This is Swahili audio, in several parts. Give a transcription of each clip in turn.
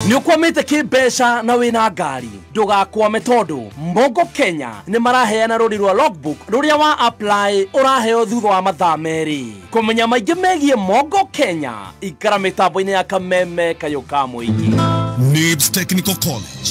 Ni ukwamite kibesha na wina ngari ndugakwame tondu Mongo Kenya ni maraheana ruri rwa logbook ruria wa apply uraheo thutha wa mathaa meri. Kumenya maingi megie Mongo Kenya ikara mitambo-ini ya Kameme Kayuka Muingi. NIBS Technical College.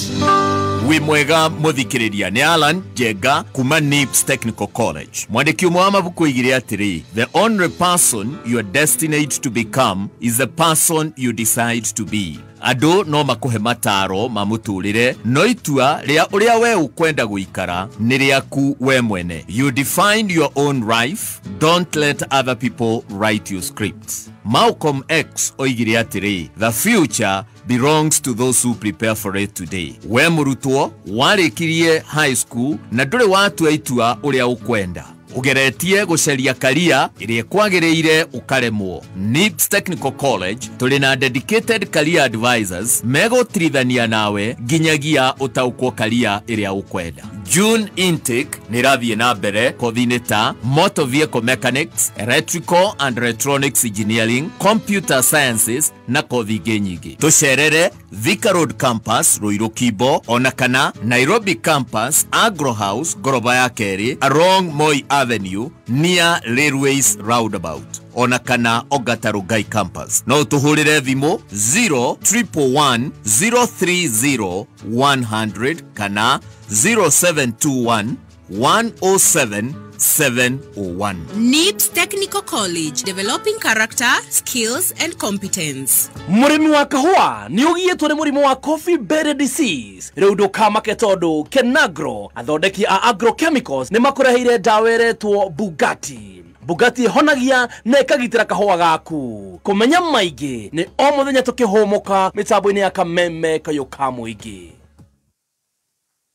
We mwega muthikiriria ni Alan Jega kuma NIBS Technical College. Mwandiki umwe wa mabuku igire atiri, the only person you are destined to become is the person you decide to be. Ado no makuhe mataro mamuturire no itua ria uria we ukwenda guikara ni riaku we mwene. You define your own life, don't let other people write your scripts. Malcolm X oigire atiri, the future belongs to those who prepare for it today. We murutwo warikirie high school na ndure watu aitua uria ukwenda ugeretie guceria career iria kwagiriire ukaremwo. NIBS Technical College tuli na dedicated career advisors megotrithania nawe ginyagia utaukwo career iria ukwenda. June intake nirathie na mbere kothi-ini ta motor vehicle mechanics, electrical and electronics engineering, computer sciences na kothi ingĩ nyingĩ. Tucerere Thika Road campus Ruiru Kibo, ona kana Nairobi campus Agro House Goroba ya Keri along Moi Avenue near Railways Roundabout, ona kana Ogata Rugai campus. No tuhurire thimu 0111 030 100 kana 0721 107 701. NIBS Technical College, developing character, skills and competence. Murimi wa kahua ni ugietwo ni murimu wa coffee berry disease. Riu ndukamake tondu Kenagro athondeki a agrochemicals ni makurehire dawa iretwo Bugatti. Bugatti honagia na ikagitira kahua gaku. Kumenya maingi ni o muthenya tukihomoka mitambo-ini ya Kameme Kayuka Muingi.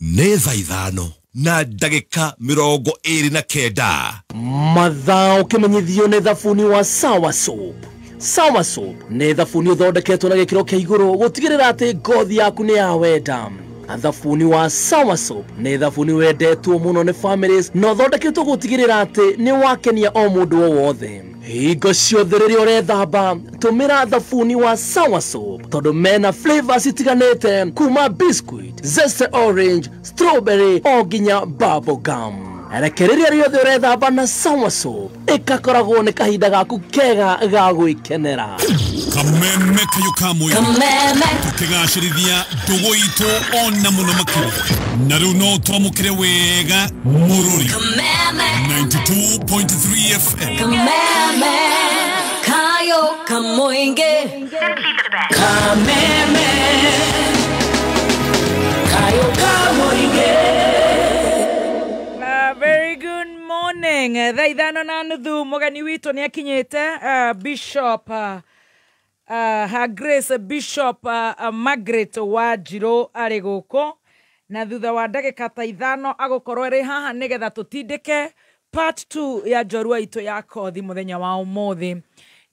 Nĩ thaa ithano na ndagĩka 29. Mathaa ukimenyithio ni thabuni wa Sawa Soap. Sawa Soap ni thabuni uthondeketwo na gikiro kia iguru gutigirira ati ngothi yaku ni ya wenda. Thabuni wa Sawa Soap ni thabuni wendetwo muno ni families no thondeketwo gutigirira ati ni wakenia o mundu o wothe. Hingo ciothe riria urethamba tumira thabuni wa Sawa Soap tondu mena flavors itiganite kuma biscuit, zesty orange, strawberry o nginya bubble gum. Rekereria riothe urethamba na Sawa Soap ikakoragwo ni kahinda gaku kega ga gwikenera. Kameme Kayuka Muingi tukigacirithia ndugu itu ona muno makiri na riu no twamukire wega mururi 92.3 FM. Kameme Kayuka Muingi, Kameme Kayuka Muingi. Very good morning. Thaa ithano na nuthu mugeni witu ni akinyite Bishop Her Grace Bishop Margaret Wanjiru ari guku na thutha wa ndagika ta ithano agukorwo ri haha nigetha tutindike part 2 ya njorua itu ya kothi muthenya wa umuthi.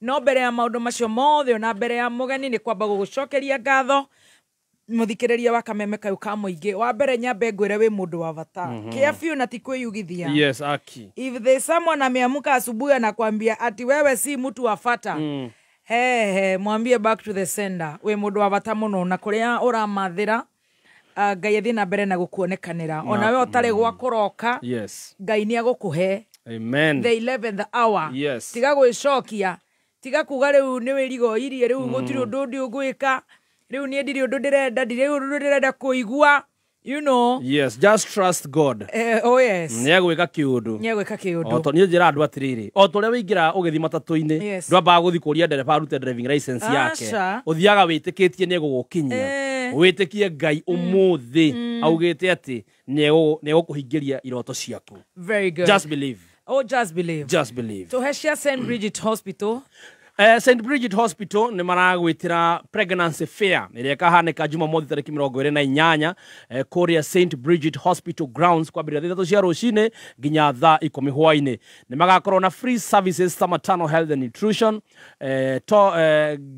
No mbere ya maundu macio mothe na mbere ya mugeni ni kwamba gugucokeria ngatho muthikiriria wa Kameme Kayuka Muingi. Wa mbere nyambe ngwire wi mundu wa bata kiafiu na tikwiyugithia. Yes, aki. If there's someone ameamuka asubuhi anakuambia ati wewe si mtu wa fata, mwambie back to the sender. We mundu wa bata muno na kuria uramathira Ngai athie na mbere na gukuonekanira. Ona we otari gwa kuroka, Yes. Ngai ni agukuhe. Amen. The 11th hour. Yes. Tiga gwicokia, tiga kuga riu ni wirigo irie riu gutiri undu ndi ugwika, riu ni ndiri undu ndirenda, ndiri undu ndirenda kuigua. You know. Yes, just trust God. Oh yes. Niegwika kiundu. Niegwika kiundu. Oto ni njira andu atiriri. Oto ria wingira ugithi matatu-ini. Yes. Ndwamba guthi kuria ndereba arute driving license yake. Uthiaga witikitie niegugukinyia. Witikie Ngai umuthi augite ati niegukuhingiria iroto ciaku. Very good. Just believe. Oh, just believe. Just believe. To Heshia St. Bridget Hospital. St. Bridget Hospital ni maragwitira pregnancy fair iria kahanika Jumamothi tariki 28 Korea St. Bridget Hospital grounds kwa bira thitatu cia rucine nginya thaa 10 hwaini. Ni magakorwo na free services ta maternal health and nutrition,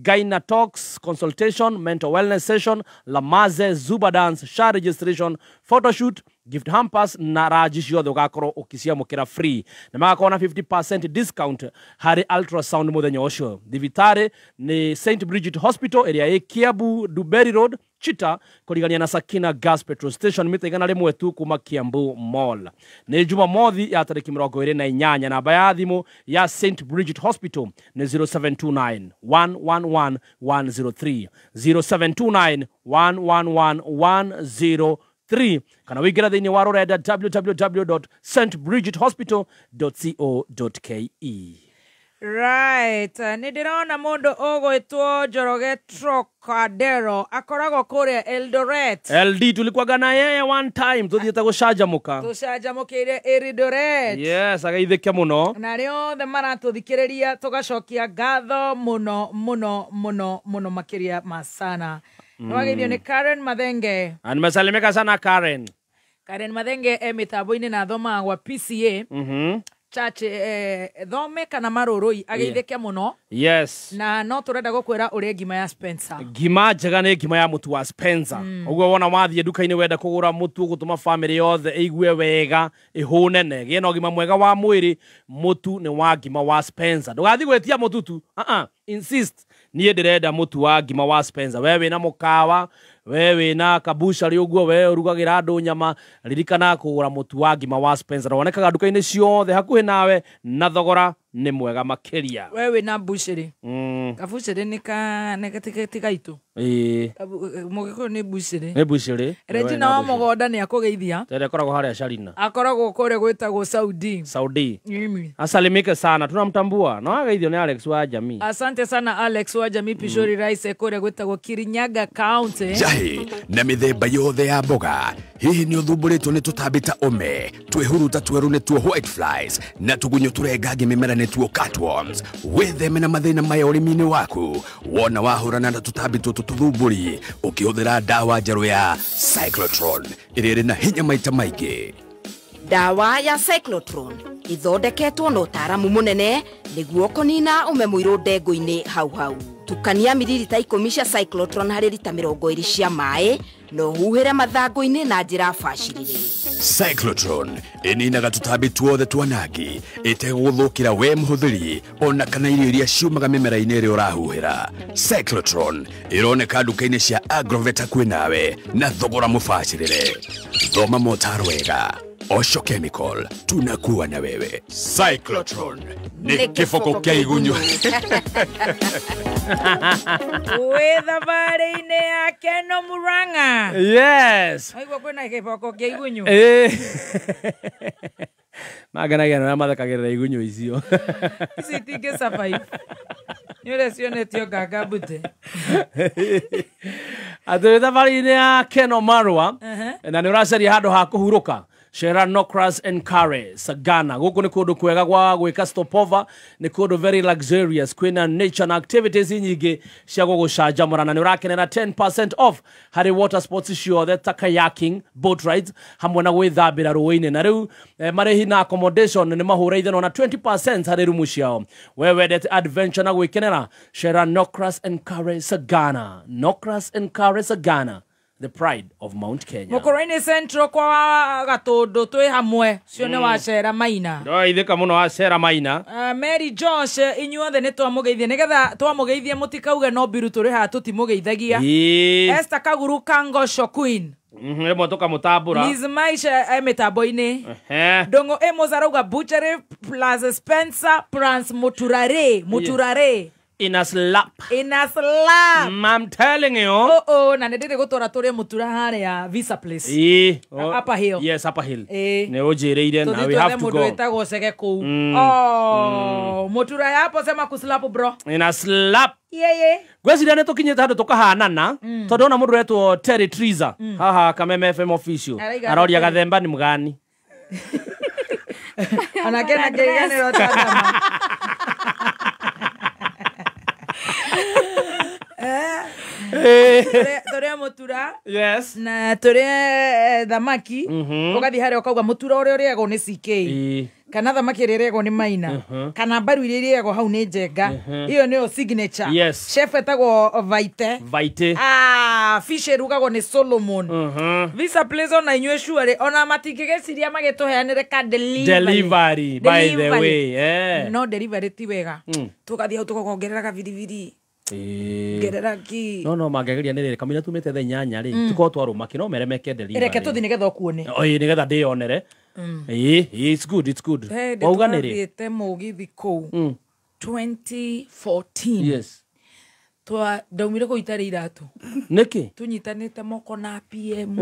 gyna talks, consultation, mental wellness session, lamaze, zuba dance, shower registration, photo shoot, gift hampers na raji ciothe ugakorwo ukiciamukira free na magakorwo na 50% discount hari ultrasound muthenya ucio. Thibitari ni St Bridget Hospital area ya Kiambu Duberry Road Chita kurigania na Sakina Gas Petrol Station mita igana rimwe tu kuma Kiambu Mall. Ni Jumamothi ya tariki 28 namba ya thimu ya St Bridget Hospital ni 0729 111 103 0729 111 103 kana wigira thini wa rorenda www.stbridgethospital.co.ke. Right, nindiraona mundu ugwitwo Njoroge Trocadero akoragwo kuria Eldoret. LD tulikuwa na yeye one time tuthiete gucanjamuka. Tucanjamukire Eldoret. Yes, agaithikia muno. Na rio the maratuthikiriria tugacokia ngatho muno makiria masana. Nwageithio ni Karen Mathenge. Nimesalimika sana Karen. Karen Mathenge mitambo-ini na thoma wa PCA. Church thome kana maroroi ageitheke muno. Yes. Na no turenda gukwira uri ngima ya Spencer. Ngima njega ni ngima ya mutu wa Spencer. Uguo wona wathie duka-ini wenda kugura mutu gutuma family yothe igue wega ihunene gie no ngima mwega wa mwiri mutu ni wa ngima wa Spencer. Ndugathi gwetia mututu. Insist nie ndirenda mutu wa ngima wa Spencer. Wewe na mukawa wewe na kabusha ri uguo we urugagira andu nyama ririkana kugura mutu wa ngima wa Spencer. Wonekaga duka-ini ciothe hakuhi nawe na thogora ni mwega makiria. Wewe na bushiri. Kabushiri tika itu. Mugiko ni bushiri. Ni bushiri. Regina wa Mugonda ni akugeithia. Tere koragwo haria Sharina. Akoragwo kore gwitagwo Saudi. Saudi. Asalimike sana. Tunamtambua. No ageithio ni Alex wa Jamii. Asante sana Alex wa Jamii Pishori Rice kore gwitagwo Kirinyaga County. Jahi na mithemba yothe ya mboga. Hihi ni uthumburitwo ni tutambita ome. Twehuruta tweru ni tuo white flies na tugunyo turengangi mimera ni tuo cutworms. Witheme na mathina maya urimini waku. Wona wahurana na tutambi tutu tuthumburi ukihũthĩra dawa njerũ ya Cyclotron ĩrĩa ĩrĩ na hinya maita maingĩ. Dawa ya Cyclotron ithondeketwo na ũtaaramu mũnene nĩguo kũnina ũme mũirũ ndengũ-inĩ hau. Tukania mililita 10 cia Cyclotron harĩ lita 20 cia maĩ na ũhuhĩre mathangũ-inĩ na njĩra bacĩrĩre. Cyclotron ĩninaga tutambi tuothe twanangi ĩtegũgũthũkĩra we mũhũthĩri ona kana irio iria ciumaga mĩmera-inĩ ĩrĩa ũrahuhĩra. Cyclotron ĩroneka nduka-inĩ cia Agrovet hakuhĩ nawe na thogora mũbacĩrĩre. Thoma motaro wega. Osho Chemical tunakuwa na wewe. Cyclotron ni kiboko kĩa igunyũ. We thabarĩ-inĩ ya Keno Murang'a. Yes. Aigua kwĩna kiboko kĩa igunyũ. Maganagia na mathekagĩrĩra igunyũ icio. Ici itingĩ survive. Nĩ ũrĩa cionetio ngangambute. Atĩ thabarĩ-inĩ ya Keno Marwa na nĩ ũracaria handũ ha kũhurũka. Shera Nokras and Kare Sagana guku ni kundu kwega gwa gwika stopover ni kundu very luxurious kwina nature na activities nyingi cia gugucanjamura na ni urakenera 10% off hari water sports ciothe ta kayaking boat rides hamwe na gwithambira ruini na riu marehi na accommodation ni mahura ithano na 20% hari rumu ciao wewe det adventure na gwikenera Shera Nokras and Kare Sagana the pride of Mount Kenya. Mukoroini Central kwa gatundu twi hamwe cione wa Shera Maina. Ndo ithika muno wa Shera Maina. Mary Josh inyuothe ni twamugeithie nigetha twamugeithie mutikauge no biru turi ha tutimugeithagia. Esther Kaguru Kangosho Queen. Emo toka mutambura. Liz Maisha mitambo-ini. Dongo Mozarauga Butchery Plaza Spencer Prance Muturare. In a slap. I'm telling you. Na ndire gutora turi mutura haria Visa Place. Upper Hill. Yes, Upper Hill. Ne ojereire na we have to go. Mutura sege ku. Mutura yapo sema kuslap bro. In a slap. Gwecira ne tukinyete handu tukahanana tondu ona mundu retwo Terry Triza haha Kameme FM official aroria gathemba ni mugani. Anakena gani rotama. Tore mutura. Yes. Na tore thamaki. Ugathi hari ukauga mutura uri uriago ni CK. kana thamaki ĩrĩrĩagwo nĩ Maina kana mbaru iria irĩagwo hau nĩ Njenga iyo nĩyo signature. Yes. Chef etagwo Vaite. Fish ĩrugagwo nĩ Solomon. Visa Place ona inyuĩ sure ona matingĩgĩciria magĩtũheanĩre ka delivery by the way. No delivery ti wega tugathiĩ hau tũkongerera ka biribiri gerera ki no mangegeria nĩ rĩrĩ kamina tumĩte thaa 8 rĩ tuko twarũma kino meremeke delivery reke tũthi nĩgetha ũkuone nĩgetha ndĩonere it's good wauga nĩ rĩ te mũgithi kũu 2014 yes ndaumire kũitarĩ iratũ nĩkĩ tunyitanĩte moko na PM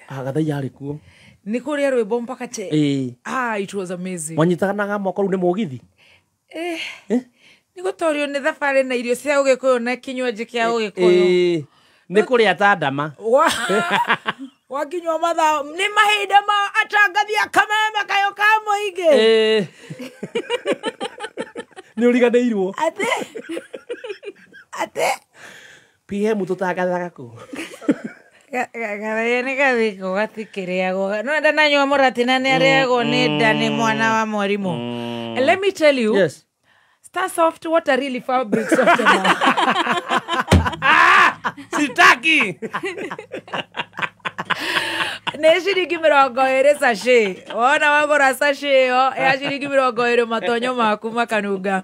agatha yarĩ kuo nĩ kũrĩa rwĩmbo mpaka che it was amazing wanyitanaga moko rĩu nĩ mũgithi nĩ gũtorio nĩ thabarĩ na irio cia Ũgĩkũyũ na kinywaji kĩa Ũgĩkũyũ nĩ kũrĩa ta ndama wakinywa mathaa nĩ mahinda ma atangathia kameme kayo ka mũingĩ nĩ ũriganĩirwo ate PM tũtangathaga kũ garaye nĩ gathiko gatikĩrĩagwo no enda nanyua mũratina nĩ arĩagwo nĩ nda nĩ mwana wa mwarimũ. Let me tell you, yes. Star Soft water really fabric softener. Sitaki. Nĩ ciringi 20 sachet. Wona wagũra sachet yo ya ciringi 20 matonyo maku makanunga.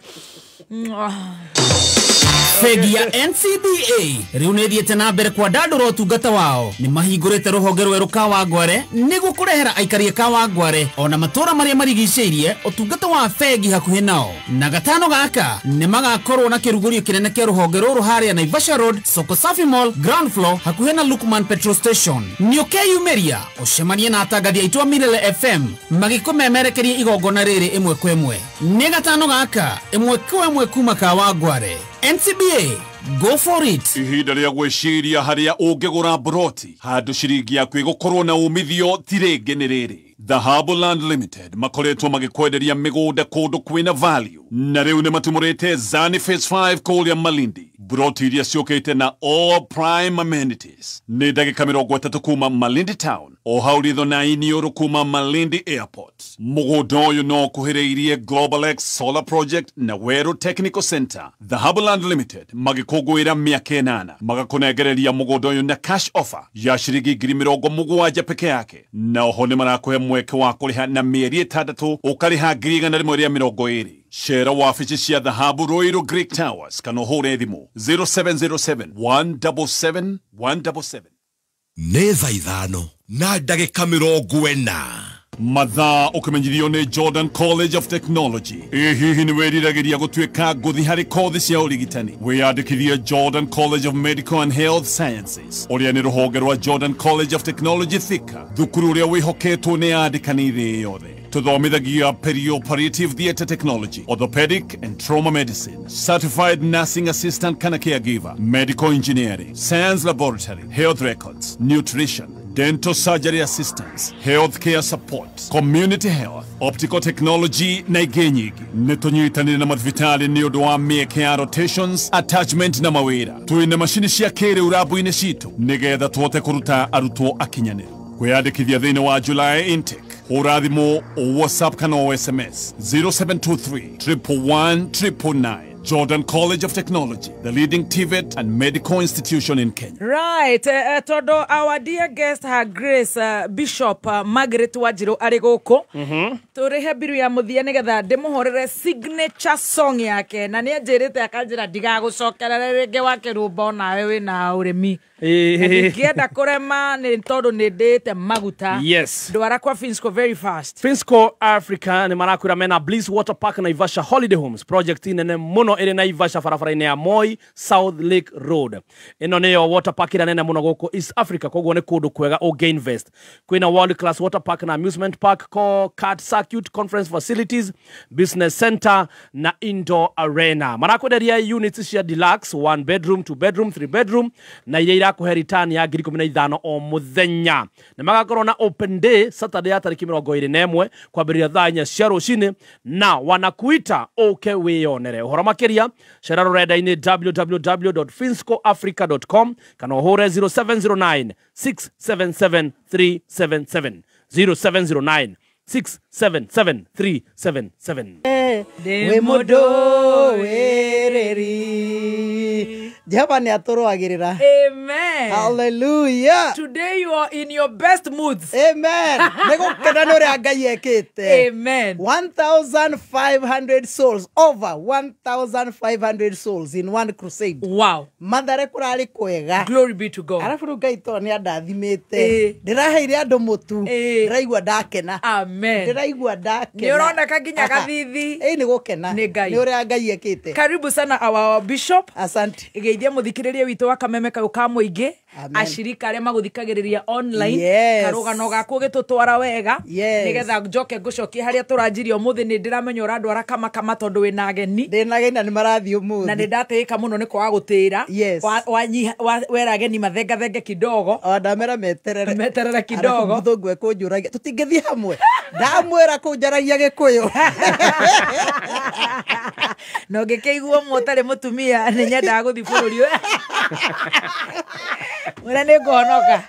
Bengi ya NCBA riu nĩ thiĩte na mbere kwa ndandũra ũtungata wao nĩ mahingũrĩte rũhonge rwerũ ka Wangware nĩguo kũrehera aikari ka Wangware ona matũra marĩa marigicĩirie ũtungata wa bengi hakuhĩ nao na gatano gaka nĩ magakorwo na kĩrugũrio kĩnene kĩa rũhonge rũrũ harĩa Naivasha Road Soko Safi Mall ground floor hakuhĩ na Lukman petrol station nĩ ũkeyumĩria ũcemanie na atangathi aitũ a Milele FM magĩkũmemerekeria igongona rĩrĩ ĩmwe kwa ĩmwe nĩ gatano gaka ĩmwe kwa ĩmwe kuma ka Wangware. NCBA, go for it. Ihinda rĩa gwĩciria harĩa ũngĩgũra broti handũ ciringi yaku ĩgũkorwo na umithio ti rĩngĩ nĩ rĩrĩ. Dhahabu Land Limited makoretwo magĩkwenderia mĩgũnda kũndũ kwĩna value na rĩu nĩ matumũrĩte Zani Phase 5 kũrĩa Malindi. Broti iria ciũkĩte na all prime amenities nĩ ndagĩka 30 kuma Malindi Town o hau ritho na iniũrũ kuma Malindi Airport. Mũgũnda ũyũ no kuhĩrĩirie Global X Solar Project na Weru Technical Center. Dhahabu Land Limited magĩkũngũĩra mĩaka 8 magakũnengereria mũgũnda ũyũ na cash offer ya ciringi 70,000 peke yake na oho nĩ marakũhe mweke wa kũrĩha na mĩeri 6 ũkarĩha 120. Share wabici cia Dhahabu Royal Greek Towers kana ũhũre thimũ 0707 177 177. Nĩ thaa 5 na ndagĩka 40. Mathaa ũkĩmenyithio nĩ Jordan College of Technology. Hihi nĩ weriragĩria gũtuĩka ngũthi harĩ kothi cia ũrigitani? Wĩyandĩkithie Jordan College of Medical and Health Sciences. Ũrĩa nĩ rũhonge rwa Jordan College of Technology Thika. Thukuru ũrĩa wĩhoketwo nĩ andĩkani thĩ yothe. Tuthomithagia perioperative theatre technology, orthopedic and trauma medicine, certified nursing assistant kana caregiver, medical engineering, science laboratory, health records, nutrition, dental surgery assistance, healthcare support, community health, optical technology na ingĩ nyingĩ. Nĩ tũnyitanĩire na mathibitarĩ nĩ ũndũ wa mĩeke ya rotations, attachment na mawĩra. Twĩna macini cia kĩrĩu rabu-inĩ citũ nĩgetha tuhote kũruta arutwo akinyanĩru. Kwĩyandĩkithia thĩinĩ wa July intake. Hũra thimũ o WhatsApp kana o SMS 0723 111 999. Jordan College of Technology, the leading TVET and medical institution in Kenya. Right, todo our dear guest, Her Grace Bishop Margaret Wanjiru arĩ gũkũ. Tũrĩhe biru ya mũthia nĩgetha ndĩmũhorere signature song yake na nĩ anjĩrĩte akanjĩra ndigagũcokerera rĩngĩ wake rũmba nawe wĩna ũrĩmi. Ngĩenda kũrema nĩ tondũ nĩ ndĩte maguta. Yes. Ndwara kwa Finsco very fast. Finsco Africa nĩ marakwĩra mena Bliss Water Park Naivasha Holiday Homes project nene mũno ĩrĩ Naivasha barabara-inĩ ya Moi South Lake Road. Ĩno nĩyo water park ĩrĩa nene mũno gũkũ East Africa, koguo nĩ kũndũ kwega ũngĩinvest. Kwĩna world class water park na amusement park, kart circuit, conference facilities, business center na indoor arena. Marakwenderia units cia deluxe, 1 bedroom, 2 bedroom, 3 bedroom na iria irakuhe return ya 15,000 o mũthenya. Nĩ magakorwo na open day Saturday ya tarĩki 21 kwambĩrĩria thaa 4 cia rũcinĩ na wanakuita ũke wĩyonere. Ũhoro makĩria cera rũrenda-inĩ www.finscoafrica.com kana ũhũre 0709 677 377 0709 677 we mundo wereri Jehova ni aturwagirira. Amen. Hallelujah. Today you are in your best moods. Amen. Negukena no ria Ngai ekite. Amen. 1,500 souls, over 1,500 souls in one crusade. Wow. Mathare kurari kwega. Glory be to God. Arafu Ngai to ni andathimite. Ndiraheire andu mutu. Ndiraigua ndakena. Amen. Ndiraigua ndakena. Ni urona kaginya gathithi. Ni gukena. Ni Ngai. Ni uria Ngai ekite. Karibu sana our bishop. Asante. Geithia muthikiriria witu wa Kameme Kauka muingi. Ashirika aria maguthikagiriria online. Karugano gako gitutwara wega. Nigetha njoke ngucokie haria turanjirio muthi ni ndiramenya urandwara kama tondu wina ageni. Ndina ageni na ni marathio muthi. Na nindatika muno ni kwa gutira. Wera ageni mathenga kidogo. Ndamera meterere kidogo. Muthungu ekunjuragia tutingithi hamwe. Ndamwira kunjaragia Gikuyu. No ngikeiguo motare mutumia ni nyenda guthi bururi we. Mura ni ngonoka.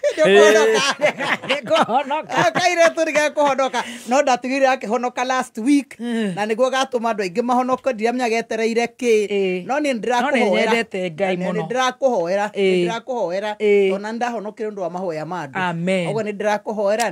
Ni ngonoka. Kaire turiga kuhonoka. No ndatigire akihonoka last week. Na niguo gatuma andu aingi mahonoka ndiramenya getereire ki. No ni ndirakuhoera. Nyendete Ngai muno. Ni ndirakuhoera. Ona ndahonokire ndu wa mahoya ma andu. Amen. Ogo ni ndirakuhoera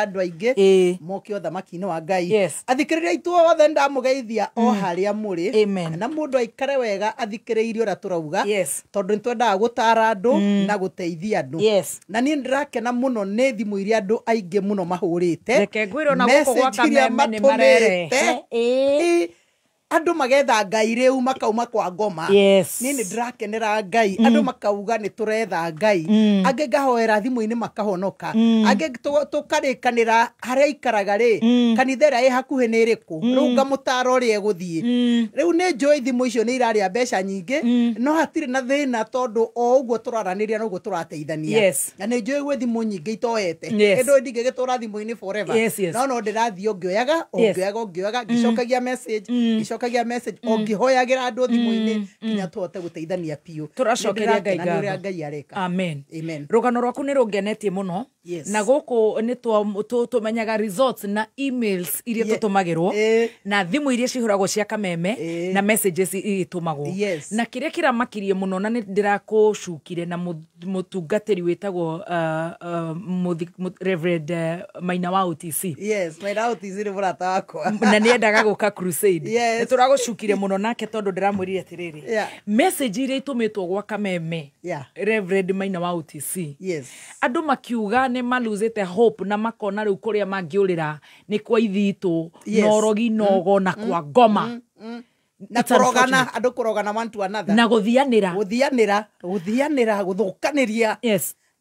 andu aingi. Mokio thamaki-ini wa Ngai. Athikiriria itu othe ndamugeithia o haria muri. Na mundu aikare wega athikiriirie ura turauga. Tondu nitwendaga gutara andu na guteithia andu. Na ni ndirakena muno ni thimu iria andu aingi muno mahurite. Reke ngwiro na guku gwa Kameme ni marere. Andu magetha Ngai riu makauma kwa ngoma. Ni ndirakenera Ngai. Andu makauga ni turetha Ngai. Ange ngahoera thimu-ini makahonoka. Ange tukarikanira haria ikaraga ri. Kanitha ira i hakuhi ni iriku. Riu ngamutara uria eguthie. Riu ni njui thimu icio ni iraria mbeca nyingi. No hatiri na thina tondu o uguo turaraniria no uguo turateithania. Na ni njui gwe thimu nyingi itoete. Endo ndingigitura thimu-ini forever. No ndirathie ngioyaga ngicokagia message. Kagia message ongihoyagira andu thimu-ini kinya tuhote guteithania piu turacokeria Ngai areka. Amen. Rugano rwaku ni rungenetie muno na guku ni tumenyaga results na emails iria tutumagirwo na thimu iria cihuragwo cia Kameme na messages itumagwo na kiria kiramakirie muno na ndirakucukire na mutungatiri witagwo Reverend Maina wa OTC. Maina wa OTC ni murata wakwa na niendaga guka crusade. Turagucukire muno nake tondu ndiramwirire atiriri message iria itumitwo gwa Kameme Reverend Maina wa OTC andu makiuga ni maluzete hope na makona riu kuria mangiurira ni kwa ithitu norogi nogo na kwa ngoma na kurogana andu kurogana one to another na guthianira guthukaniria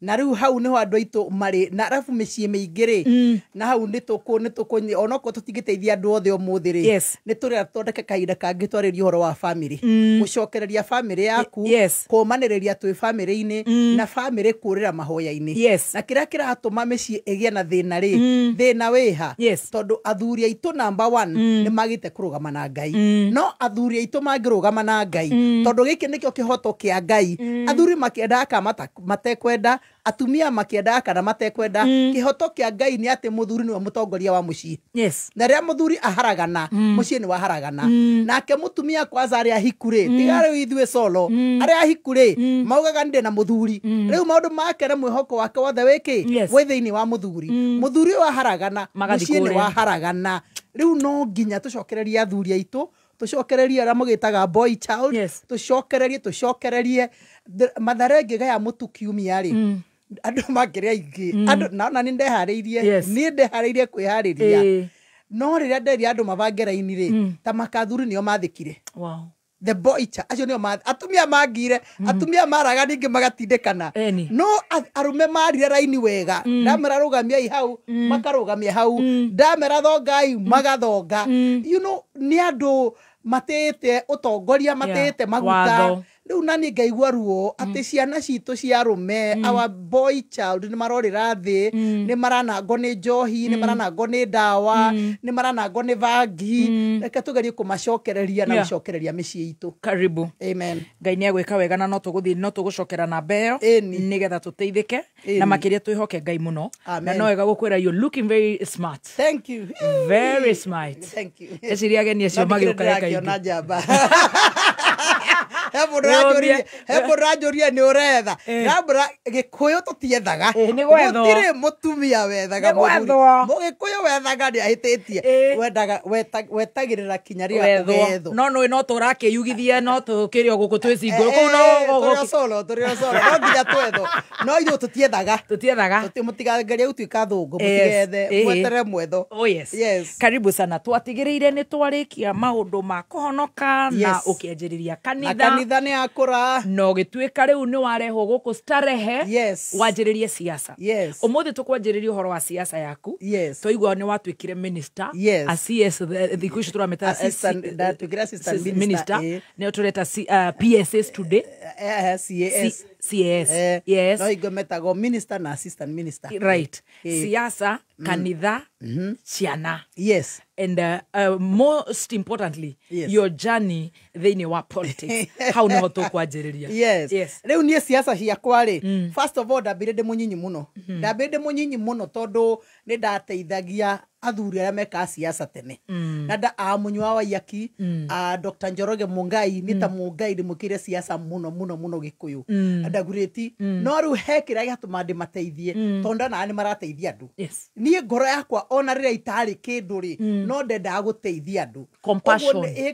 na riu hau niho andu aitu mari na arafu micii miingiri na hau nitukunyi onoko tutingiteithia andu othe umuthi ri niturira tondeke kahinda kangi twaririe horo wa family gucokereria family yaku kumaniriria twi family-ini na family kurira mahoya-ini na kiria kiratuma micii igie na thina ri thina wiha tondu athuri aitu number 1 ni magite kurugama na Ngai no athuri aitu mangirugama na Ngai tondu giki nikio kihoto kia Ngai athuri makienda matekwenda atumia makienda kana matekwenda kihoto kia Ngai ni ati muthuri ni mutongoria wa mucii na ria muthuri aharagana mucii ni waharagana nake mutumia kwanza aria hikure tigare ithwe solo aria hikure maugaga ndi na muthuri riu maundu make na mwihoko wake wothe wiki we thiini wa muthuri waharagana mucii ni waharagana riu no nginya tucokererie athuri aitu tucokererie ara mugitaga boy child tucokererie mathare ngigaya mutu kiumia ri andu makiria ingi andu na ni ndehariirie kwihariria no riria nderi andu mabangera-ini ri ta makathuri nio mathikire the boy child acio nio atumia mangire atumia maraga ningi magatindikana no arume marire raini wega ndamera rugamiai hau makarugamia hau ndamera thongai magathonga you know ni andu matete utongoria matete maguta riu nani ngaigua ruo ati ciana citũ cia rume our boy child ni marorira thi ni maranangwo ni njohi ni maranangwo ni ndawa ni maranangwo ni vangi reke tugerie kumacokereria na gucokereria micii itu. Karibu. Amen. Ngai ni agwika wega na no tuguthii no tugucokera na mbeo nigetha tuteithike na makiria twihoke Ngai muno na no wega gukwira you looking very smart. Thank you. Very smart. Thank you. Eciria ageni acio magiuka Ngai na jamba. Hebo rajoria ni uretha rabra gikuyu tutiethaga gutire mutumia wethaga mugikuyu wethaga ni ahititie wendaga wetagirira kinyaria kugethwo no turakiyugithia no tukirio guku twicinguru ku no solo no nginya twetho no ithu tutiethaga mutigageria gutuika thungu mutigethe mwetere mwetho. Oh yes. Karibu sana twatigireire ni twarikia maundu ma kuhonoka na ukianjiriria kanitha ni akura no gituika riu ni warehwo guku starehe wanjiririe siasa. Umuthi tukwanjiriria uhoro wa siasa yaku toigwa ni watwikire minister a CS thiku ici turameta assistant minister ni tureta PSS today CS yes no igometago minister na assistant minister right siasa kanitha ciana and most importantly your journey thini wa politics how no to kwanjiriria riu nie siasa ciakwa ri first of all ndambire ndi munyinyi muno tondu ni ndateithagia athuri aria meka siasa tene na nda amunywa wa yaki Dr. Njoroge Mungai ni ta Mungai ndimukire siasa muno gikuyu ndagureti no riu hekira giatuma ndi mateithie tonda na ni marateithia andu nie ngoro yakwa ona rira itari kindu ri no ndenda guteithia andu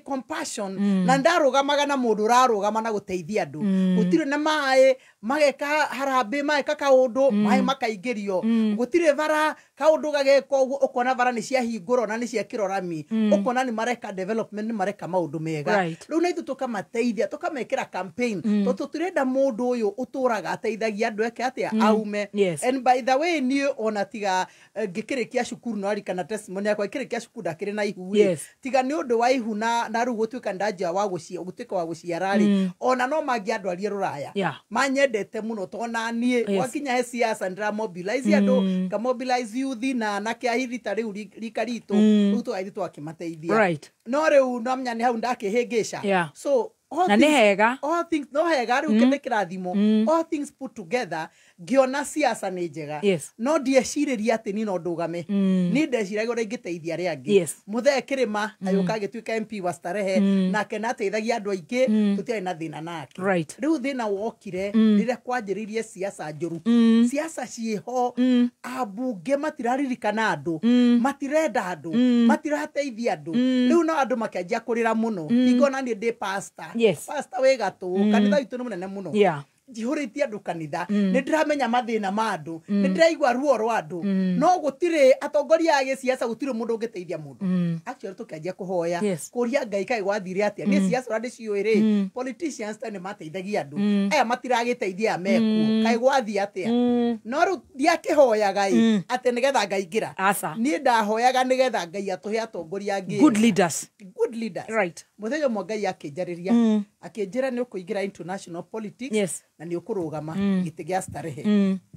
compassion na ndarugamaga na mundu rarugama na guteithia andu gutire na mai mageka harambe mageka kaundu mai makaigirio gutire bara kaundu gageko ukona bara ni cia hinguro na ni cia kirorami ukona ni mareka development ni mareka maundu mega riu na itu tukamateithia tukamekira campaign to turenda mundu uyu uturaga ateithagia andu eke atia aume and by the way ni ona tiga ngikirikia cukuru no ari kana testimony yakwa ikirikia cukuru ndakiri na ihu tiga ni undu wa ihu na ru gutuika ndanja wa gucia gutuika wa guciarari ona no mangi andu arie ruraya manyendete muno tona nie wakinya he siasa ndra mobilize andu ka mobilize youth na nake ahithita riu rika ritu rutu aithitu akimateithia no riu no mnyani hau ndakihingisha so na ni hega all things no hega riu kende kirathimo all things put together giona siasa ni njega no ndieciriria ati ni no ndugame ni ndeciraga uri ngiteithia ri angi muthe kirima ayuka gituika MP wa starehe na kena teithagia andu aingi tutia na thina nake riu thina wokire rire kwanjiririe siasa njuru siasa ciho abunge matiraririkana andu matirenda andu matirateithia andu riu no andu makianjia kurira muno igona ni ndi pastor pastor we gatu kanitha itu ni munene muno jihuritie andu kanitha ni ndiramenya mathina ma andu ni ndiraigwa ruo rwa andu no gutire atongoria age siasa gutire mundu ungeteithia mundu actually tukianjia kuhoya kuria Ngai kai gwathire atia ni siasa radi ciuire politicians tane mateithagia andu aya matiragiteithia meku kai gwathi atia no ru ndiakihoya Ngai ati nigetha ngaingira ni ndahoyaga nigetha Ngai atuhe atongoria angi good leaders right muthenya mwa Ngai akinjariria akinjira ni ukuingira international politics na ni ukurugama giti gia starehe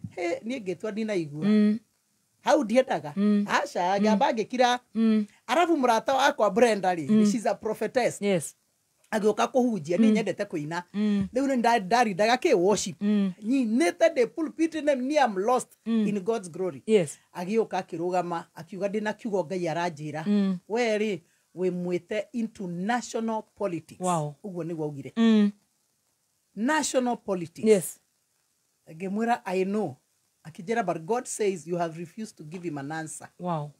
he ni ngitwa ndina igua hau ndiendaga aca ngamba ngikira arabu murata wakwa Brenda ri she's a prophetess agioka kuhunjia ni nyendete kuina riu ni ndarindaga ki worship nyinete the pulpit ni am lost in God's glory agioka akirugama akiuga ndina kiugo Ngai aranjira weri we mwite into national politics uguo ni gwaugire national politics gemwira I know akijera but God says you have refused to give him an answer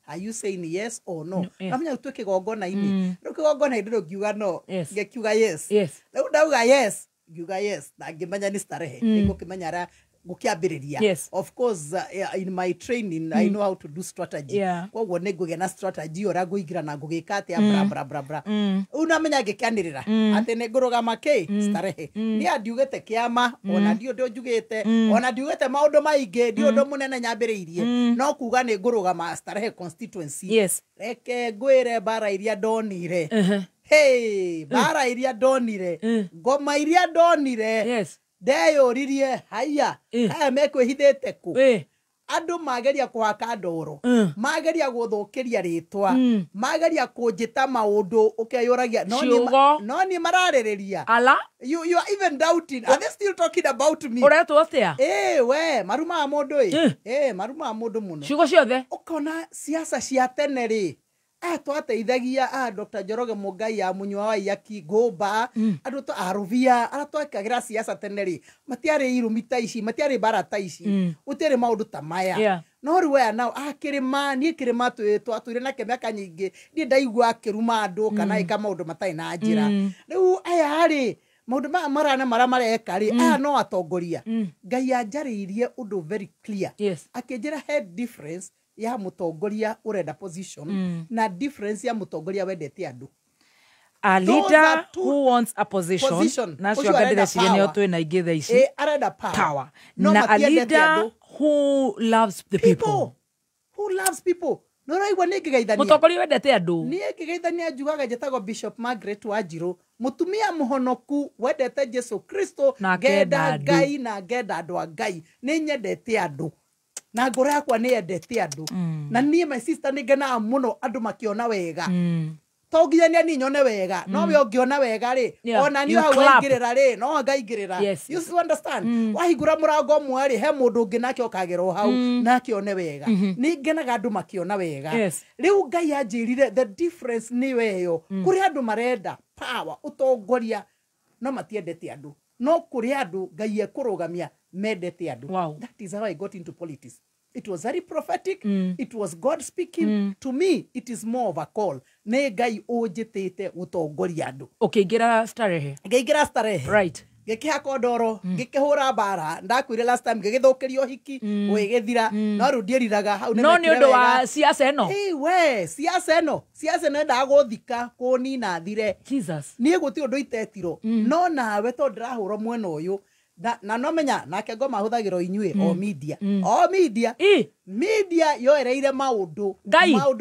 are you saying yes or no namenya utweke gogona ini rukigogona indiro giuga no ngekiuga yes riu ndauga yes giuga yes na ngimenya ni starehe niko kimenya ra gukiambiriria of course in my training I know how to do strategy kwoguo ni ngugia na strategy ora nguigira na ngugika atia bra bra unamenya ngikianirira ati ni ngurugama ki starehe ni andiugite kiama ona ndio ndio njugite ona ndiugite maundu maingi ndio ndo munene nyambiriirie no kuga ni ngurugama starehe constituency reke ngwire bara iria ndonire hey bara iria donire ngoma iria donire ndeyuririe haya haya mekwihithite ku andu mageria kuhaka ndoro mageria guthukiria ritwa mageria kunjita maundu ukeyuragia no ni maraririria ala you are even doubting are they still talking about me uretu atia we maruma mundu maruma mundu muno ciugo ciothe ukona siasa cia tene ri twateithagia Dr. Njoroge Mungai ya Munywa wa Iyaki Gomba andu to aruvia aratwekagira siasa tene ri matiari irumi ta ici matiari bara ta ici utire maundu ta maya no riwe now akirima ni kirima twatwire nake miaka nyingi ndi ndaigua akiruma andu kana ika maundu matai na njira riu aya ri maundu marana mareka ri no atongoria Ngai anjariirie undu very clear akinjira head difference ya mutongoria urenda position na difference ya mutongoria wendete andu. A leader who wants a position na cio gadire cirio twe na ingĩ tha ici arenda power na a leader who loves the people no raigwa nĩ ngĩgeithania mutongoria wendete andu nĩ ngĩgeithania njugaga njĩtagwo Bishop Margaret Wanjiru mutumia muhonoku wendete Jesu Kristo ngenda Ngai na ngenda andu a Ngai nĩ nyendete andu na ngoro yakwa nĩ yendete andu na niĩ my sister nĩ ngenaga muno andu makiona wega to nginya ni nyone wega no we ungiona wega ri ona ni hau ingirira ri no ngaingirira you understand wahingura murango mwe ri he mundu ungi nake okagero hau nake one wega ni ngenaga andu makiona wega riu Ngai anjirire the difference ni weyo kuri andu marenda power utongoria no matiendete andu no kuri andu Ngai ekurugamia mendete andu that is how I got into politics. It was very prophetic. It was God speaking. To me, it is more of a call. Ne Ngai ojitete utongoria andu. Okay, ngira starehe. Ngira starehe. Right. Ngikihaka ndoro, ngikihura bara, ndakwire last time ngigithukirio hiki, wigithira, no ru ndiriraga hau no ni undu wa siasa eno. We, siasa eno ndaguthika kunina thire. Jesus. Nie guti undu itetiro. No nawe to ndirahurwo mwena uyu. Na no menya nake ngoma huthagiro inyue media yo ereire maundu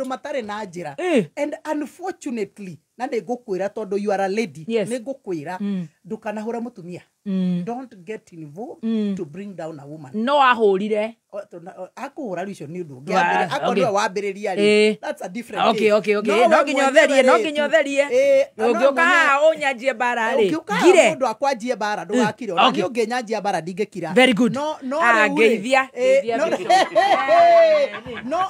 matare na njira and unfortunately na ndigukwira tondu you are a lady nigukwira ndukanahura mutumia don't get involved to bring down a woman no ahurire akuhura ricio ni undu ngiambire akorwa wambiriria ri that's a different okay no nginyotherie ungioka unyanjie bara ri gire mundu akwanjie bara ndugakire ona ni ungenyanjia bara ndingekira very good geithia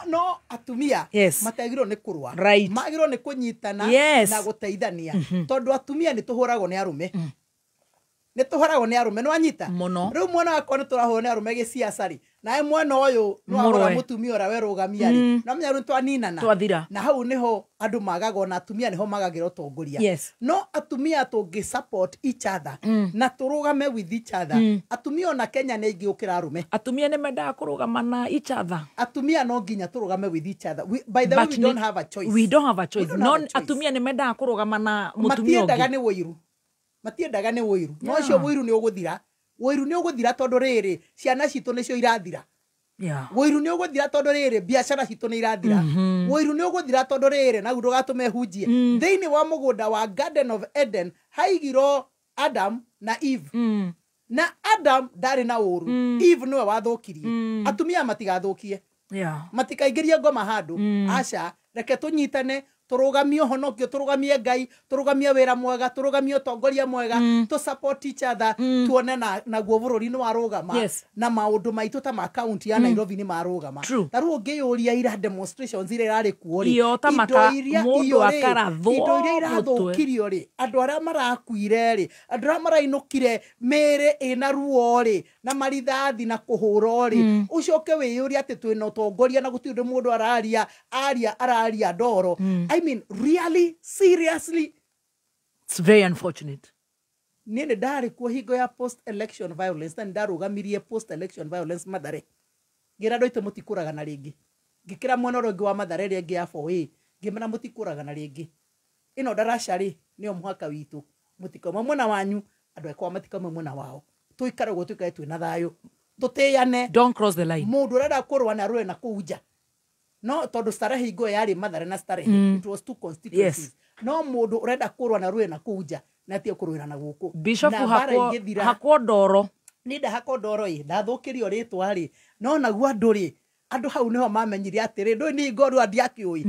no atumia matagirwo ni kurwa magirwo ni kunyitana na guteithania tondu atumia ni tuhuragwo ni arume no anyita riu mwana wakwa ni turahurwo ni arume giciaca ri nae mwena uyu no agora mutumia ora werugamia ri no menya ru twaninana na hau niho andu magaga na atumia niho magagira utongoria no atumia tungi support each other na turugame with each other atumia ona Kenya ni ingiukira arume atumia ni mendaga kurugama na each other atumia no nginya turugame with each other by the way we don't have a choice no atumia ni mendaga kurugama na mutumia matiendaga ni wiru no cio wiru ni uguthira tondu riri ciana citu nicio irathira wiru ni uguthira tondu riri biashara citu ni irathira wiru ni uguthira tondu riri na ndugatume hunjie thiini wa mugunda wa Garden of Eden haigiro Adam na Eve na Adam ndari na uru Eve niwe wathukirie atumia matigathukie matikaingirie ngoma handu aca reke tunyitane turugamie honokio turugamie Ngai turugamie wira mwega turugamie utongoria mwega to support each other tuone na guo bururi ni warugama na maundu maitu ta ma county ya Nairobi ni marugama taru ngiyuria ira demonstrations ire rari kuori indo iria irathukirio ri andu aria marakuire ri andu aria marainukire mere ina ruo ri na marithathi na kuhura ri ucoke wiyuria ati twina utongoria na guti mundu araria ndoro I mean, really, seriously. It's very unfortunate. Nene dari kwa higo ya post-election violence, na ndarugamirie post-election violence Mathare. Gira doite mutikuraga na ringi. Gikira mwana rogi wa Mathare ringi ya 4A. Gimana mutikuraga na ringi. Ino darashari niyo muhaka witu. Mutikoma mwana wanyu, andu ekwa matikoma mwana wao. Tuikara go tuikae twina thayo. Tuteyane. Don't cross the line. Mundu rada kurwa na rwe na kuja. No tondu starehe igo yari Mathare na starehe it was two constituencies no mundu urenda kurwa na ruwe na kuja na tie kurwira na guku Bishop hakwo ndoro ni ndahako ndoro ndathukirio ritwa ri no naguo andu hau niho mamenyire atiri ndu ni ngoru andiakiui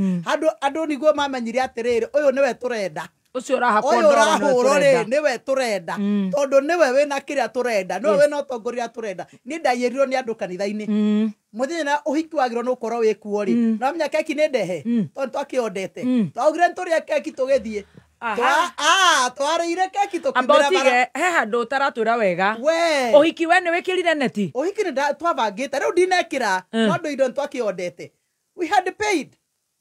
andu niguo mamenyire atiri uyu niwe turenda ucio urahakwo ndoro niwe turenda tondu niwe wina kiria turenda niwe wina utongoria turenda ni ndayirirwo ni andu kanitha-ini muthenya uhiki wagirwo no korwo wikuo ri no menya keki ni ndehe tondu twakiondete twaugire turia keki tugithie twarire keki tukimira bara he handu taratwira wega uhiki we ni wikirire neti uhiki ni twabangite riu ndinekira no ndu indo twakiondete we had paid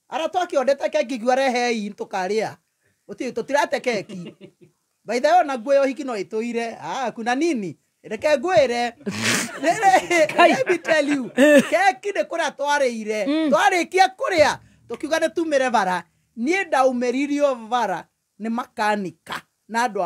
ara twakiondete keki gwarehe tukaria tutirate keki by the way na nguo uhiki no ituire kuna nini reke ngwire let me tell you keki ni kuria twarikia kuria tukiuga ni tumire bara nie ndaumeririo bara ni makanika na andu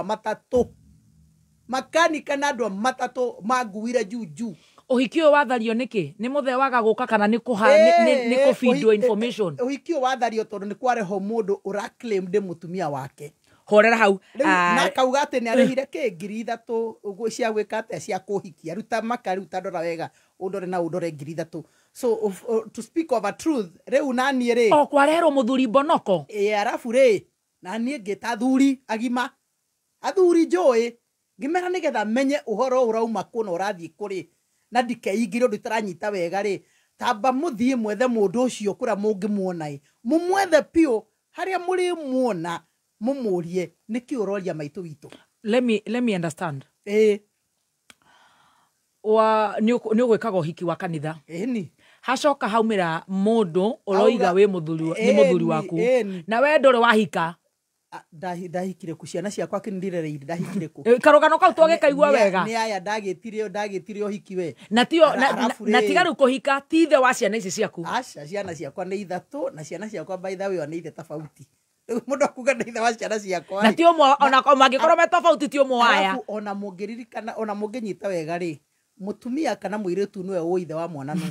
matatu manguire juju uhiki uyu wathario niki ni muthe waga guka kana ni kufeedwo information uhiki uyu wathario tondu ni kwareho mundu uraclaim de mutumia wake horera hau na kauga ati ni arehire ke 3,000 uguo cia gwika ate cia kuhikia ruta makaruta ndora wega undore na undore 3,000 so to speak of a truth riu nani ri kwarehero muthuri bonoko arafu ri nani ngita thuri agima athuri njoi ngimera nigetha menye uhoro urauma kuna urathie kuri na ndikeingire ndu taranyita wega ri tamba muthie mwethe mundu ucio kura mungimuona mumwethe pio haria muri muona mumurie niki uroria maitu witu let me understand ni ugwikaga uhiki wa kanitha ni hacoka haumira mundu uroiga we muthuri waku na we ndore wahika ndahikire ku ciana ciakwa kindirereire ndahikire ku karugano kau twagikaigua wega ni aya ndagitire uhiki we na tio na tigaru kuhika tithe wa ciana ici ciaku ciana ciakwa ni 3 na ciana ciakwa by the way ni ithe tofauti mundu akuga ni ithe wa ciana ciakwa na tio ona mangikorwo me tofauti tio mwaya ona mungiririkana ona munginyita wega ri mutumia kana muiritu niwe uithe wa mwana no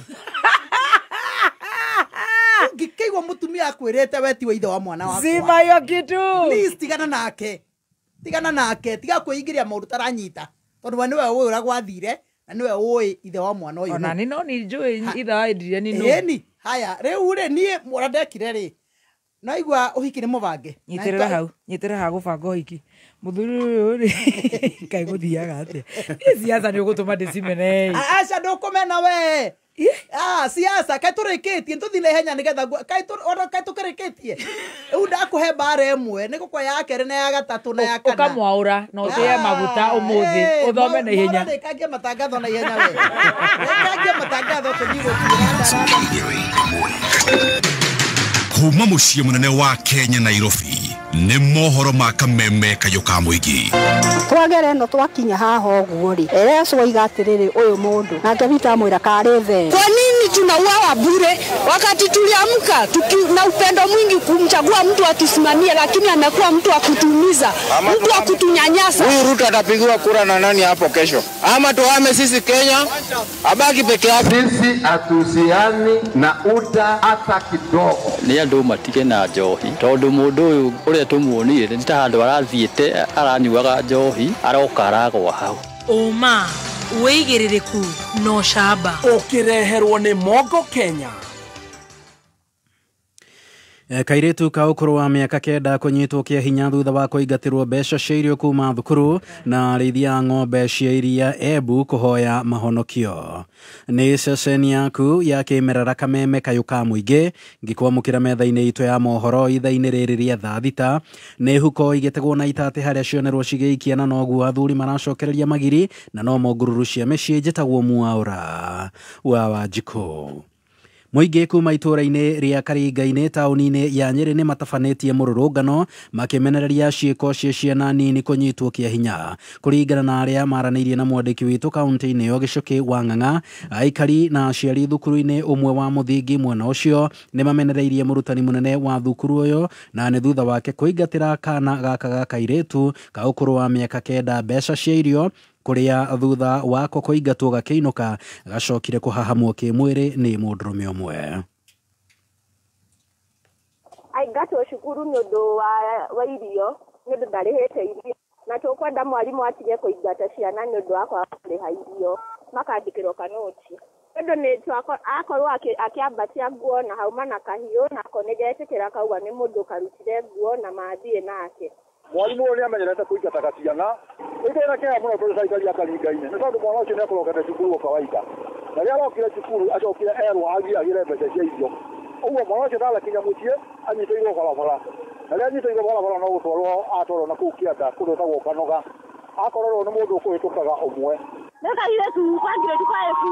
ngikeigwa mutumia akwirete weti wa ithe wa mwana wakwa sima yo kitu please tigana nake tiga kuingiria maundu taranyita tondu we niwe uyu uragwathire na niwe uyu ithe wa mwana uyu ona ni no ni njui ithe wa ndire ni no ni haya riu ri nie muradekire ri no igwa uhiki ni mubange nyitira ha gubanga uhiki muthuri uyu ri kai guthiaga ate siasa ni ugutuma ndicimene aca ndukumena we siasa kai turikitie ntuthile henya nigetha kai tukirikitie riu ndakuhe bara emwe ni gukwa ya kere na ya gatatu na ya kana ukamwaura na utie maguta umuthi uthome na ihenya rekangia matangatho na ihenya we rekangia matangatho kuma muciĩ munene wa Kenya Nairobi nĩ mohoro ma kameme kayo ka muingi twagere no twakinya haha ũguo ri Yesu oiga atiriri uyu mundu nake Peter mwira karethe kwa nini tunauawa bure wakati tuliamka na upendo mwingi kumchagua mtu atusimamie lakini amekuwa mtu wa kutumiza mtu wa kutunyanyasa huyu Ruto atapigiwa kura na nani hapo kesho ama tuame sisi Kenya abaki peke yake sisi atusiani na uta hata kidogo ni andu matige na njohi tondu mundu uyu uria tumuonire ni ta handu arathiete aranyuaga njohi aroka aragwa hau uma wigiririku no shaba ukireherwo ni Mogo Kenya. Kairetu ka ukuru wa miaka 9 kunyitwo kia hinya thutha wa kuingatirwo mbeca cia irio kuma thukuru na arĩithia ng'ombe cia iria Embu kuhoya mahonokio. Ni ceceni yaku ya kimerera kameme kayo ka muingi ngikwamukira metha-inĩ itũ ya mohoro itha-inĩ rĩrĩ rĩa thaa thita nĩ huko igetegwo na itate harĩa cionerwo cigĩikia na noguo athuri maracokereria magiri na no mongururu cia mĩciĩ njĩtagwo Mwaũra wa Wanjikũ. Muingi kuma itũra-inĩ rĩa Karinga-inĩ taũni-inĩ ya Nyeri nĩ matabanĩtie mũrũrũngano makĩmenereria ciĩko cia ciana nini kũnyitwo kĩa hinya. Kũringana na arĩa maranĩirie na mwandĩki witũ kaunti-inĩ ĩyo Gĩcũkĩ wa Ng'ang'a, aikari na aciari thukuru-inĩ ũmwe wa mũthingi mwena ũcio nĩ mamenereirie mũrutani mũnene wa thukuru ũyũ na nĩ thutha wake kũingatĩra kana gaka ga kairĩtu ka ũkũrũ wa mĩaka 9 mbeca cia irio kuria thutha wako kuingatwo gakĩinũka gacokire kuhahamwo kĩmwĩrĩ nĩ mũndũrũme ũmwe. aingatwo cukuru nĩ ũndũ wa irio nĩ ũndũ ndarĩhĩte irio na tũkwenda mwarimũ atige kũingata ciana nĩ ũndũ wa kwaga kũrĩha irio makandĩkĩrwo kanoti ũndũ nĩ akorwo akĩambatia nguo na hauma na kahiũ na konegetĩkĩra kauga nĩ mũndũ karutire nguo na mathiĩ nake mwarimũ ũyũ nĩ amenyerete kũingata ciana ĩkĩra kĩaya mũno tondũ caikari akaringaine nĩ tondũ mwana ũcio nĩ akorogete cukuru o kawaida na rĩrĩa arokire cukuru acokire erwo agĩagĩre mbeca cia irio ũguo mwana ũcio ndagakinya mũciĩ anyitĩirwo barabara na rĩrĩa anyitĩirwo barabara no gũtwarwo atwarwo na kũu kĩanda kũndũ gwĩtagwo Kanoga akorerwo nĩ mũndũ ũkũhĩtũkaga ũmwe nĩkaire tu kwangire tukwaeku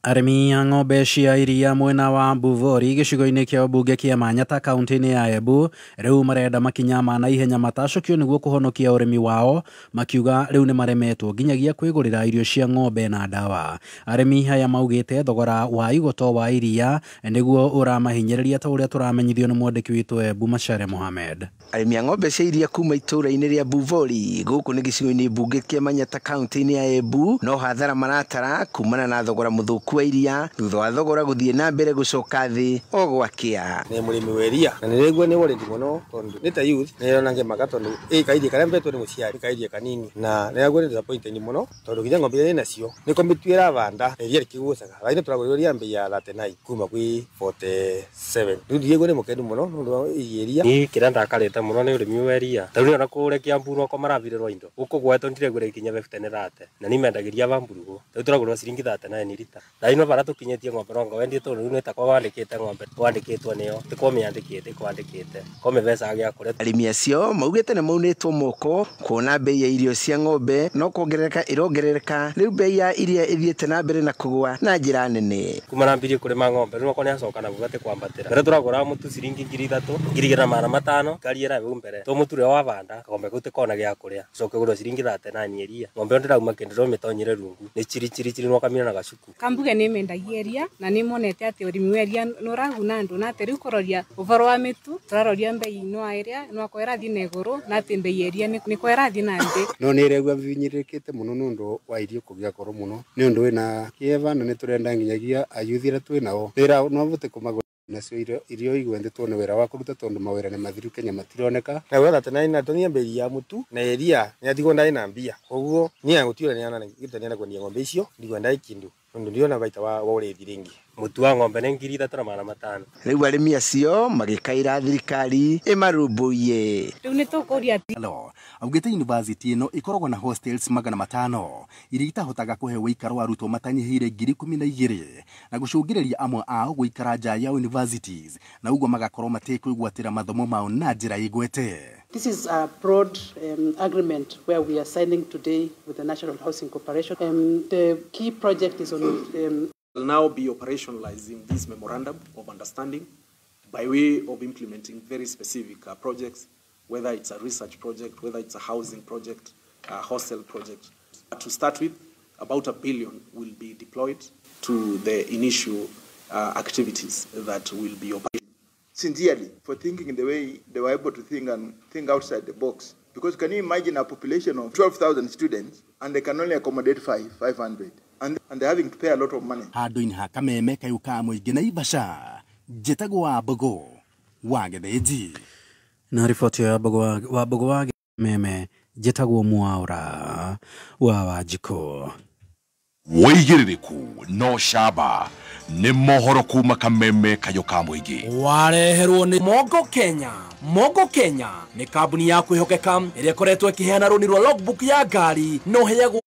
Arĩmi a ng'ombe cia iria mwena wa Buvori gĩcigo-inĩ kĩa ũmbunge kĩa Manyata kaunti-inĩ ya Embu rĩu marenda makinya ma naihenya matacũkio nĩguo kũhonokia ũrĩmi wao makiuga rĩu nĩ maremetwo nginyagia kwĩgũrĩra irio cia ng'ombe na ndawa. Arĩmi aya maugĩte thogora wa igoto wa iria nĩguo ũramahinyĩrĩria ta ũrĩa tũramenyithio nĩ mwandĩki witũ Embu Machere Mohamed. Arĩmi a ng'ombe cia iria kuma itũũra-inĩ rĩa Buvori gũkũ nĩ gĩcigo-inĩ mbunge kĩa Manyata kaunti-inĩ ya Embu no hathara maratara kumana na thogora mũthũku wa iria thutha wa thogora gũthiĩ na mbere gũcoka thĩ o gwakĩa. Nĩ mũrĩmi wa iria na nĩrĩguo nĩ ũrĩmi mũno tondũ nĩ ta youth nĩ yona ngĩmaga tondũ kairie karĩa mbetwo nĩ mũciari kairie kanini na nĩguo nĩ disappointed mũno tondũ nginya ng'ombe iria nacio nĩ komituĩra banda iria rĩkĩgucaga raini tũragũrĩria mbei ya 39 kuma kwĩ 47 rĩu nĩguo nĩ mũkenu mũno nĩ ũndũ wa iria ni kĩrĩa ndakarĩte mũno nĩ ũrĩmi wa iria tondũ nĩ ona kũrĩa Kiambu no komarabirĩrwo indo gũkũ gwetwo ndirĩgũra ikinya 50 rate na nĩ mendagĩria bamburugo rĩu tũragũrwo ciringi 39 rita raini bara tukinyĩtie ng'ombe rongo wendie tondũ rĩu nĩ ta kwandĩkĩte ng'ombe kwandĩkĩtwo nĩyo ti kwamĩandĩkĩte kwandĩkĩte kwamĩbeca gĩa kũrĩa. Arĩmi acio maugĩte nĩ maunĩtwo moko kuona bei ya irio cia ng'ombe no kuongerereka irongerereka rĩu bei ya iria ĩthiĩte na mbere na kũgũa na njĩra nene. Kuma nambirie kũrĩma ng'ombe rĩu nĩ acoka na bũgate kwambatĩra mbere tũragũra mũtu ciringi 3,000 2,500 kari era bau mbere to mũtu wa banda ng'ombe gũtĩ kona gĩa kũrĩa coke gũrwo ciringi 39 iria ng'ombe ndĩrauma kĩndĩrwo mĩtonyere rungu nĩ chiri no kamina na gacuku kambuge nĩ mendagia iria na nĩ monete atĩ ũrĩmi wa iria nĩ ũraguna andũ na atĩ rĩu kũroria ũboro wa mĩtu tũraroria mbei ino wa iria no kwa ĩrathiĩ na igũrũ na atĩ mbei ya iria nĩ kwa ĩrathiĩ na thĩ no nĩ ĩregua binyĩrĩkĩte mũno nĩ ũndũ wa irio kũgĩa goro mũno nĩ ũndũ wĩna kĩeva na nĩ tũrenda nginyagia ayuthi arĩa twĩnao wĩra no bote kũmagũra nacio irio igwendetwo nĩ wĩra wa kũruta tondũ mawĩra nĩ mathiru Kenya matironeka na wĩra tena ina tonia mbei ya mũtu na iria nĩ atigwo ndai na mbia koguo niĩ gũtiũra nĩ ana gĩtania na kwendia ng'ombe icio ndigwenda ikindu ndio ndiona baita wa ũrĩthi rĩngĩ mũtu wa ng'ombe nĩ 3,500 rĩu arĩmi acio magĩkaĩra thirikari ĩmarũmbũiye rĩu nĩ tũkũria augĩte university ĩno ĩkoragwo na hostels 500 iria itahotaga kũhe ũikaro wa arutwo matanyihĩire 12,000 na gũcũngĩrĩria amwe ao gũikara nja ya universities na ũguo magakorwo matekũigwatĩra mathomo mao na njĩra igwete. This is a broad agreement where we are signing today with the National Housing Corporation. The key project is on will now be operationalizing this memorandum of understanding by way of implementing very specific projects, whether it's a research project, whether it's a housing project, a hostel project. To start with, about $1 billion will be deployed to the initial activities that will be operating. Sincerely, for thinking the way they were able to think outside the box. Because can you imagine a population of 12,000 students and they can only accommodate 500? And they're having to pay a lot of money. Handũ-inĩ ha kameme kayuka mũingĩ na Naivasha, njĩtagwo wa Mbogo wa Gĩthĩnji. Na riboti ya Mbogo wa Meme njĩtagwo Mwaũra wa Wanjikũ. Wĩigĩrĩrĩku no camba nĩ mohoro kuma kameme kayuka mũingĩ. Wareherwo nĩ Mogo Kenya. Mogo Kenya nĩ kambuni ya kwĩhokeka ĩrĩa ĩkoretwo ĩkĩheana rũni rwa logbook ya ngari no heagwo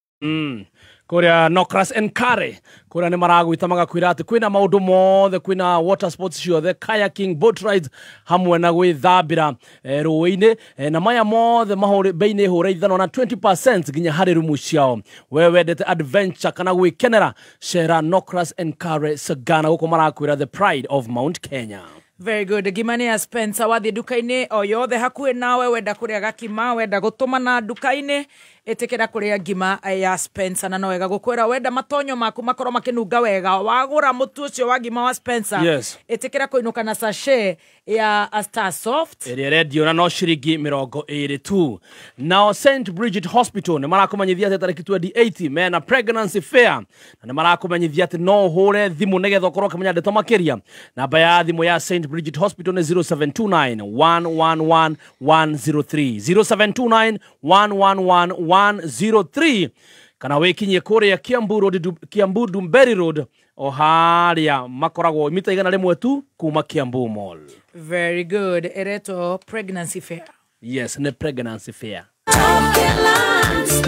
kuria Nokras Enkare kuria nĩ maragwĩta magakwĩra atĩ kwĩna maũndũ mothe kwĩna water sports ciothe kayaking boat rides hamwe na gwĩthambĩra rũĩ-inĩ na maya mothe bei-inĩ hũra ithano na 20% nginya harĩ rumu ciao we wendete adventure kana gwĩkenera cera Nokras Enkare Sagana gũkũ marakwĩra the pride of Mount Kenya. Very good. Gimani ya Spencer wathi duka-inĩ o yothe hakuhĩ nawe wenda kũrĩa gakima wenda gũtũma na duka-inĩ etekera kuria ngima ya Spencer na noega gukwera wenda matonyo maku makoro makinunga wega wagura mutu ucio wa ngima wa Spencer yes. etekera kuinuka na sachet ya Star Soft ere radio na no shiringi 20 tu. Now St Bridget Hospital ne marakumanyithia ati tariki 28 mena pregnancy fair na ne marakumanyithia ati no hore thimu negetho korwo kamenya ndeto makiria. Namba ya thimu ya St Bridget Hospital ne 0729 111 103 kana wekinye kuria Kiambu Dumberi Road o haria makoragwo mita igana rimwe tu kuma Kiambu Mall. Very good. Ereto pregnancy fair. Yes, ne pregnancy fair.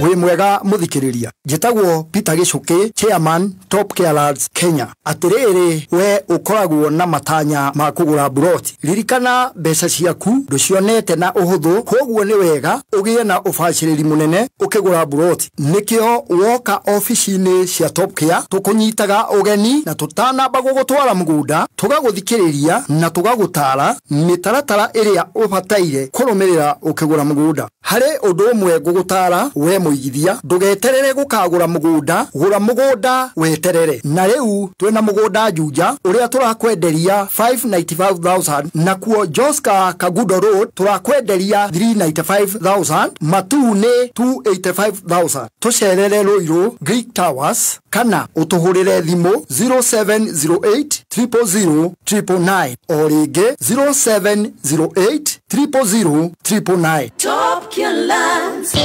We mwega muthikiriria njitagwo Peter Gicuki, chairman Top Care Lads Kenya. Atiriri we ukoragwo na matanya ma kugura buroti, ririkana mbeca ciaku nducionete na uhuthu, koguo ni wega ugie na ubaciriri munene ukigura buroti. Nikio woka office-ini cia Top Care tukunyitaga ugeni na tutanamba gugutwara mugunda, tugaguthikiriria na tugagutara mitaratara iria ubataire kurumirira ukigura mugunda. Hari undu umwe gugutara we muigithia, ndugeterere gukagura mugunda, gura mugunda weterere. Na riu twina mugunda Juja uria turakwenderia 595,000 na kuo Joska Kagudo Road turakwenderia 395,000, Matune 285,000. Tucerere Ruiru Greek Towers kana utuhurire thimu 0708 000 999 o ringi 0708 000 999. Top Care Lads.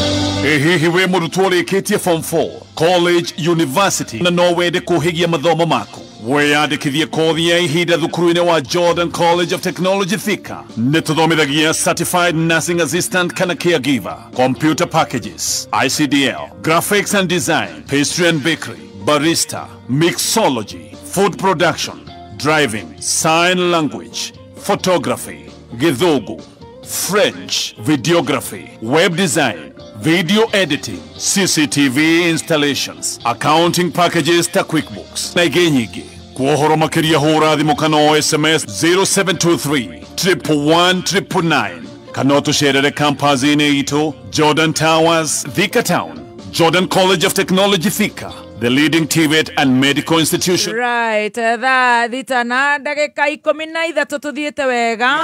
Hihi we murutwo rikitie form 4 college university na no wende kuhigia mathomo mako weyandikithie kothi ya ihinda thukuru-ini wa Jordan College of Technology Thika. Nituthomithagia certified nursing assistant kana caregiver, computer packages, ICDL, graphics and design, pastry and bakery, barista, mixology, food production, driving, sign language, photography, Githogo, French, videography, web design, video editing, CCTV installations, accounting packages ta QuickBooks. Na ingĩ nyingĩ. Kuohoro makiria hura thimu kana o SMS 0723 111 999 kana tucerere campus-ini itu Jordan Towers, Thika Town, Jordan College of Technology Thika, the leading TVET and medical institution. Right, thita na ndagika 13 tuthiete wega.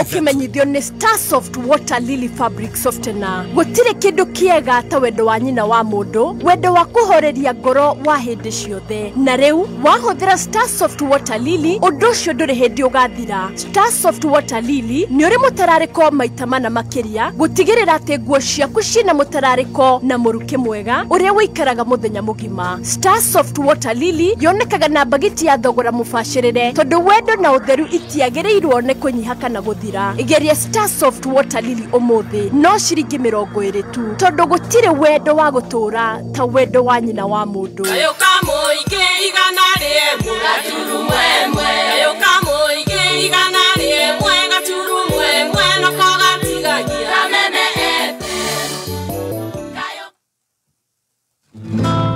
Ukimenyithio ni Star Soft Water Lily Fabric Softener. Gutire kindu kiega ta wendo wa nyina wa mundu, wendo wa kuhoreria ngoro wa hindi ciothe. Na riu wahuthira Star Soft Water Lily, undu ucio nduri hindi ugathira. Star Soft Water Lily ni uri mutarariko maita mana makiria, gutigirira ati nguo ciaku cina mutarariko na muruki mwega uria wikaraga muthenya mugima. Star Soft Water Lily yonekaga na bagiti ya thogora mubashirire tondu wendo na utheru itiagirirwo ne kunyiha kana guthira. Igeria Star Soft Water Lily umuthi no ciringi 20 tu tondu gutire wendo wa gutura ta wendo wa nyina wa mundu. Ayo kamuige igana rimwe gaturu mwemwe, ayo kamuige igana rimwe gaturu mwemwe no kogatigagia meme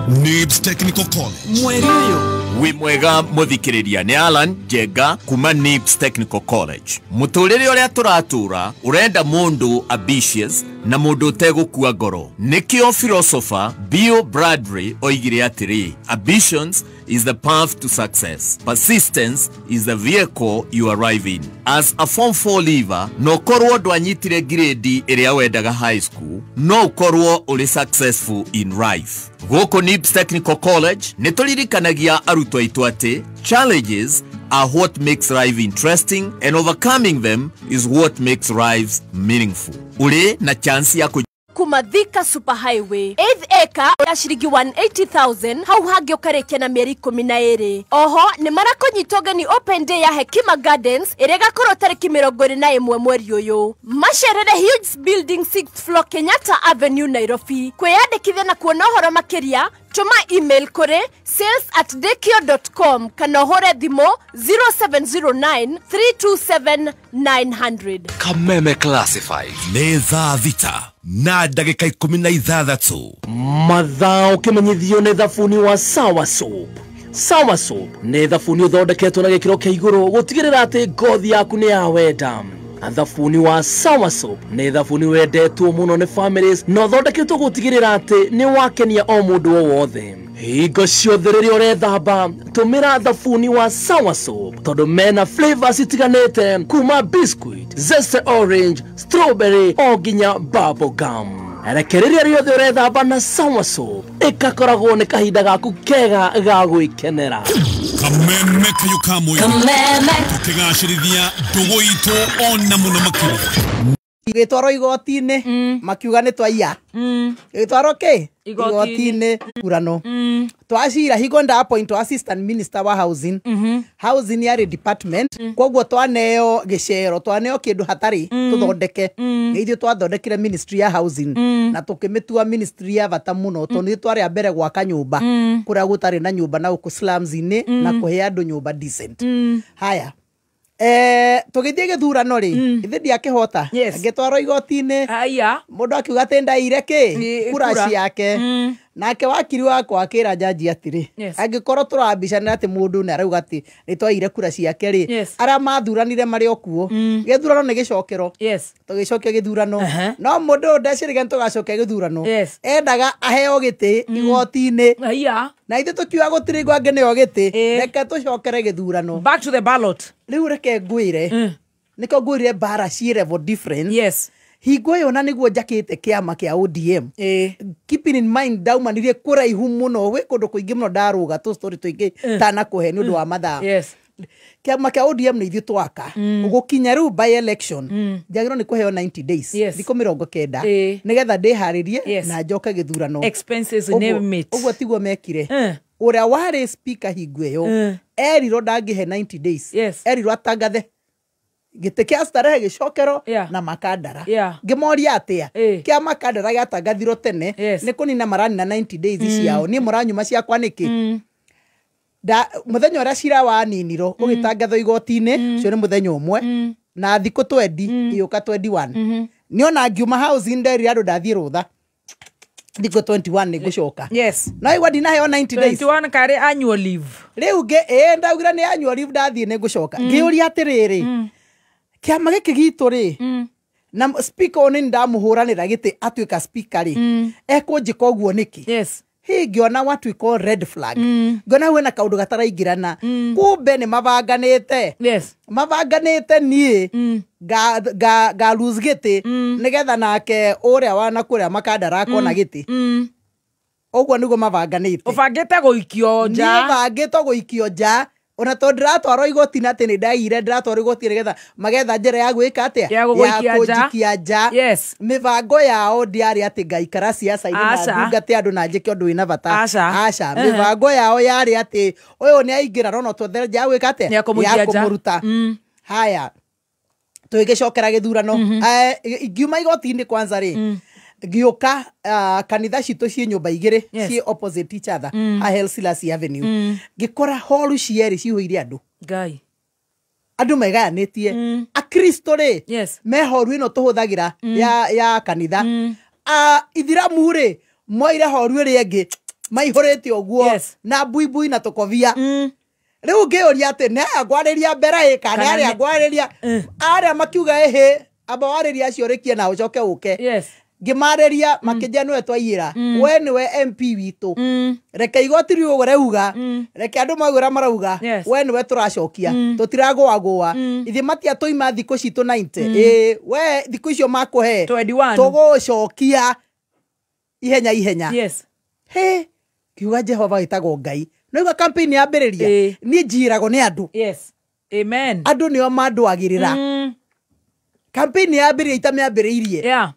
NIBS Technical College. Mwerio. Wi mwega muthikiriria ni Alan Jega kuma NIBS Technical College. Muturire uria turatura urenda mundu ambitious na mundu utegukua ngoro. Nikio philosopher Bill Bradbury oigire atiri, ambitions is the path to success. Persistence is the vehicle you arrive in. As a form 4 leaver, no korwo dwanyitire grade iria wendaga high school, no korwo uri successful in life. Goko NIBS Technical College, nituririkanagia arutwo aitu ati, challenges are what makes life interesting and overcoming them is what makes lives meaningful. Uri na chance ya Kumathika Super Highway 8th acre ya shiringi 180,000 hau hangĩ ũkarĩkia na mĩeri 12. Oho nĩ marakũnyitwo ni open day ya Hekima Gardens ĩrĩa ĩgakorwo tarĩki 21 mweri ũyũ. Macerere Huge Building 6th floor Kenyatta Avenue Nairobi. Kwĩyandĩkithia na kuona ũhoro makĩria tuma email kuri sales@dekio.com kana hore thimo 0709 327 900. Kameme Classified nĩ thaa thita na ndagĩka 16. Mathaa ũkĩmenyithio nĩ thabuni wa Sawa Soap. Sawa Soap nĩ thabuni ũthondeketwo na gĩkĩro kĩa igũrũ gũtigĩrĩra atĩ ngothi yaku nĩ ya wenda. thabuni wa Sawa Soap nĩ thabuni wendetwo mũno nĩ families no thondeketwo gũtigĩrĩra atĩ nĩ wakenia o mũndũ o wothe. Hingo ciothe rĩrĩa ũrethamba tũmĩra thabuni wa Sawa Soap tondũ mena flavors itiganĩte kuma biscuit, zesty orange, strawberry o nginya bubble gum. Rekereria rĩothe ũrethamba na Sawa Soap ĩgakoragwo nĩ kahinda gaku kega ga gwĩkenera. Kameme kayo kamwe tukigacirithia ndugu itu ona muno makĩria. Gĩtwaro igoti-inĩ makiuga nĩ twaiya gĩtwaro kĩ igoti-inĩ kurano twacira higonda appoint assistant minister wa housing housing yari department koguo twaneo gĩcero twaneo kĩndũ hatarĩ tũthondeke ithuĩ twathondekire ministry ya housing na tũkĩmĩtua ministry ya bata mũno tondũ twarĩ mbere gwaka nyũmba kũrĩa gũtarĩ na nyũmba na gũkũ slums-inĩ na kũhe andũ nyũmba decent. Haya tugithie githurano ri ithe ndiakihota ngitwaro igoti-inĩ mundu akiuga ati ndaire ki kura ciake nake wakiri wakwa akira jaji atiri angikorwo turabicanira ati mundu ni arauga ati ni twaire kura ciake ri ara mathuranire mari okuo githurano ni gicokero tugicokia githurano no mundu ndaciriga tugacokia githurano endaga aheo giti igoti-inĩ na ithe tukiuga gutiri ngwange nio giti reke tucokere githurano back to the ballot riu reke ngwire niko ngwire bara ci level difference hingo yo na niguo njakite kiama kia ODM keeping in mind daumanirie kuraihu muno we kundu kuingi muno ndaruga tu story tuingi tana kuhe ni undu wa mathaa kiama kia ODM ni ithu twaka ugukinya riu by election njagiro ni kuheo 90 days thiko 90 nigetha ndiharirie na njoke githurano expenses name it uguo tiguo mekire uria wari speaker hingo yo eriro ndangihe 90 days eriro atangathe gite kia starehe gicokero na makandara ngimoria atia kia makandara gatangathiro tene ni kunina marani na 90 days ciao ni muranyuma ciakwa niki muthenya uria cira wa niniro ugitangatho igoti-inĩ cio ni muthenya umwe na thiko 20 iuka 21 ni ona ngiuma housing nderi andu ndathie rutha thiko 21 ni gucoka no igwa ndinaheo 90 days 21 kari annual leave riu ndaugira ni annual leave ndathie ni gucoka ngiuria atiriri kiama giki gitu ri na speaker oni ndamuhuranira giti atuika speaker ri ekunjika uguo niki hingiona watu iko red flag ngona wena kaundu gataraingirana kumbe ni mabanganite mabanganite nie ga lose giti nigetha nake uria wana kuria makandara akona giti uguo niguo mabanganite ubangite guikio nja ni bangite guikio nja ona to ndiratwarwo igoti-inĩ atĩ nĩ ndaire ndiratwarwo igoti nigetha magetha njĩra ya gwĩka atĩa ya kũnjikia nja mĩbango yao ndiarĩ atĩ ngaikara ciaca-inĩ na ndungate andũ na njĩke ũndũ wĩna bata aca mĩbango yao yarĩ atĩ ũyũ nĩ aingĩra no twethere njĩra ya gwĩka atĩa ya kũmũruta haya tũgĩcokera gĩthurano ngiuma igoti-inĩ kwanza rĩ ngĩũka kanitha citũ ciĩ nyũmba igĩrĩ ciĩ opposite each other Haile Selassie Avenue ngĩkora hall cierĩ cihũire andũ ngai andũ megayanĩtie akristo rĩ me hall ĩno tũhũthagĩra ya kanitha ithiramu rĩ moire hall ĩrĩa ĩngĩ maihũrĩte ũguo na buibui na tũkobia rĩu ngĩũria atĩ nĩ aya ngwarĩria mbere kana arĩa ngwarĩria arĩa makiuga amba warĩria acio rĩkie na ũcoke ũke ngimareria makijia nwe twaiyira we niwe MP witu reke igoti riu ureuga reke andu magura marauga we niwe turacokia tutiragwa ithi matia toima thiko citu 90 we thiko icio makuhe 21 tugucokia ihenya he kiuga Jehova itago ngai no campaign yambiriria ni njirago ni andu amen andu nio manduagirira campaign yambiriria itamyambiriirie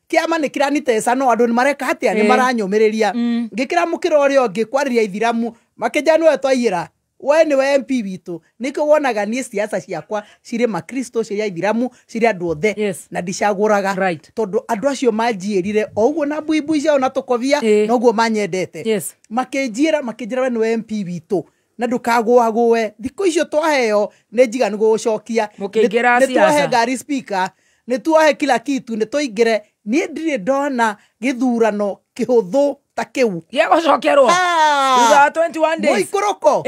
kiama ni kiranitesa no andu ni mareka atia ni maranyumiriria ngikira mukira urio ngikwarĩria ithiramu makija nwe twaiyira we ni we MP witu niko wonaga ni siasa ciakwa ciri makristo ciri ithiramu ciri andu othe na ndicaguraga tondu andu acio manjirire o uguo na buibui cio na tukovia no guo manyendete makinjira we ni we MP witu na ndukagwagwe thiko icio twaheo ni njiga ni gucokia mukingira siasa ni twahe gari speaker ni twahe kila kitu ni tuingire ni ndire ndona githurano kihuthu ta kiu yegocokerwo thutha 21 days moikoroko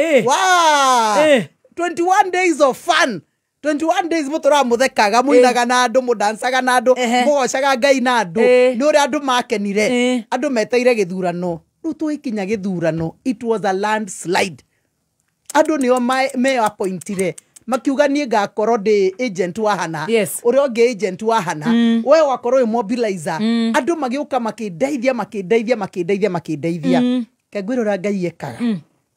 21 days of fun 21 days mutura muthekaga muinaga na andu mudansaga na andu mugocaga ngai na andu ni uri andu makenire andu meteire githurano riu twikinya githurano it was a landslide andu nio me appointire makiuga nie ngakorwo ndi agent wa hana uri onge agent wa hana we wakorwo mobilizer andu magiuka makideithia kagwirora ngai ekaga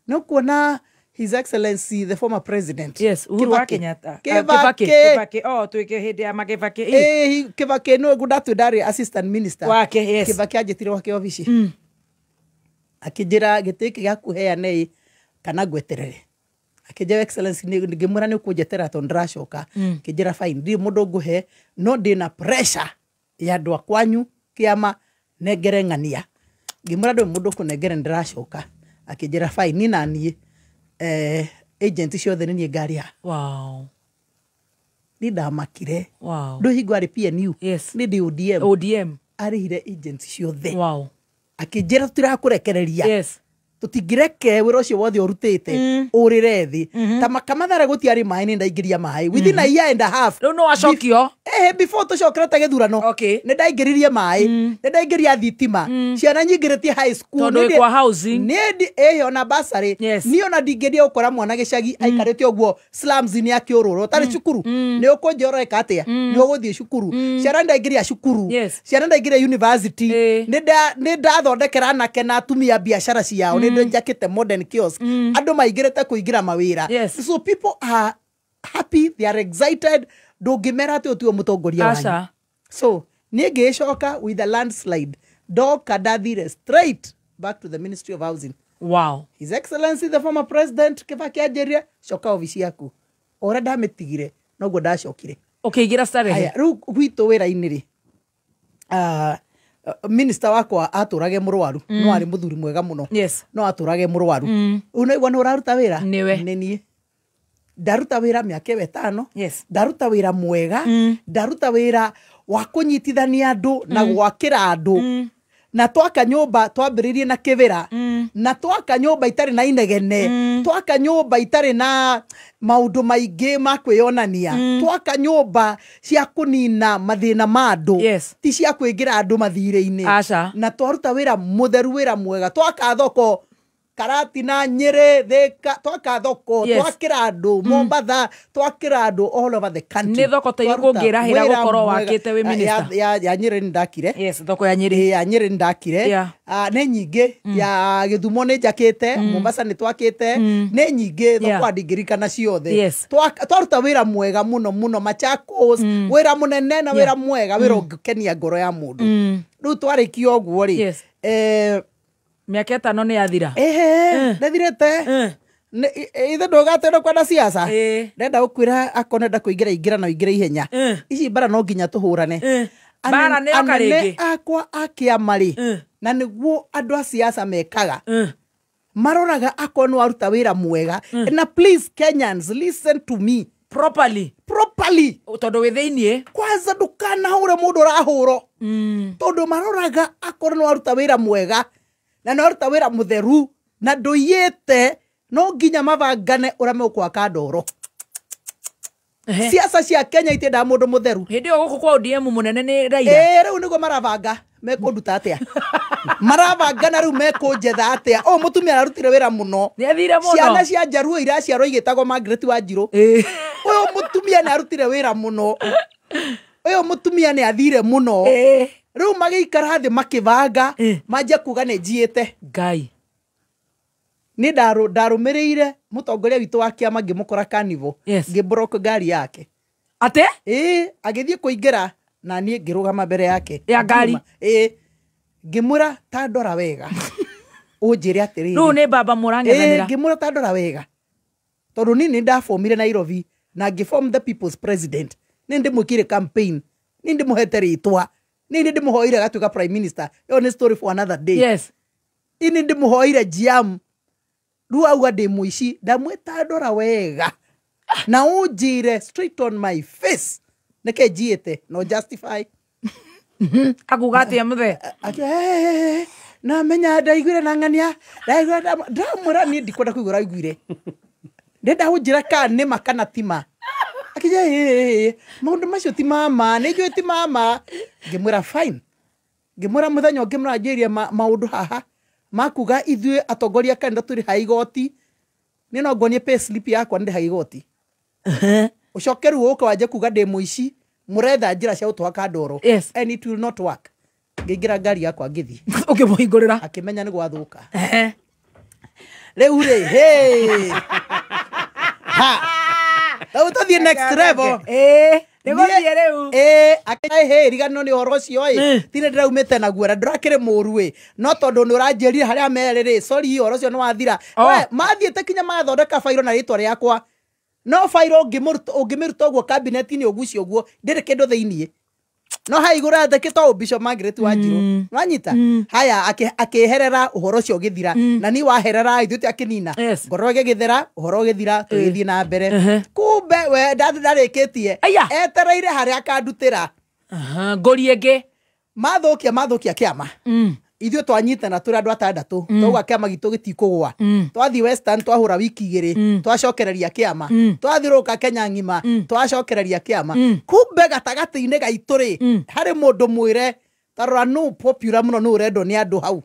no kuona His Excellency the former president Uhuru wa Kenyatta Kibaki twike hindi ya Kibaki Kibaki no gudatu dari assistant minister wake Kibaki ajitire wake ofici akijira gitiki gya kuheane kana gweterere akijira Excellency ngimura ni kujetera to ndracoka kijira fine ndi mundu nguhe no ndina pressure ya ndwa kwanyu kiama negerengania ngimura ndo mundu kunegere ndracoka akijira fine ni nani agent ciothe ni ngaria ni ndamakire ndo hingo ari PNU ni ndi ODM arihire agent ciothe akijira turakurekereria tutingireke wira ucio wothe urutite urire thi ta makamathara gutiari mai ni ndaingiria mai within a year and a half no acokio before tucokera githurano ni ndaingiririe mai ni ndaingiria thitima ciana nyingiritie high school ni kwa housing ni ona basari ni ona ndingiria ukora mwana gicagi aikarite oguo slums ni akiururo tari cukuru ni ukunjora ikatia ni uguthie cukuru ciana ndaingiria cukuru ciana ndaingiria university ni ndathondekera anake na atumia biashara ciao ndo njakite modern kiosk andu maigirete kuingira mawira so people are happy, they are excited ndungimera ati utuo mutongoria wanyu so ni ngicoka with a landslide doka ndathire straight back to the Ministry of Housing. His Excellency the former president Kibaki ajeria coka ofisi yaku ora ndametigire noguo ndacokire gira starehe riu gwitu wira-ini ri minister wakwa aturage murwaru no ari muthuri mwega muno no aturage murwaru uno igwa no uraruta wira ni nie ndaruta wira miaka 5 ndaruta wira mwega ndaruta wira wa kunyitithania andu na gwakira andu na twaka nyumba twambiririe na kivira na twaka nyumba itari na inegene twaka nyumba itari na maundu maingi makwionania twaka nyumba cia kunina mathina ma andu ti cia kwingira andu mathire-ini na twaruta wira mutheru wira mwega twaka thoko Karati na Nyeri thika twaka thoko twakira andu Mombasa twakira andu all over the country ni thoko ta yukungira hira gukoro wakite wi minister ya Nyeri ndakire thoko ya Nyeri ndakire ne nyingi ya Githumo ni njakite Mombasa ni twakite ne nyingi thoko andingirikana ciothe twaruta wira mwega muno Machakos wira munene na wira mwega wira ngikenia ngoro ya mundu riu twarikio oguo ri miaka 5 ni yathira ndathirete ithe ndogatero kwenda siasa ndenda ukwira akonenda kuingira no ingira ihenya ici bara no nginya tuhurane bara ne okaringi akwa akiamari na niguo andu a siasa mekaga maroraga akonwa aruta wira mwega na please Kenyans listen to me properly tondu withiinie kwanza ndukana hure mundu urahuro tondu maroraga akonwa aruta wira mwega na no aruta wira mutheru na ndoyete no nginya mavangane urame ukwaka ndoro siasa cia Kenya itenda mundu mutheru hindi o guku kwa ODM munene ni Raila riu niguo maravanga mekunduta atia maravangana riu mekunjetha atia o mutumia ararutire wira muno ni athire muno ciana cia Njaruo iraciarwo igitagwo Margaret Wanjiru uyu mutumia ni arutire wira muno uyu mutumia ni athire muno riu magiikara thi makivanga manje kuga ni njiite ngai ni ndarumirire mutongoria witu wa kiama ngimukora Carnival ngibroke ngari yake ate agithie kuingira na nie ngirugama mbere yake ya ngari ngimura ta ndora wega unjire atiriri no ni baba murangethanira ngimura ta ndora wega tondu nini ndafomire Nairobi na ngiform the people's president ni ndimukire campaign ni ndimuhete ritwa ni ndimuhoire gatuka prime minister yo ni story for another day ini ndimuhoire jiam ru auga ndi muici ndamwita ndora wega na unjire straight on my face neke jiete no justify akugati amuthe na menya ndaiguire na ngania ndaiguire ndamura ni ndikwenda kuigura iguire ndenda unjira ka ni makana tima akija maundu macio ti mama ni njui ti mama ngimwira fine ngimwira muthenya ngimwira njiria maundu haha makuga ithuĩ atongoria kanitha tũrĩ ha igoti nĩ no ngonie pay slip yakwa ndĩ ha igoti ucokeru ũka wanje kuga ndĩ mũici mũretha njĩra cia gũtwaka ndoro and it will not work ngĩingĩra ngari yakwa ngĩthiĩ ũkĩmũhingũrĩra akĩmenya nĩ gwathũka rĩu rĩ hey ha rĩu tũthiĩ next level nĩgũthiĩ rĩu akĩhe riganĩrwo nĩ ũhoro ũcio ti nĩ ndĩraumĩte naguo na ndĩrakĩrĩ mũũru no tondũ nĩ ũranjĩrire harĩa merĩ rĩ sorry ũhoro ũcio nĩ wathira mathiĩte kinya magathondeka bairo na rĩtwa rĩakwa no bairo ũngĩmĩruta ũguo kabineti-inĩ ũgucio ũguo ndĩrĩ kĩndũ thĩiniĩ no ha igũrũ andĩkĩtwo Bishop Margaret Wanjiru wanyita haya akĩherera ũhoro ũcio ũgĩthira na ni waherera ithuĩ akĩnina ngoro ĩgĩthera ũhoro ũgĩthira tũgĩthiĩ na mbere kumbe we ndarĩkĩtie etereire harĩa akandutĩra ngũri ĩngĩ mathũkia kĩama ithuĩ twanyitana tũrĩ andũ atandatũ twauga kĩama gitũ gĩtikũgwa twathiĩ Western twahũra wiki igĩrĩ twacokereria kĩama twathiũrũrũka Kenya ng'ima twacokereria kĩama kumbe gatagatĩ-inĩ gaitũ rĩ harĩ mũndũ mwĩre tarora nũ popular mũno nũ ũrendwo nĩ andũ hau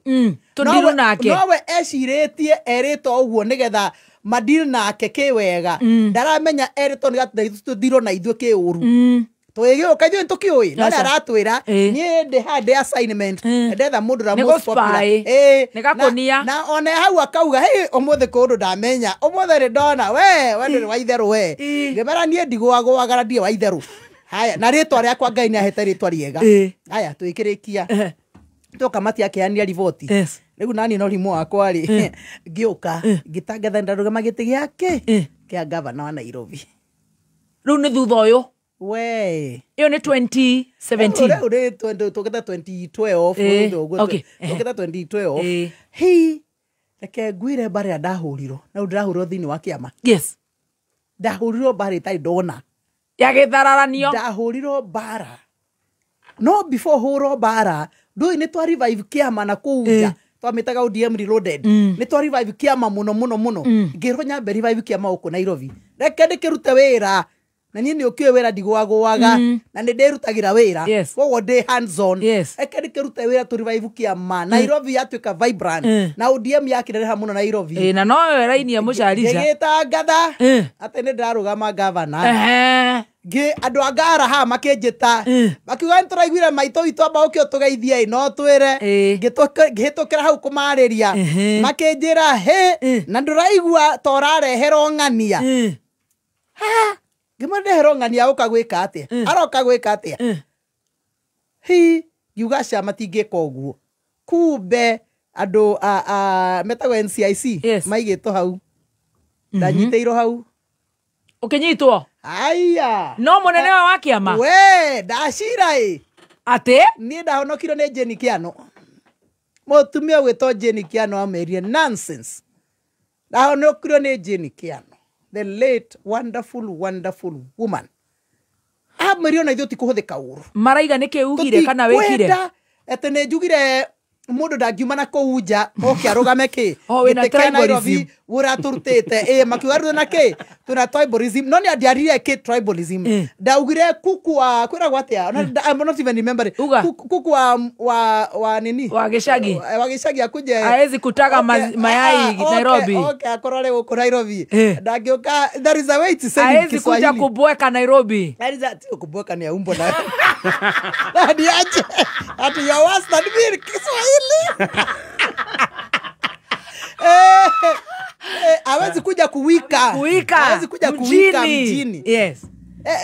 tũndirũ nake nowe ecirĩtie erĩtwo ũguo nĩgetha madil nake kĩwega ndaramenya erĩtwo nĩ tũndirũ na ithuĩ kĩũru twĩgĩũka ithuĩ nĩtũkĩũĩ na nĩ aratwĩra niĩ ndĩ handĩ assignment ndetha mũndũ na most popular nĩgakũnia na one hau akauga ũmũthĩ kũndũ ndamenya ũmũthĩ nĩ ndona we ndũrĩ wa itherũ we ngĩmera niĩ ndigũagũagara ndirĩ wa itherũ haya na rĩtwa rĩakwa Ngai nĩ ahete rĩtwa rĩega haya twĩkĩrĩkia toka mati akĩania riboti rĩu nani no rimo wakwa rĩ ngĩũka ngĩtangatha ndarũgama gĩtĩ gĩake kĩa gavana wa Nairobi rĩu nĩ thutha ũyũ we iyo ni 2017 ure 2012 okay 2012 hi reke ngwire bare ndahurirwo na ndirahurirwo thini wa kiama yes ndahurirwo bare tai ndona ya githararanio ndahurirwo bara no before huro bara ndui ni twa revive kiama na kuuja twamitaga ODM reloaded ni twa revive kiama muno ngirwo nyambe revive kiama uko Nairobi reke ndikirute wira na nini ukio wera ndigwaga na nĩ ndĩrutagĩra wĩra koguo ndĩ hands on eke ndĩkĩrute wĩra tũ revive kiama Nairobi yatuĩka vibrant na ODM yakireha mũno Nairobi na no raini ya mũcarica ngĩtangatha atĩ nĩ ndĩrarũgama gavana andũ a Ngara ha makĩnjĩta makiuga nĩtũraiguire maitũ witũ amba ũkĩo tũgeithie no twĩre ngĩhĩtũkĩra hau kũmarĩria makĩnjĩra na ndũraigua ta ũrarehera ng'ania ngĩmandehera ng'ania ũkagwĩka atĩa aroka gwĩka atĩa yuga cama tingĩka ũguo kumbe andũ metagwo NCIC maigĩtwo hau ndanyitĩirwo hau ũkĩnyitwo aya no mũnene wa kĩama we ndacira atĩ niĩ ndahonokirwo nĩ Jane Kiano mũtumia gwĩtwo Jane Kiano amerie nonsense ndahonokirwo nĩ Jane Kiano the late wonderful woman amerio na ithuĩ tikũhũthĩka ũru maraiga nĩkĩ ugire kana wĩkire ete nĩ njugire mũndũ ndangiuma na kũu nja oke arũgame kĩ wĩna tribalism ũratũrutĩte makiuga rĩu na kĩ tuna tribalism no nĩ andiarire kĩ tribalism ndaugire kuku wa kwĩragwo atĩa I'm not even remember kuku wa nini wa gĩcagi akuje hawezi kutaga mayai Nairobi okay akorore gũkũ Nairobi ndangĩũka there is a way to say hawezi kuja kubweka Nairobi there is a kubweka ni umbo na hadi aje ati ya wasta ni Kiswahili hawezi kuja kuwika hawezi kuja kuwika mjini yes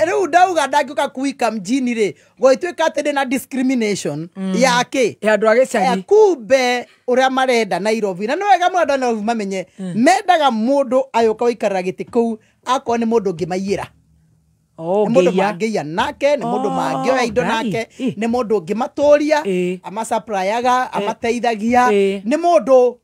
rĩu ndauga ndangĩũka kuwika mjini rĩ gwaituĩka atĩ na discrimination yake ya andũ a gĩcagi kumbe ũrĩa marenda Nairobi na nĩ wega mũno andũ a Nairobi mamenye mendaga mũndũ ayũka gũikarĩra gĩtĩ kũu akorwo nĩ mũndũ ũngĩmaiyĩra nĩ mũndũ mangĩia nake nĩ mũndũ mangĩoya indo nake nĩ mũndũ ũngĩmatũria amasaprayaga amateithagia nĩ mũndũ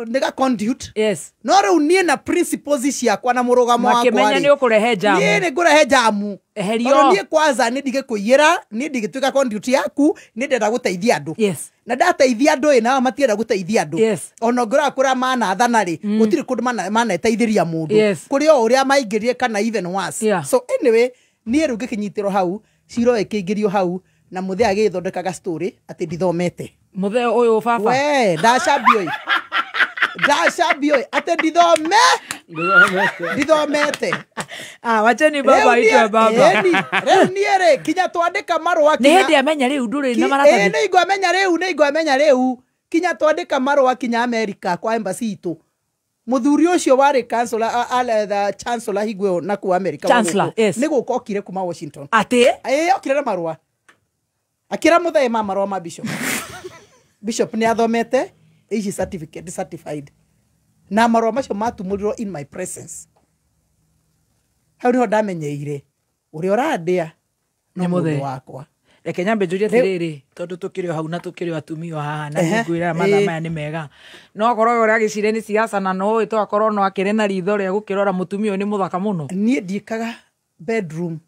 nega conduit. Yes. No rĩu niĩ na principles ciakwa na mũrũgamo wakwa. Makĩmenya nĩ ũkũrehe jamu. Niĩ nĩ ngũrehe jamu. Eherio. Tondũ niĩ kwanza nĩ ndigĩkũiyĩra, niĩ ndigĩtuĩka conduit yaku, nĩ ndenda gũteithia andũ. Yes. Na ndateithia andũ nao matienda gũteithia andũ. Yes. Ona ngora kũra manatha rĩ, gũtirĩ kũndũ maneteithĩria mũndũ. Yes. Kũrĩ o ũrĩa maingĩrire kana even worse. Yeah. So anyway, niĩ rĩu ngĩkinyitĩrwo hau, ciro ĩkĩingĩrio hau, na mũthee agĩthondekaga story atĩ ndithomete. Mũthee ũyũ baba. We, ndacambio atĩ ndithomete. Wacheni baba aitwe baba. Rĩu niĩ rĩ, kinya twandĩka marũa kinya. Nĩ hĩndĩ amenya rĩu ndũrĩ na maratathi. Nĩ ingwamenya rĩu. Kinya twandĩka marũa kinya America kwa embassy itũ. Mũthuri ũcio warĩ chancellor higwe na ku America. Chancellor, yes. Nĩ gũka okire kuma Washington. Atĩ? Okire na marũa. Akĩra mũthee marũa ma bishop. Bishop nĩ athomete. Age certificate certified. Na marũa macio matumũrirwo in my presence. Hau niho ndamenyeire ũrĩa ũrandĩa nĩ mũthee wakwa. Reke nyambe njũrie atĩrĩrĩ, tondũ tũkĩrĩ hau na tũkĩrĩ atumia haha na ngwĩra mathaa maya nĩ mega. No korwo ũrĩa agĩcire nĩ siasa na no ũĩ twakorwo no akĩrĩ na ritho rĩa gũkĩrora mũtumia ũyũ nĩ mũthaka mũno. Niĩ ndiĩkaga bedroom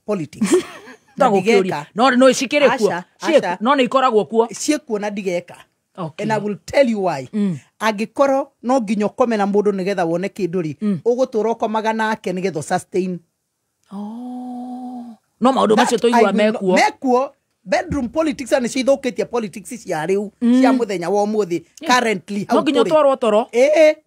politics. No cikĩrĩ kuo. No nĩ ikoragwo kuo. Ciĩkuo na ndigeka. Okay. And I will tell you why. Angĩkorwo no nginya ũkome na mũndũ nĩgetha wone kĩndũ rĩ, ũgũtũra ũkomaga nake nĩgetha sustain. No maũndũ macio tũigua mekuo. Mekuo. Bedroom politics nĩ cithũkĩtie politics cia rĩu cia mũthenya wa ũmũthĩ currently. No nginya twarwo toro.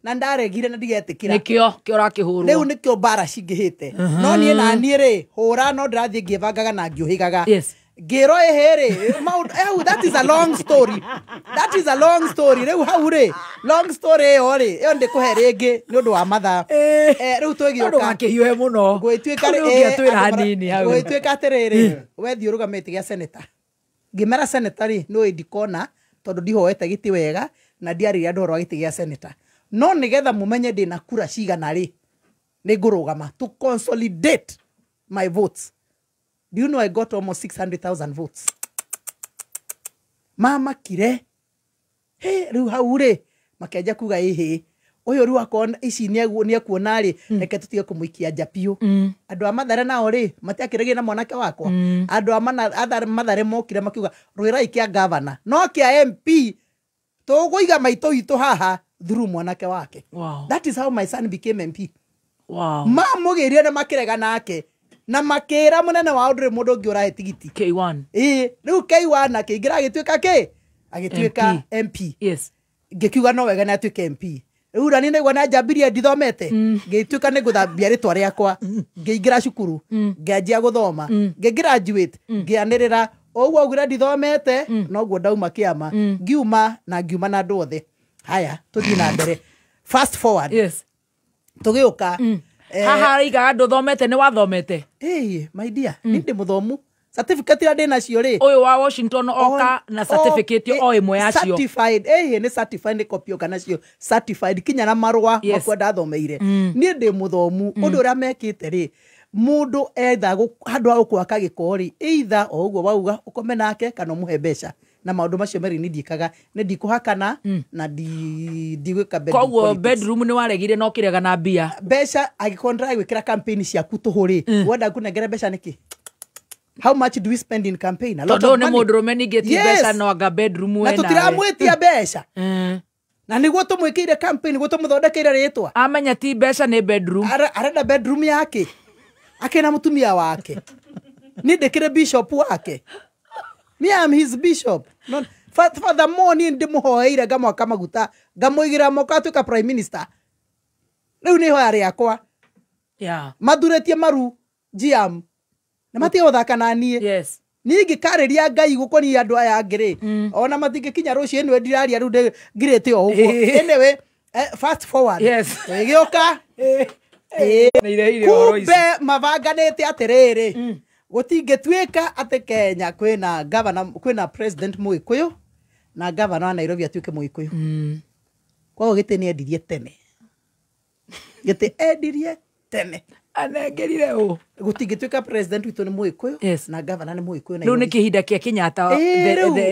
Na ndaregire na ndigetĩkĩra. Nĩkĩo ũrakĩhũrwo. Rĩu nĩkĩo mbara cingĩhĩte. No niĩ na niĩ rĩ, hũra no ndĩrathiĩ ngĩbangaga na ngĩũhĩgaga. Yes. Gero ehere that is a long story. Rĩu hau rĩ, long story ĩyo rĩ, ĩyo ndĩkũhe rĩngĩ nĩ ũndũ wa mathaa. Rĩu twĩgĩoka. Ndũ makĩhiũhe mũno. Gwĩtuĩka atĩrĩrĩ, we thiĩ ũrũgamĩte gĩa senator. Ngĩmera senator rĩ, no ndikona tondũ ndihoete gĩtĩ wega na ndiarĩria andũ ũhoro wa gĩtĩ gĩa senator. No nĩgetha mũmenye ndĩna kura cigana rĩ, nĩ ngũrũgama to consolidate my votes. Do you know I got almost 600,000 votes? Mama kire. Rĩu hau rĩ, makĩanjia kuga ĩhĩ. Ũyũ rĩu akona ici nĩ ekuona rĩ, reke tũtige kũmũikia nja biũ. Andũ a Mathare nao rĩ, matiakĩrĩgie na mwanake wakwa. Andũ a Mathare mokire makiuga rũĩrai kĩa governor. No kĩa MP tũgũiga maitũ itũ haha through mwanake wake. That is how my son became MP. Mamũgĩrire na makĩrega nake. Na makĩra mũnene wa ndũrĩ mũndũ ũngĩ ũrahe tigiti. K1. Rĩu K1 akĩingĩra agĩtuĩka kĩ? Agĩtuĩka MP. Yes. Ngĩkiuga no wega na atuĩke MP. Rĩu rani nĩguo na njambirie ndithomete. Ngĩtuĩka nĩ gũthambia rĩtwa rĩakwa. Ngĩingĩra cukuru. Ngĩanjia gũthoma. Ngĩgraduate. Ngĩanĩrĩra. Ũguo augire ndithomete. Noguo ndauma kĩama. Ngiuma na andũ othe. Haya, tũthiĩ na mbere. Fast forward. Yes. Tũgĩũka. Haha iga andũ thomete nĩ wathomete. My dear, nĩ ndĩ mũthomu. Certificate ĩrĩa ndĩ nacio rĩ. Ũyũ wa Washington oka na certificate o ĩmwe yacio. Certified. Nĩ certified nĩ copy oka nacio. Certified kinya na marũa makwa ndathomeire. Niĩ ndĩ mũthomu. Ũndũ ũrĩa mekĩte rĩ, mũndũ etha handũ ha gũkwaka gĩko rĩ, either o ũguo wauga ũkome nake kana ũmũhe mbeca. Na maũndũ macio merĩ nĩ ndikaga, nĩ ndikũhakana na ndigwĩka bedroom. Koguo bedroom nĩ waregire no kĩrega na mbia. Mbeca angĩkorwo ndĩragwĩkĩra campaign ciaku tũhũ rĩ, wenda kũnengere mbeca nĩkĩ? How much do we spend in campaign? A lot of money. Tondũ nĩ mũndũrũme ningĩ ti mbeca no anga bedroom we nawe. Na tũtiramwĩtia mbeca. Na nĩguo tũmwĩkĩire campaign, nĩguo tũmũthondekeire rĩtwa. Amenya ti mbeca nĩ bedroom. Arenda bedroom yake. Akĩna mũtumia wake. Nĩ ndĩkĩre bishop wake. Me am his bishop. No, furthermore niĩ ndĩmũhoeire ngamwaka maguta, ngamũigĩra moko atuĩka prime minister. Rĩu nĩ ihoya rĩakwa. Mathurĩtie maru GM. Na matige gũthaka na niĩ. Yes. Niĩ ngĩkarĩria Ngai gũkonia andũ aya angĩ rĩ. Ona matingĩkinya rũciũ ĩno ndiraria rĩu ngirĩte o ũguo. Anyway, fast forward. Yes. Gĩoka. Kumbe mabanganĩte atĩrĩrĩ. Gũtingĩtuĩka atĩ Kenya kwĩna governor, kwĩna president Mũgĩkũyũ na governor wa Nairobi atuĩke Mũgĩkũyũ. Kwa gĩtĩ nĩ endirie tene. Gĩtĩ endirie tene anengerire u gutingituika president witu ni muikuyu na governor ni muikuyu riu ni kihinda kia Kenyatta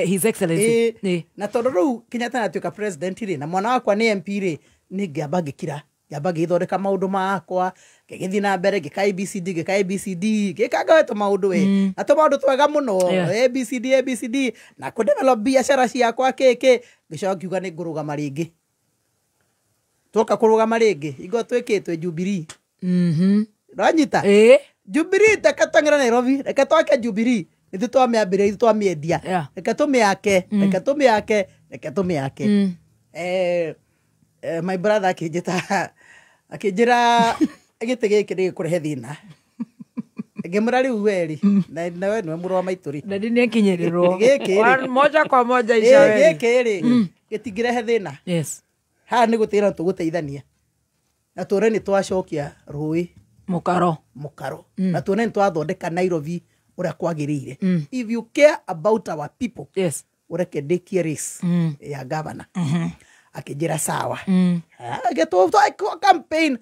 his excellency na tondu riu Kenyatta natuika president ri na mwana wakwa ni MP ri ni ngamba ngikira ngamba ngithondeka maundu makwa ngigithii na mbere ngika ABCD gikagaweto maundu we na to maundu twega muno ABCD na ku develop biashara ciakwa kiki ngicoka kiuga ni ngurugama ringi toka kurugama ringi igo twikitwe Jubilee Ranyita Jubilee takatangira Nairobi reka twake Jubilee nitu twamiambire itu twamiendia reka tumiake my brother akijira agitege kiri kurehe thina ngimura riu weri na we nwe murwa maituri na ndi nekinyirirwo moja kwa moja ishawe gikiri gitingirehe thina ha ni gutira tuguteithania na tore ni twacokia rui mukaro na tore ni twathondeka Nairobi uria kwagirire if you care about our people ureke dekie race ya governor akijira sawa geto campaign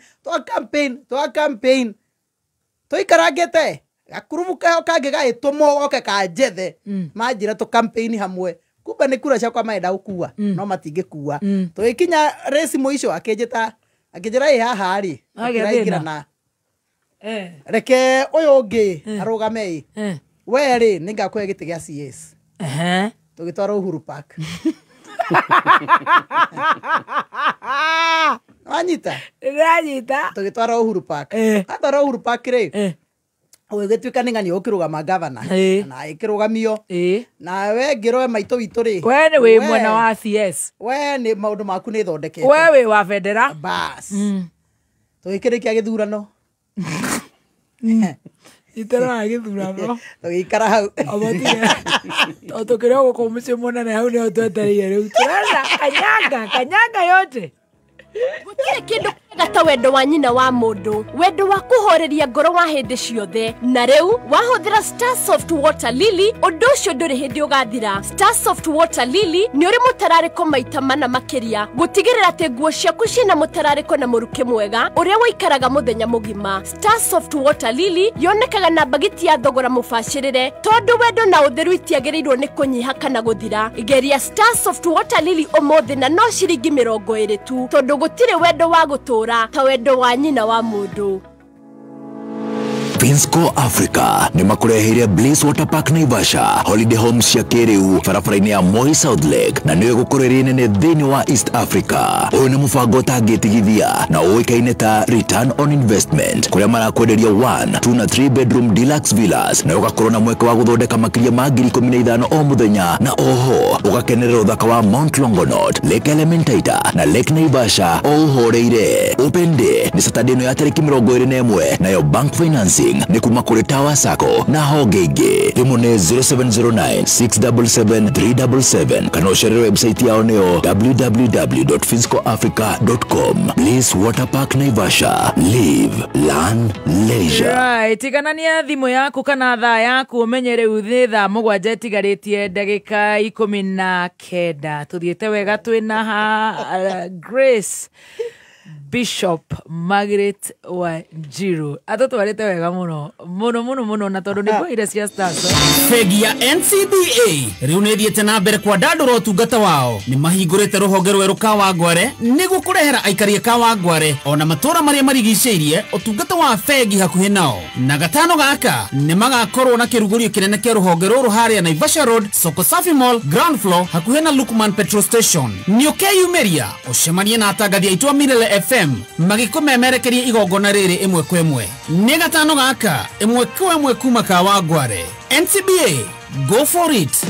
to ikaragete akurubuka kage gaitumo oke ka jethe majira to campaign hamwe kumbe ni kura ciakwa maenda gukua no matingikuua to ikinya race muico akijira haha ri akiraigirana reke uyu ungi arugame we ri ningakwe giti gia CS tugitwara Uhuru Park Ranyita tugitwara Uhuru Park atwara Uhuru Park ri ugituika ningani ukirugama governor na ikirugamio na we ngiroe maito witu ri we ni wi mwena wa CS we ni maundu maku ni thondekete we wi wa federa bas tugikirikia githurano itara githurano tugikara hau tukire guko mucio munene hau ni twetereire riu turana kanyaga yote gutire kindu gata wendo wa nyina wa mundu wendo wa kuhoreria ngoro wa hindi ciothe na riu wahuthira Star Soft Water Lily undu ucio nduri hindi ugathira Star Soft Water Lily ni uri mutarariko maita mana makiria gutigirira ati nguo ciaku ciina mutarariko na muruke mwega uria waikaraga muthenya mugima Star Soft Water Lily yonekaga na bagiti ya thogora mubashirire tondu wendo na utheru itiagirirwo ni kunyiha kana guthira igeria Star Soft Water Lily umuthi na no ciringi 20 tu tondu gutire wendo wa gutura ta wendo wa nyina wa mundu. Finsco Africa ni makureheire Bliss Water Park Naivasha holiday homes ya kiriu barabara-ini ya Moi South Lake na niwe gukorera nene thini wa East Africa. Uyu ni mubango utangitigithia na uikaine ta return on investment kuria marakwenderia 1, 2 na 3 bedroom deluxe villas na ugakorwo na mweke wa guthondeka makiria ma 15,000 o muthenya na oho ugakenerera uthaka wa Mount Longonot, Lake Elementaita na Lake Naivasha o uhoreire. Open day ni Saturday no ya tariki 21 nayo bank financing ni kuma kuri Tower Sacco na honge ingi thimu ni 0709677377 kana ucerere website yao nio www.finscoafrica.com. Bliss Water Park Naivasha, live, learn, leisure. Right, iganania thimu yaku kana thaa yaku umenyere uthi thaa mugwanja itigarĩtie ndagĩka 19 tuthiĩte wega twĩna ha Grace Bishop Margaret Wanjiru atotwarite wega muno na tondu niguo ire cia stars fegi ya NCBA riu ni thiete na mbere kwa ndanduro tungata wao ni mahingurite ruhonge rweru ka Wangware niguo kurehera aikaria ka Wangware ona matura maria marigiceirie utungata wa fegi hakuhi nao na gatano gaka ni magakorwo na kirugurio kinene kia ruhonge ruru haria Naivasha Road, Soko Safi Mall, ground floor hakuhi na Lukman petrol station. Ni ukeyumeria ucemanie na atangathi aitwa Milele FM magikumemerekeria igongona riri imwe kwa imwe ni gatano gaka imwe kwa imwe kuma ka Wangware. NCBA, go for it.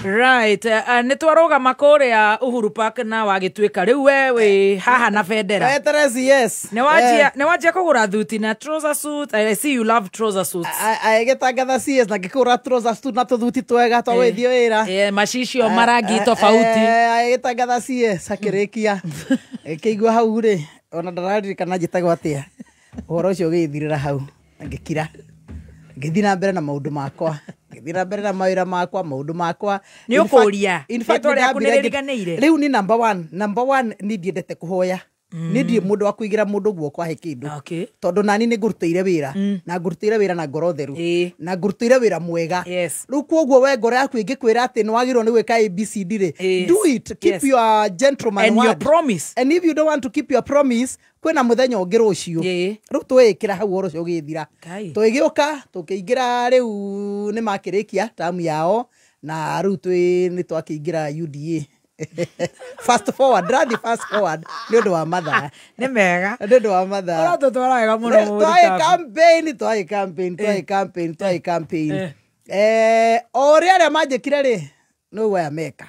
Right, ni twarugama kuria Uhuru Park na wagituika riu we haha na federa yes ne wajia kugura thuti na trouser suit. I see you love trouser suits. I getangatha CS na ngikura trouser suit na tuthuti twega twa withio wira macicio marangi tofauti getangatha CS akirikia kigwa hau ri ona ndararirikana njitagwo atia uhoro ucio githirira hau ngikira ngithina mbere na maundu makwa ngithina mbere na mawira makwa maundu makwa ni ukuria in fact ria kuniririganiire riu ni number 1 ni ndiendete kuhoya Ni ndi mundu wa kuigira mundu guoko he kindu. Tondu nani ni ngurutire wira na ngurutire wira na ngoro theru na ngurutire wira mwega. Riu koguo we ngoro yaku ingikwira ati no wagirwo ni gwika ABCD ri. Do it. Keep your gentleman and word. your promise. And if you don't want to keep your promise, kwina muthenya ungi rucio. Riu twikira hau oro cio githira. Twigiuka tukiingira riu ni makirikia tamu yao na riu ni twakiingira UDA. Fast forward, radi fast forward. Ndio wa mother. Ni mega. Ndio wa mother. Ora to twaraga muno muri. Twai campaign. Ore ara majekire ri. No way America.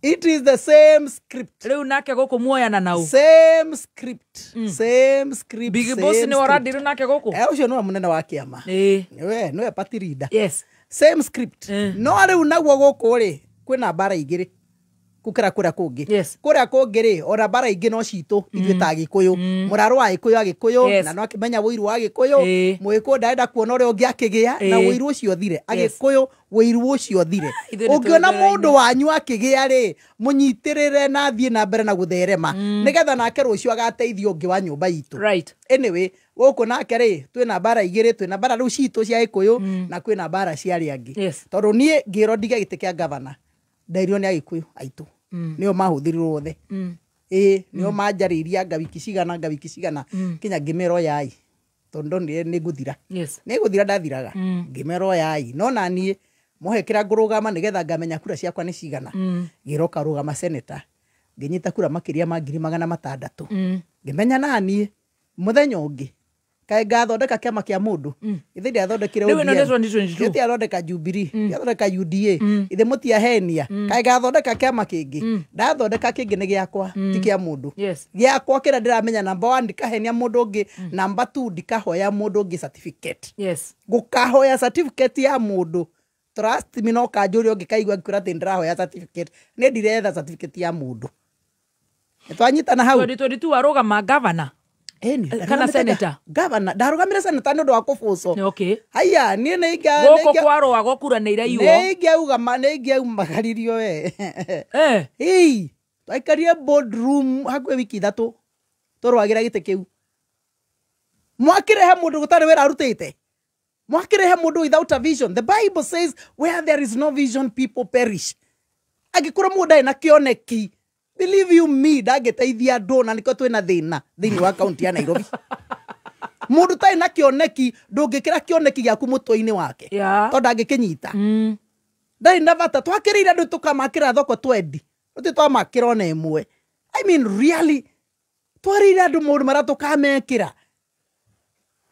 It is the same script. Riu nake guku muoyana nau. Same script. Same script. Big Boss ni waradiru nake guku. Ucio no munene wa kiama. Niwe party leader. Yes. Same script. No riu naguo guku ri. Kwina bara igiri kukira kura kungi kura kungi ri ora bara ingi no citu ithuĩ ta Gikuyu muraro wa Gikuyu Agikuyu na no akimenya wiru wa Gikuyu muiku ndaenda kuona uria ungi akigia na wiru ucio thire Agikuyu wiru ucio thire ungiona mundu wanyu akigia ri munyitirire na thie na mbere na gutherema nigetha nake rucio agateithio ungi wa nyumba itu. Anyway guku nake ri twina bara igiri twina bara riu citu cia Gikuyu na kwina bara cia ri angi tondu nie ngiro ndige gite kia governor ndairio ni Agikuyu aitu nio mahuthirirwo othe nio manjariria ngawiki cigana kinya ngimero yai tondu ni nguthira ni nguthira ndathiraga ngimero yai no nanie muhekira ngurugama nigetha ngamenya kura ciakwa ni cigana giroka rugama senator nginyita kura makiria ma 600 ngimenya nanie muthenya ungi kai gathondeka kiama kia mundu ithe ndi athondekire ithe athondeka Jubilee athondeka UDA ithe mutia henia kai gathondeka kiama kingi ndathondeka kingi ni giakwa ti kia mundu giakwa kira ndiramenya number 1 ndikahenia mundu ungi number 2 ndikahoya mundu ungi certificate gukahoya certificate ya mundu trust me no kanjuri ungi kaigwa ngikura ti ndirahoya certificate ni ndiretha certificate ya mundu twanyitana hau 2022 arugama governor kana senator governor ndarugamire senator ndu wa kufuso haya nie neiga goko kwaro wa gokura ne iraiwo neigeuga magaririo we twaikarie boardroom hakwe wiki 3 torwagira gite kiu mwakirehe mundu gutari wera arutite mwakirehe mundu without a vision. The Bible says where there is no vision people perish. Agikura mundu ina kioneki believe you me ndageteithia andu na niko twina thina thiini wa county ya Nairobi. Mundu tai na kioneki ndungikira kioneki giaku mutwe-ini wake tondu angikinyita ndari na bata twakirire andu tukamakira thoko twendi uti twamakira ona imwe. I mean really twarire andu mundu maratukamekira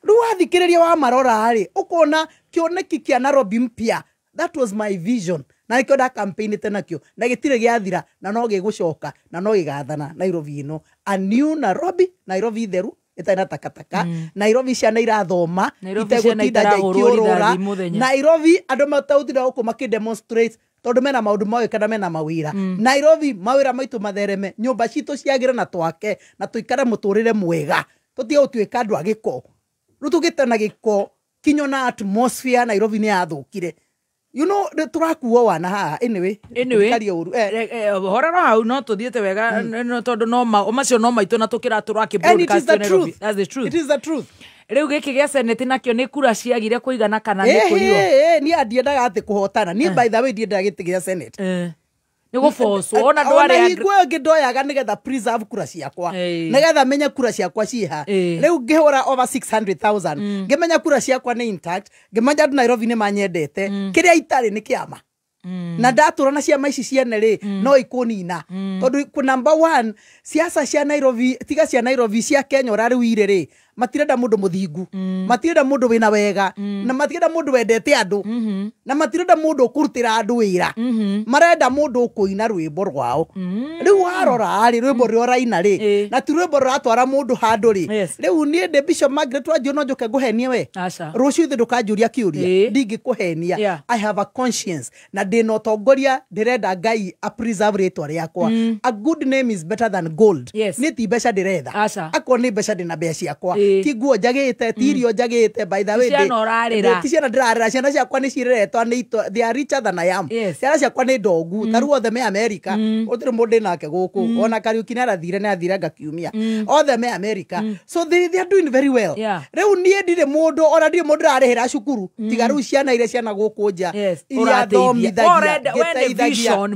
ruwathikiriria wa marora ri ukona kioneki kia Nairobi mpya. That was my vision. Na ikyo da campaign tena kyo na gitire giathira na no gigucoka na no gigathana Nairobi ino a new Nairobi theru itaina takataka Nairobi ciana irathoma itegutinda ikiurura Nairobi andu matautira huko makidemonstrate tondu mena maundu mawe kana mena mawira Nairobi mawira maitu mathereme nyumba citu ciagira na twake na tuikare muturire mwega tutige utuika andu agiko rutugite na giko kinyo na atmosphere Nairobi ni yathukire. You know the turakuo wana ha anyway kari uru horero hau no tuthiete wega no tondu no macio no maitu na tukira turaki broadcast Nairobi. That's the truth. It is the truth. Riu giki gia senate nakio ni kura ciagire kuigana kana ni kurio ni andiendaga ati kuhotana ni by the way ndiendaga giti gia senate ni gufoso ona ndware agwe ngidoyaga nigetha preserve kura ciakwa nigetha menya kura ciakwa ciha riu ngihura over 600,000 ngimenya kura ciakwa ni intact ngimenya andu Nairobi ni manyendete kiria itari ni kiama na ndatura na ciama ici ciene ri no ikunina tondu ku number 1 siasa cia Nairobi tiga cia Nairobi cia Kenya urariwire ri matirenda mundu muthingu matirenda mundu wina wega na matirenda mundu wendete andu na matirenda mundu ukurutira andu wira marenda mundu ukuina rwimbo rwao riu warora ari rwimbo rioraina ri na ti rwimbo ratwara mundu handu ri riu nie de Bishop Margaret Wanjiru no njuke nguhenie we rucio thi ndukanjuria kiuria ndingikuhenia I have a conscience na ndina utongoria ndirenda Ngai a preserve ritwa riakwa a good name is better than gold ni ti mbeca ndiretha akwa ni mbeca ndina mbeca ciakwa ti nguo njagĩte ti irio njagĩte by the way Ciana ũrarĩra. ti ciana ndĩrarĩra ciana ciakwa nĩ cireretwa nĩ they are richer than I am ciana ciakwa nĩ ndogu ta rĩu othe me America gũtirĩ mũndũ nake gũkũ ona Kariuki nĩ arathire ngakiumia othe me America so they are doing very well rĩu niĩ ndirĩ mũndũ ona ndirĩ mũndũ ararĩhĩra cukuru tiga rĩu ciana iria ciana gũkũ nja iria thomithagia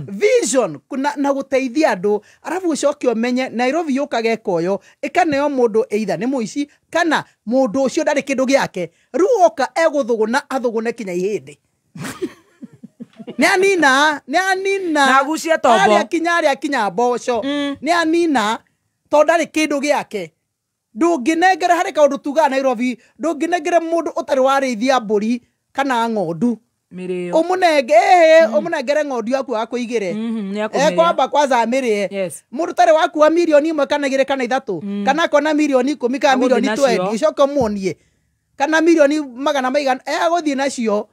vision na gũteithia andũ arabu ũcoke ũmenye Nairobi yũkaga ekoyo ĩkaneo mũndũ either nĩ mũici kana mũndũ ũcio ndarĩ kĩndũ gĩake rĩu oka egũthũgũna athũgũne kinya ihĩndĩ nĩ anina na agucie tombo arĩa kinya mboco nĩ anina tondũ ndarĩ kĩndũ gĩake ndũngĩnengere harĩ kaũndũ tugaga Nairobi ndũngĩnengere mũndũ ũtarĩ warĩithia mbũri kana ng'ondu ũmũnengere ng'ondu yaku akũigĩre ekwamba kwanza amĩrĩe mũndũ tarĩ wakuwa mirioni 1 kana 2 kana 3 kana akona mirioni 10 kana mirioni 20 icoke muonie kana mirioni 100 egũthiĩ nacio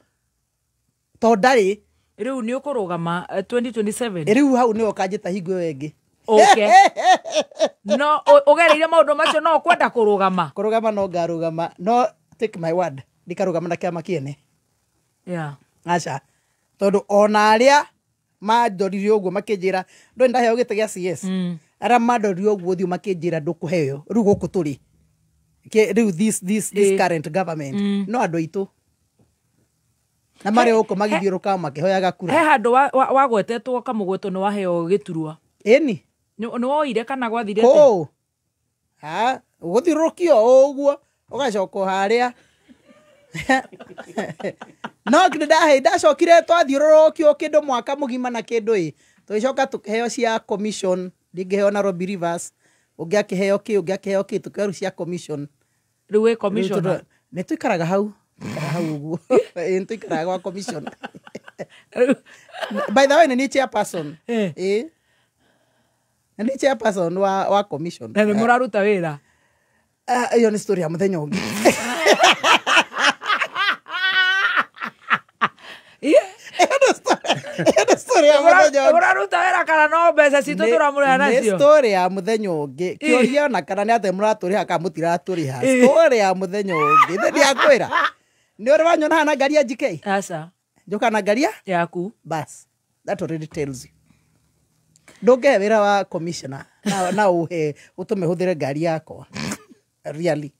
tondũ ndarĩ rĩu nĩ ũkũrũgama 2027 rĩu hau nĩyo kanjĩta hingo ĩyo ĩngĩ okay no ũgereire maũndũ macio no kwenda kũrũgama no ngarũgama no take my word ndikarũgama na kĩama kĩene aca tondũ ona arĩa mandorire ũguo makĩnjĩra ndũĩ ndaheo gĩtĩ gĩa CS arĩa mandorire ũguo thiũ makĩnjĩra ndũkũheo rĩu gũkũ tũrĩ rĩu this current government no andũ aitũ na marĩ gũkũ magĩthiũrũka makĩhoyaga kura he handũ wagwetetwo kamũgweto nĩ waheo gĩturwa ĩni nĩ woire kana gwathirĩte gũthiũrũkio ũguo ũgacoka harĩa no ndacokire twathiũrũrũkio kĩndũ mwaka mũgima na kĩndũ tũgĩcoka tũkĩheo cia commission ndingĩheo na Robi Rivers ũngĩ akĩheo kĩ tũkĩheo cia commission rĩu wĩ commissioner nĩ tũikaraga hau ũguo nĩ tũikaraga gwa commission by the way nĩ chairperson nĩ chairperson wa commission na nĩ mũraruta wĩra iyo nĩ story ya mũthenya ũngĩ ũraruta wĩra kana no mbeca citũ tũramũrĩha nacio nĩ story ya mũthenya ũngĩ kĩũria ona kana nĩ atĩ mũratũrĩha kana mũtiratũrĩha story ya mũthenya ũngĩ thĩ ndiakwĩra nĩ ũrĩ wanyona hana ngari ya GK aca njoka na ngari yaku bas that already tells you ndũngĩhe wĩra wa commissioner na ũtũme hũthĩre ngari yakwa really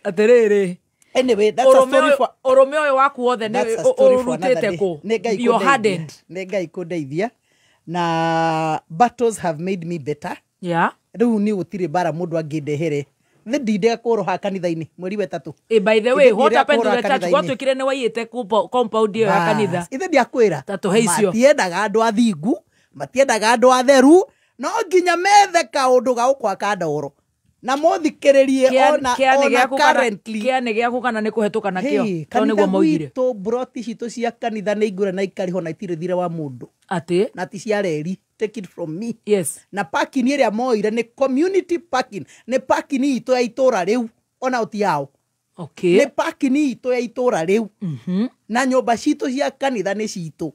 atĩrĩrĩ anyway that's a story for ũrũme ũyũ waku wothe nĩ ũrutĩte kũ you're hardened nĩ Ngai kũndeithia na battles have made me better rĩu nĩ gũtirĩ bara mũndũ angĩndehere thĩ ndinde kũroha kanitha-inĩ mweri wetatũ by the way what happened to the church gwatuĩkire nĩ waiyĩte compound ĩyo ya kanitha ithe ndiakwĩra tatũhe matiendaga andũ athingu matiendaga andũ atheru no nginya methe kaũndũ ga gũkwaka ndoro na mũthikĩrĩrie ona currently kĩane gĩaku kana nĩ kũhetũka nakĩo to nĩguo moigire to broti citũ cia kanitha nĩ igũre na ikarĩho na itirĩ thire wa mũndũ atĩ na ti cia reri take it from me yes na parking ĩrĩa moire nĩ community parking nĩ parking itũ ya itũra rĩu ona ũti yao okay nĩ parking itũ ya itũra rĩu na nyũmba citũ cia kanitha nĩ citũ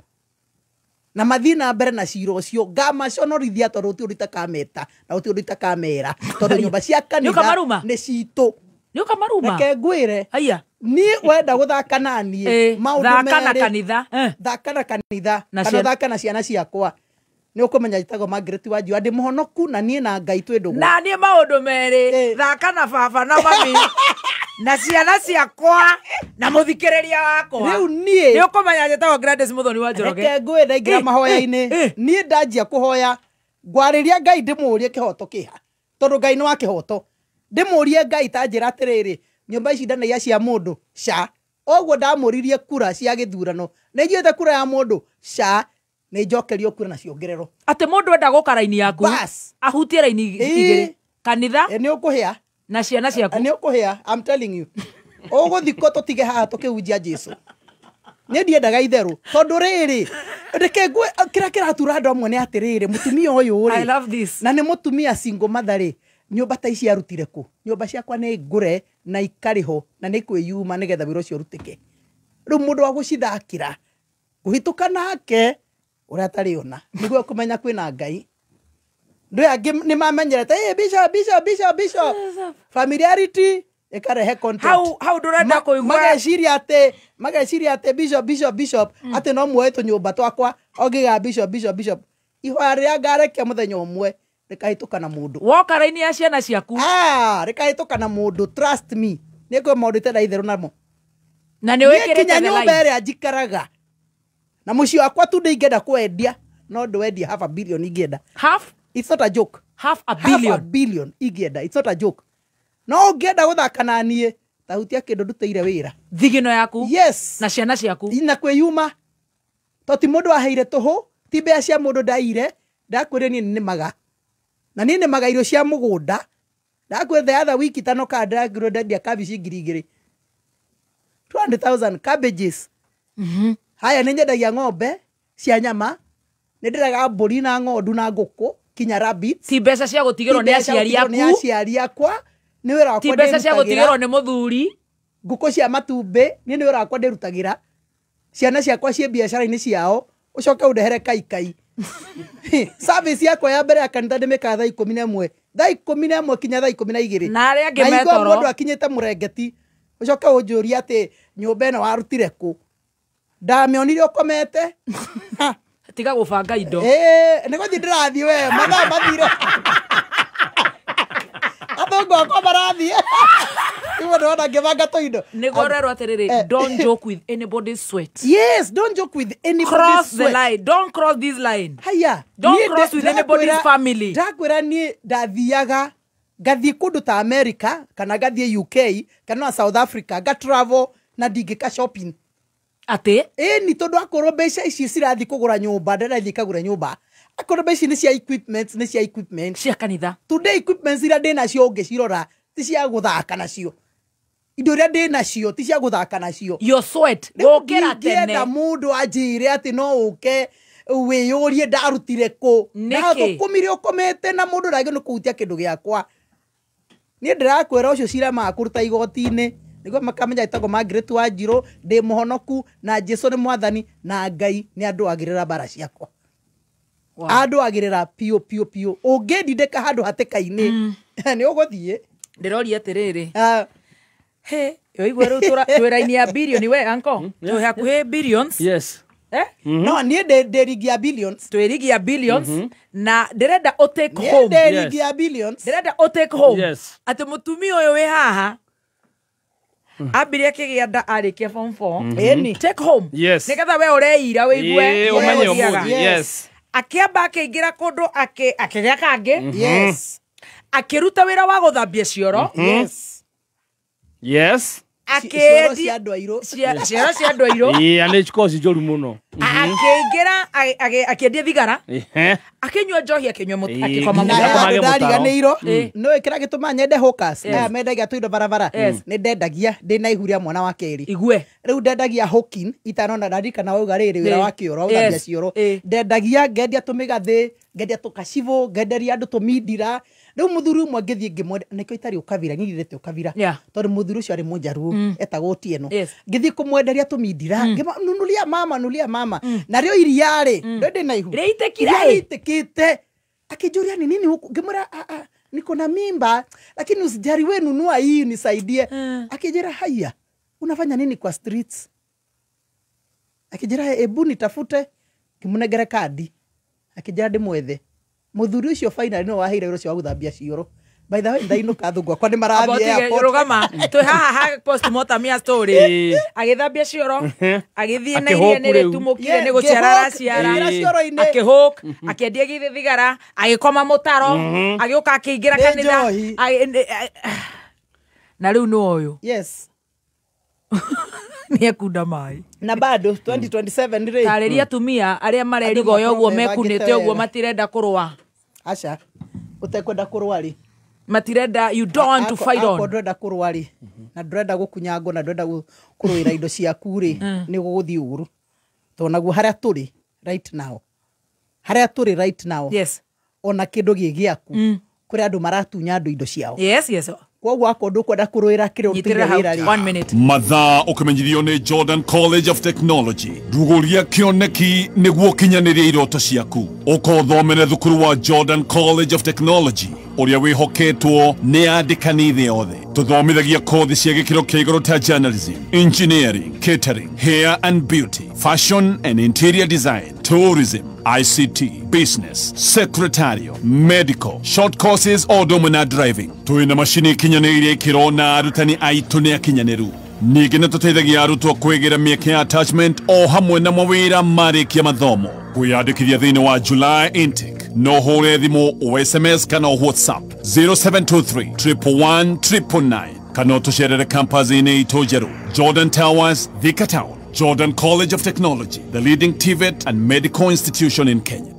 na mathiĩ na mbere na cira ũcio ngamaconorithia tondũ ũti ũrita kameta na ũti ũrita kamera tondũ nyũmba cia kanitha nĩ citũ nĩ ũkamaruma reke ngwĩre aya niĩ wenda gũthaka na niĩ maũndũ thaka na kanitha thaka na kanitha kana thaka na ciana ciakwa nĩ ũkũmenya njĩtagwo Margaret Wanjiwa ndĩ mũhonoku na niĩ na Ngai twĩ ndũgũ na niĩ maũndũ merĩ thaka na baba na mami na ciana ciakwa na mũthikĩrĩria wakwa rĩu niĩ nĩ ũkũmenya njĩtagwo Gladys Muthoni wa Njoroge reke ngwĩre ingĩra mahoya-inĩ niĩ ndanjia kũhoya ngwarĩria Ngai ndĩmũrie kĩhoto kĩha tondũ Ngai nĩ wa kĩhoto ndĩmũrie Ngai ta njĩra atĩrĩrĩ nyũmba ici ndanaia cia mũndũ ũguo ndamũririe kura cia gĩthurano nĩ njũĩte kura ya mũndũ nĩ njokerio kura na ciongerero atĩ mũndũ enda gũka raini yaku ahutie raini igĩrĩ kanitha nĩ ũkũhĩa na ciana ciaku nĩ ũkũhĩa I'm telling you ũgũthikwo tũtige haha tũkĩhunjia Jesũ nĩ ndiendaga itherũ tondũ rĩrĩ reke kĩrĩa kĩratura andũ amwe nĩ atĩrĩrĩ mũtumia ũyũ I love this na nĩ mũtumia single mother rĩ nyũmba ta ici arutire kũ nyũmba ciakwa nĩ ngũre na ikarĩho na nĩ kwĩyuma nĩgetha wĩra ũcio ũrutĩke rĩu mũndũ wa gũcithakĩra kũhĩtũka nake ũrĩa atarĩ ona nĩguo kũmenya kwĩna Ngai ndio agi ni mamenyerete bishop familiarity ekarehe content how ndurenda kuigua mageciria ate bishop ate no mwetu nyumba twakwa ogiga bishop ihoya ria ngarekia muthenya umwe rikahituka na mundu wokaraini ya ciana ciaku rikahituka na mundu trust me niko maudite na itheru namo na ni wekirite the nyumba ria njikaraga na muci wakwa tu ndingenda kwendia no ndwendia half a billion ingenda it's not a joke half a billion ingenda it's not a joke no ngenda guthaka na nie tahutia kindu nduteire wira thigino yaku yes na ciana ciaku ina kwiyuma toti mundu aheire tuhu ti mbea cia mundu ndaire ndakwire nie ni maga na nie ni maga irio cia mugunda ndakwire the other week tano ka ndagiro ndendia cabbage ngiri 200,000 cabbages haya ni nyendagia ng'ombe cia nyama ni ndiraga mburi na ng'ondu na nguku kinya rabbit ti mbeca cia gutigirwo ni aciari akwa ni wira wakwa ti mbeca cia gutigirwo ni muthuri nguku cia matumbi ni wira wakwa ndirutagira ciana ciakwa cie biacara-ini ciao ucoke undehere kai service yakwa ya mbere ya kanitha ndimika thaa 11 kinya thaa 12 na aria angi metoro mundu akinyite murengeti ucoke unjuria ati nyumba ino warutire ku ndamionire ukomete tiga gubanga indo ni guthi ndirathie we mathaa mathire athungu akwa marathie iwe ndona ngibanga toindo nigorero atiriri don't joke with anybody's sweat yes don't joke with anybody's cross sweat. the line don't cross this line haya don't cross with anybody's family ndakwira ni ndathiaga ngathie kundu ta America kana ngathie UK kana South Africa ga travel na ndingika shopping ati ni tondu akorwo mbeca ici cirathi kugura nyumba ndirathi kagura nyumba akorwo mbeca ni cia equipment cia kanitha today equipment ira ndina cio ngicirora ti cia guthaka nacio indo ria ndina cio ti cia guthaka nacio your sweat gukira tene na mundu anjire ati no uke wiyurie ndarutire ku na thukumire ukomete na mundu ragio ni kuhutia kindu giakwa ni ndirakwira ucio cira makuruta igoti-ini niguo makamenya itago Margaret Wanjiru ndi muhonoku na Jesu ni mwathani na Ngai ni andu agirira bara ciakwa andu agirira pio ungindindika handu hateka-ini ni uguthie ndiroria atiriri yo igwe ru twira-ini ya billion we anko twi hakuhi billions yes no nie nderigia billions twirigia billions na ndirenda o take home nderigia billions ndirenda o take home yes ati mutumia uyu wi haha ambirie kigia nda arikia form 4 take home yes nigetha we ureira wigue umenye umuthi yes akiamba akiingira kundu akigia kangi yes akiruta wira wa guthambia cioro yes cioro cia andu airu cioro cia andu airu ani chikosi njoru muno akiingira akiendia thigara akinywa njohi akinywa mutu akikoma ndariganĩirwo no ikira gituma nyende hookers aya mendagia tuindo barabara ni ndendagia ndina ihuria mwana wa keri igwe riu ndendagia hooking itanona ndarikana wauga riri wira wa kioro uthambia cioro ndendagia ngendia tumigathi ngendia tukacivu ngenderia andu tumindira riu muthuri umwe ngithie ngimwenda nikio itari ukavira nyirite ukavira tondu muthuri ucio ari munjaru etagwo Otieno ngithie kumwenderia tumindira nunulia mama na rio iriari ndende na ihu itekite akijuria ni nini huku ngimwira niko na mimba lakini usijari wewe nunua hii nisaidie akijira haya unafanya nini kwa streets akijira ebu nitafute kimunegere kadi akijira ndimwethe muthuri ucio finally no waheire wira ucio wa guthambia cioro by the way ndainuka thungwa kwa ni marathie airport rugama twi haha postmortem ya story agithambia cioro agithie na iria ni ritumukire ni guciara ciara akihook akiendia githi thigara agikoma mutaro agiuka akiingira kanitha na riu no uyu yes ni ekunda mai na bado 2027 ri tariria tumia aria marerigoya uguo mekunite uguo matirenda kurwa acha utekwenda kurwa ri matirenda you don't want to fight on ndrenda kurwa ri na ndrenda gukunyango na ndrenda kuruira indo ciaku ri ni guguthi uru to naguo haria turi right now yes ona kindu gigiaku kuri andu maratunya andu indo ciao yes koguo akondu kwenda kuruira kire mathaa ukimenyithio ni Jordan College of Technology ruguria kioneki niguo kinyaniria iroto ciaku ukothomere thukuru wa Jordan College of Technology uria wihoketwo ni andikani thĩ yothe tuthomithagia kothi cia gĩkĩro kĩa igũrũ ta journalism, engineering, catering, hair and beauty, fashion and interior design, tourism, ICT, business, secretarial, medical, short courses o ũndũ na driving. Twĩna macini ikinyanĩirie ikĩro na arutani aitũ nĩ akinyanĩru. Ningĩ nĩ tũteithagia arutwo kwĩgĩra mĩeke ya attachment o hamwe na mawĩra marĩkia mathomo. Kwĩyandĩkithia thĩinĩ wa July intake no hũre thimũ o SMS kana o WhatsApp 0723 111 999 kana ũtũcerere campus-inĩ itũ njerũ Jordan Towers, Thika Town. Jordan College of Technology, the leading TVET and medical institution in Kenya.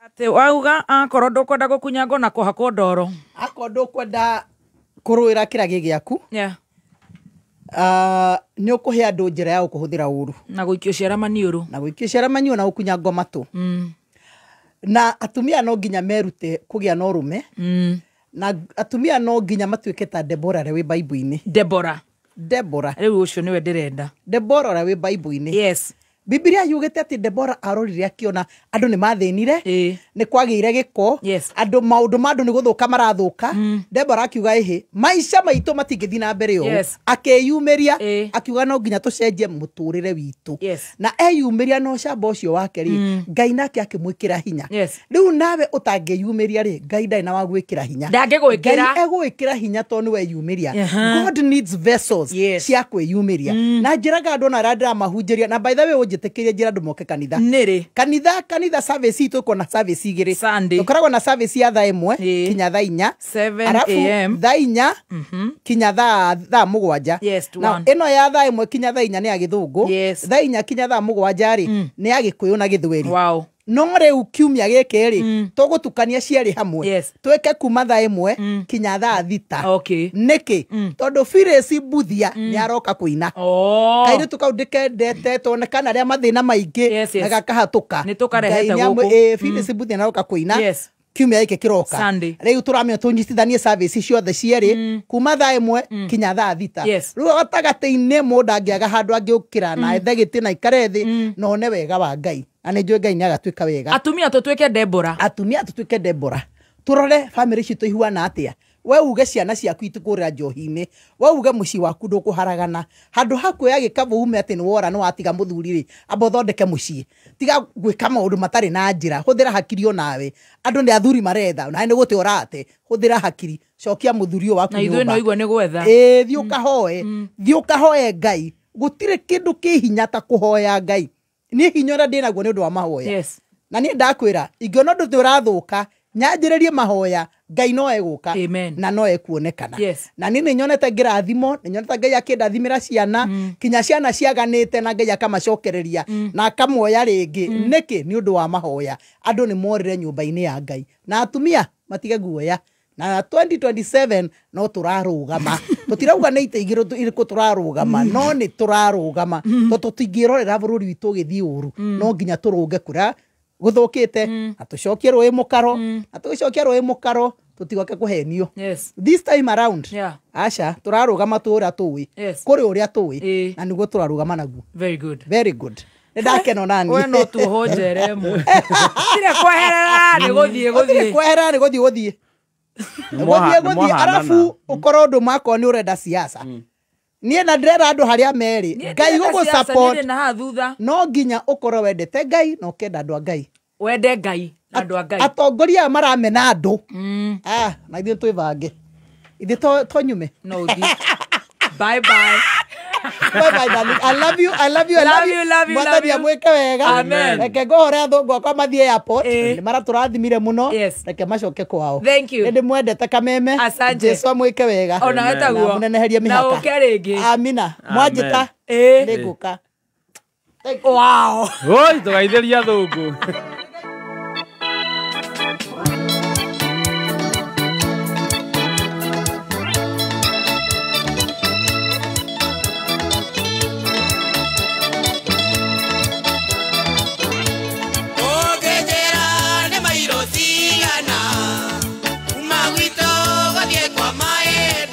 Ate wauga akorwo ndũkwenda gũkunyangwo na kũhakwo ndoro. Akorwo ndũkwenda kũrũĩra kĩragi gĩaku. Yeah. Nĩ ũkũhe andũ njĩra ya gũkũhũthĩra ũru. Na gũikio ciara maniũrũ. Na gũikio ciara maniũrũ na gũkunyangwo matũ. Na atumia no nginya merute kũgĩa na ũrũme. Na atumia no nginya matuĩke ta Deborah rĩ Bible-inĩ. Deborah. Rĩu ũcio nĩwe ndĩrenda. Deborah rĩ Bible-inĩ. Yes. Biblia yugĩte atĩ Deborah arorire akiona andũ nĩ mathĩnire, nĩ kwagĩire gĩko, andũ maũndũ ma andũ nĩ gũthũka marathũka. Deborah akiuga maica maitũ matingĩthiĩ na mbere ũũ. Akeyumĩria akiuga no nginya tũcenjie mũtũrĩre witũ. Na eyumĩria no camba ũcio wake rĩ, Ngai nake akĩmwĩkĩra hinya. Rĩu nawe ũtangĩyumĩria rĩ, Ngai ndarĩ na wa gwĩkĩra hinya. Ndangĩgwĩkĩra. Ngai egwĩkĩra hinya tondũ nĩ weyumĩria. God needs vessels cia kwĩyumĩria. Na njĩraga andũ na arĩa ndĩramahunjĩria na by the way tekeria njira andũ moke kanitha kanitha service itu ko na service igiri tukoragwo na service ya thaa 1 kinya thaa 4 7 am thaa 4 kinya thaa 7 na ino ya thaa 1 kinya thaa 4 ni ya githungu thaa 4 kinya thaa 7 ri ni ya gikuyu na githweri no rĩu kiumia gĩkĩ rĩ tũgũtukania ciarĩ hamwe tweke kuma thaa 1 kinya thaa 6 nĩkĩ tondũ Phyllis Mbuthia nĩ aroka kũina kairĩ tukau ndikendete tonekana arĩa mathĩna maingĩ na gakahatũka nĩ tũkarehete gũkũ Phyllis Mbuthia aroka kũina kiumia gĩkĩ kĩroka rĩu tũramenya tũnyitithanie service ciothe cierĩ kuma thaa 1 kinya thaa 6 rĩu gatagatĩ-inĩ mũndũ angĩaga handũ angĩũkĩra na ethe gĩtĩ na ikare thĩ na one wega wa Ngai ane njũĩ Ngai nĩ agatuĩka wega atumia tũtuĩke Deborah turore family citũ ihuana atĩa we uge ciana ciaku itikũrĩra njohi-inĩ we uge mũciĩ waku ndũkũharagana handũ hakuoya gĩkabũ ume atĩ nĩ wora nĩ watiga mũthuri rĩ amba ũthondeke mũciĩ tiga gwĩka maũndũ matarĩ na njĩra hũthĩra hakiri o nawe andũ nĩ athuri maretha na nĩ gũte orate hũthĩra hakiri cokia mũthuri waku na ithuĩ no igua nĩ gwetha thiĩ ũkahoe Ngai gũtirĩ kĩndũ kĩ hinya ta kũhoya Ngai ni hinya ũrĩa ndĩnaguo nĩ ũndũ wa mahoya na niĩ ndakwĩra ingĩona ũndũ ũrathũka nyanjĩrĩrie mahoya Ngai no egũka na no ekuonekana na niĩ nĩnyonete ngĩrathimo nĩnyonete Ngai akĩndathimĩra ciana kinya ciana ciaganĩte na Ngai akamacokereria na akamuoya rĩngĩ nĩkĩ nĩ ũndũ wa mahoya andũ nĩ morire nyũmba-inĩ ya Ngai na atumia matige guoya na 2027 no tũrarũgama tũtirauga nĩ ite igĩrĩ irĩkũ tũrarũgama no nĩ tũrarũgama tũtingĩrorera bũrũri witũ ũgĩthiĩ ũru no nginya tũrũnge kũrĩa gũthũkĩte na tũcokie rũĩ mũkaro na tũgĩcokia rũĩ mũkaro tũtigoke kũhenio this time around aca tũrarũgama tũũrĩa tũĩ kũrĩ ũrĩa tũĩ na nĩguo tũrarũgama naguo very good ndakeno nani we no tuhonjere mwe tire kweherera nĩ gũthiĩ arafu ũkorwo ũndũ makwa nĩ ũrenda siasa niĩ na ndĩrera andũ harĩa merĩ Ngai gũgũ support no nginya ũkorwo wendete Ngai na ũkenda andũ a Ngai wende Ngai na andũ a Ngai atongoria maramena andũ na ithuĩ twĩbange ithuĩ tonyume no ũthiĩ bye bye darling. I love you. Mwathani amwĩke wega. Reke ngũhũre athũngũ akwa mathiĩ airport. Nĩ maratũrathimire mũno. Reke macoke kwao. Nĩ mwendete kameme. Jesu amwĩke wega. Ona wetaguo. Mũneneherie mĩhaka. Na ũke rĩngĩ. Amina. Mwanjĩta. Nĩ ngũka. Wow. Oi, tũgaithĩria athũngũ. Uma guito, godie kwa mae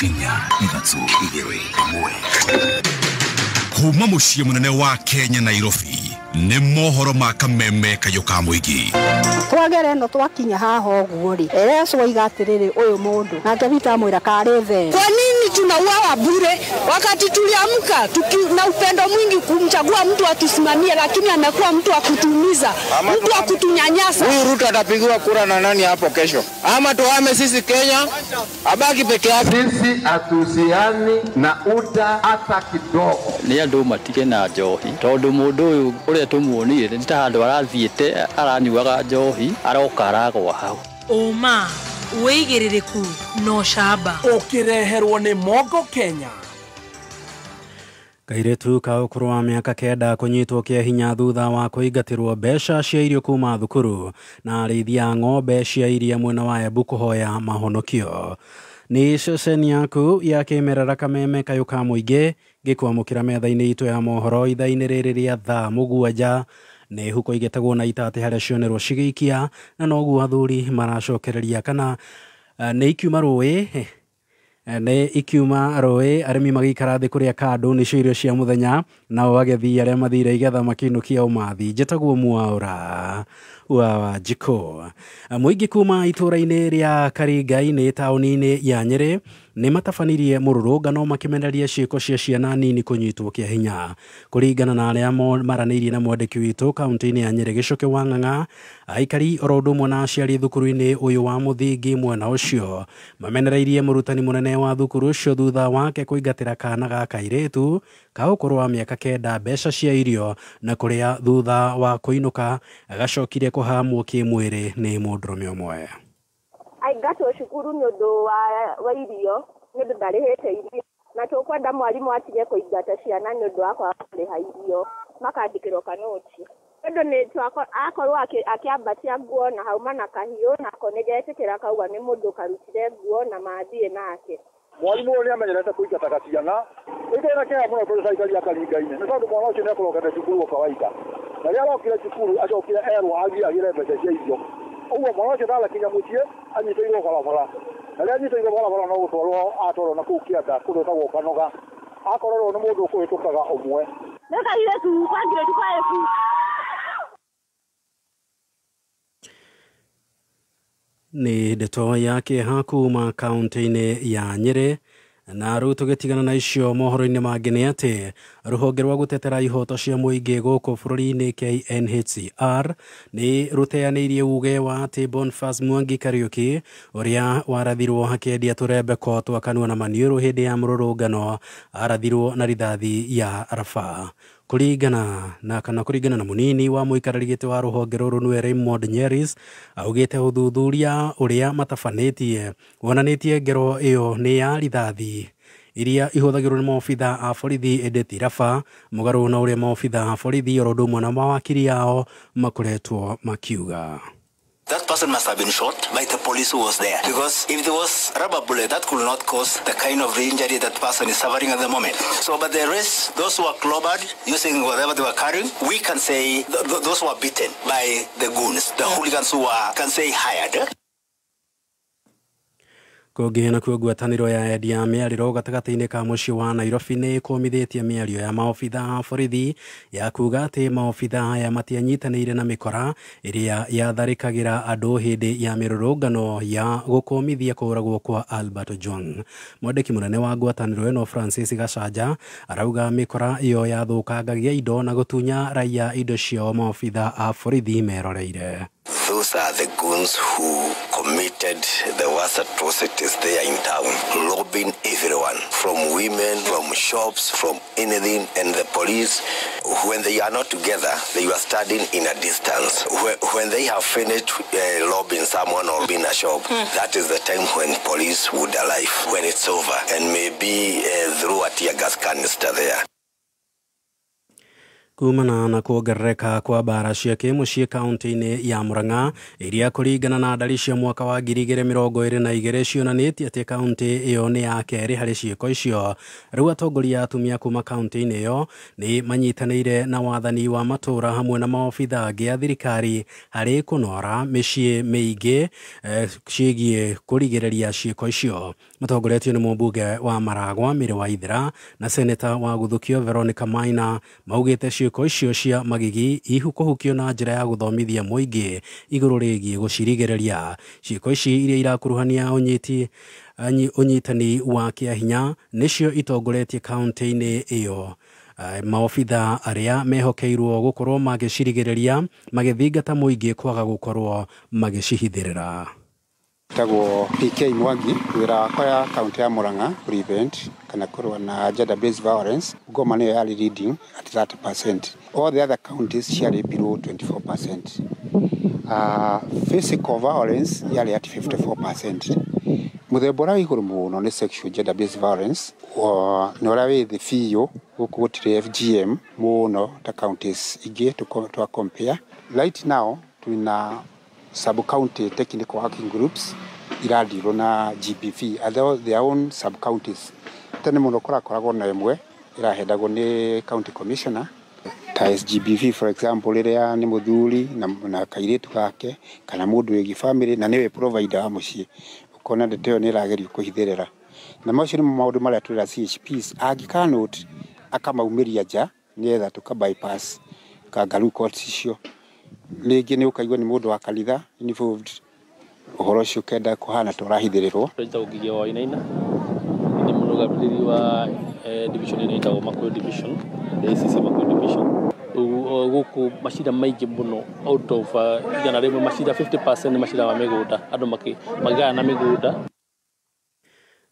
inya ithatũ igĩrĩ ĩmwe. Kuma mũciĩ mũnene wa Kenya Nairobi nĩ mohoro ma kameme kayo ka mũingĩ. Twagere no twakinya haha ũguo ri ereso igatiriri uyu mundu nake vitamwira kare the. Kwa nini tunauawa bure wakati tuliamka na upendo mwingi kumchagua mtu atusimamie, lakini amekuwa mtu akutumiza, mtu akutunyanyasa. Huyu Ruto atapigiwa kura na nani hapo kesho? Ama tuame sisi Kenya abaki peke yake? Sisi atusiani na uta hata kidogo. Ni andu matige na njohi tondu mundu uyu uria tumuonire ni ta handu arathiete aranyuaga njohi aroka aragwa hau. Oma weigiririku no shaba ukireherwo ni Mogo Kenya. Kairetu ka ũkũrũ wa mĩaka 9 kũnyitwo kĩa hinya thutha wa kũingatĩrwo mbeca cia irio kuma thukuru na arĩithia ng'ombe cia iria mwena wa Embu kũhoya mahonokio. Nĩ ceceni yaku ya kĩmerera kameme kayo ka mũingĩ gĩkwamũkĩra metha-inĩ itũ ya mohoro ithaa-inĩ rĩrĩ rĩa thaa mũgwanja. Nĩ huko igetagwo na itate harĩa cionerwo cigĩikia na noguo athuri maracokereria kana nĩ ikiuma rũĩ nĩ ikiuma rũĩ arĩmi magĩikara thĩ kũrĩa kando nĩ cio irio cia mũthenya nao agethi arĩa mathire igetha makinukia ũmathi njĩtagwo Mwaũra wa Jiko. Mũingĩ kuma itũra-inĩ rĩa Karingai taũni-inĩ ya Nyeri nĩ matabanirie mũrũrũngano makĩmenereria ciĩko cia ciana nini kũnyitwo kĩa hinya. Kũringana na arĩa maranĩirie na mwandĩki witũ kaunti-inĩ ya Nyeri Gĩcũke wa Ng'ang'a, aikari oro ũndũ ũmwe na aciari thukuru-inĩ ũyũ wa mũthingi mwena ũcio mamenereirie mũrutani mũnene wa thukuru ũcio thutha wake kũingatĩra kana ga kairĩtu ka ũkũrũ wa mĩaka 9 mbeca cia irio na kũrĩa thutha wa kũinũka agacokire kũhamwo kĩmwĩrĩ nĩ mũndũrũme ũmwe. Aingatwo cukuru nĩ ũndũ wa irio nĩ ũndũ ndarĩhĩte irio na tũkwenda mwarimũ atige kũingata ciana nĩ ũndũ wa kwaga kũrĩha irio makandĩkĩrwo kanoti. Ũndũ nĩ akorwo akĩambatia nguo na hauma na kahiũ na konegetĩkĩra kauga nĩ mũndũ karutire nguo na mathiĩ nake. Mwarimũ ũyũ nĩ amenyerete kũingataga ciana ĩkĩra kĩaya mũno tondũ caikari akaringa-inĩ nĩ tondũ mwana ũcio nĩ akorogete cukuru o kawaida na rĩrĩa arokire cukuru acokire erwo agĩagĩre mbeca cia irio. Ũguo mwana ũcio ndalakinya mũciĩ anyitĩirwo barabara na rĩrĩa anyitĩirwo barabara no gũtwarwo atwarwo na kũu kĩanda kũndũ gwĩtagwo Kanoga akororwo nĩ mũndũ ũkũhĩtũkaga ũmwe. Nĩ kairĩtu kwa ngirĩndi kwa Ebu. Nĩ ndeto ya kĩeha kuma kaunti-inĩ ya Nyeri na rĩu tũgĩtigana na icio mohoro-inĩ mangĩ nĩ atĩ rũhonge rwa gũtetera ihoto cia mũingĩ gũkũ bũrũri-inĩ KNHCR nĩ rũteanĩirie uge wa atĩ Boniface Mwangi Kariuki ũrĩa warathirwo akĩendia tũrembeko twa kanua na maniũrũ hĩndĩ ya mũrũrũngano arathirwo na rithathi ya raba. Kũringana na mũnini wa mũikarĩri gĩtĩ wa rũhonge rũrũ nĩwe Raymond Nyeris augĩte ũthuthuria ũrĩa matabanĩtie wonanĩtie ngero ĩyo nĩ ya rithathi iria ihũthagĩrwo nĩ maobitha a borithi ĩndĩ ti raba mũgarũ na ũrĩa maobitha a borithi oro ũndũ ũmwe na mawakiri ao makoretwo makiuga. That person must have been shot by the police who was there. Because if there was rubber bullet, that could not cause the kind of injury that person is suffering at the moment. So, but the rest, those who are clobbered, using whatever they were carrying, we can say those who are beaten by the goons, the hooligans who are, can say, hired. Kũngĩ nakuo ngwatanĩro ya endia mĩarĩro gatagatĩ-inĩ ka mũciĩ wa Nairobi nĩ kũmithĩtie mĩario ya maobitha a borithi ya kuga atĩ maobitha aya matianyitanĩire na mĩkora ĩrĩa yatharĩkagĩra andũ hĩndĩ ya mĩrũrũngano ya gũkũmithia kũragwo kwa Albert Ojwang. Mwandĩki mũnene wa ngwatanĩro ĩno Francis Gacanja arauga mĩkora ĩyo yathũkangagia indo na gũtunya raia indo ciao maobitha a borithi meroreire. Those are the goons who committed the worst atrocities there in town, robbing everyone, from women, from shops, from anything, and the police, when they are not together, they are standing in a distance. When they have finished robbing someone or in a shop, that is the time when police would arrive, when it's over, and maybe through a tear gas canister there. kumana na kuongerereka kwa mbara cia kimuciĩ kaunti-inĩ ya Murang'a iria kũringana na ndari cia mwaka wa 2022 cionanĩtie atĩ kaunti ĩyo nĩ ya kerĩ harĩ ciĩko icio. Rĩu atongoria atumia kuma kaunti-inĩ ĩyo nĩ manyitanĩire na wathani wa matũra hamwe na maobitha angĩ a thirikari harĩ kũnora mĩciĩ mĩingĩ ciĩgiĩ kũrigĩrĩria ciĩko icio. Matongoretio nĩ mũmbunge wa Maragwa Mĩrĩ Waithĩra na seneta wa Gũthũkio Veronica Maina maugĩte ciĩko icio cia magigi ihukũhukio na njĩra ya gũthomithia mũingĩ igũrũ rĩgiĩ gũcirigĩrĩria. Ciĩko ici iria irakuruhania ũnyitani wa kĩahinya nĩcio itongoretie kaunti-inĩ ĩyo. Maobitha arĩa mehokeirwo gũkorwo magĩcirigĩrĩria magĩthingata mũingĩ kwaga gũkorwo magĩcihithĩrĩra. Tagwo PK Mwangi wĩra wakwa ya kaunti ya Murang'a prevent kana kũrũa na gender based violence ngoma nĩyo yarĩ leading at 30%. All the other counties ciarĩ below 24%. Physical violence yarĩ at 54%. Mũthemba ũrĩa igũrũ mũno nĩ sexual gender based violence nĩ ũrĩa wĩ thĩ biũ gũkũ gũtirĩ FGM mũno ta counties ingĩ twa compare. Right now twina sub-county technical working groups iradiro na GBV their own sub-counties. Tene mũno kũrakoragwo na ĩmwe ĩrahendagwo nĩ county commissioner ta SGBV for example rĩrĩa nĩ mũthuri na kairĩtu gake kana mũndũ wĩgi family na nĩwe provider wa mũciĩ ũkona ndeto ĩyo nĩ ĩragerio kũhithĩrĩra. Na macio nĩ maũndũ marĩa twĩra CHPs angĩkanũti akamaumĩria nja nĩgetha tũka bypass kangaroo courts icio. Rĩngĩ nĩ ũkaigua nĩ mũndũ wa kanitha involved ũhoro ũcio kenda kũhana ta ũrahithĩrĩrwo. Ũgigio wa Inaina nĩ mũrũgamĩrĩri wa division ĩno ĩtagwo Makuyu division, ACC Makuyu division. Gũkũ macira maingĩ mũno out of igana rĩmwe macira 50% nĩ macira ma mĩgũnda, andũ magaya na mĩgũnda.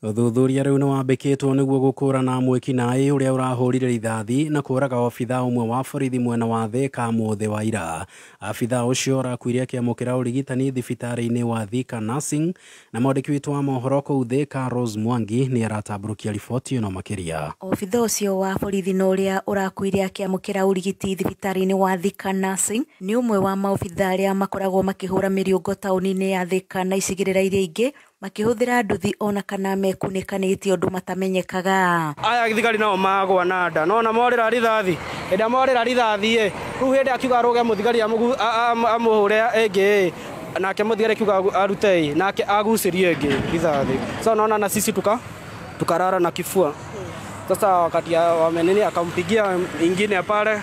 Ũthuthuria rĩu nĩ wambĩkĩtwo nĩguo gũkũũrana mwĩki-naĩ ũrĩa ũrahũrire rithathi na kũũraga obitha ũmwe wa borithi mwena wa Thika mũthĩ wa ira. Abitha ũcio arakuire akĩamũkĩra ũrigitani thibitarĩ-inĩ wa Thika Nursing, na mwandĩki witũ wa mohoro kũu Thika Rose Mwangi nĩ aratambũrũkia riboti ĩno makĩria. Obitha ũcio wa borithi na ũrĩa ũrakuire akĩamũkĩra ũrigiti thibitarĩ-inĩ wa Thika Nursing nĩ ũmwe wa maobitha arĩa makoragwo makĩhũra mĩriũngo taũni-inĩ ya Thika na icigĩrĩra iria ingĩ makĩhũthĩra nduthi ona kana mekunĩkanĩtie ũndũ matamenyekaga. Aya thigari nao magwa na nda nona morĩra rithathi ĩrĩa morĩra rithathi rĩu hĩndĩ akiuga aroge mũthigari amũhũre ĩngĩ nake mũthigari akiuga arute nake agucĩrie ĩngĩ rithathi. So naona na sisi tukarara na kifua. Sasa wakati wamenini akampigia ingine pale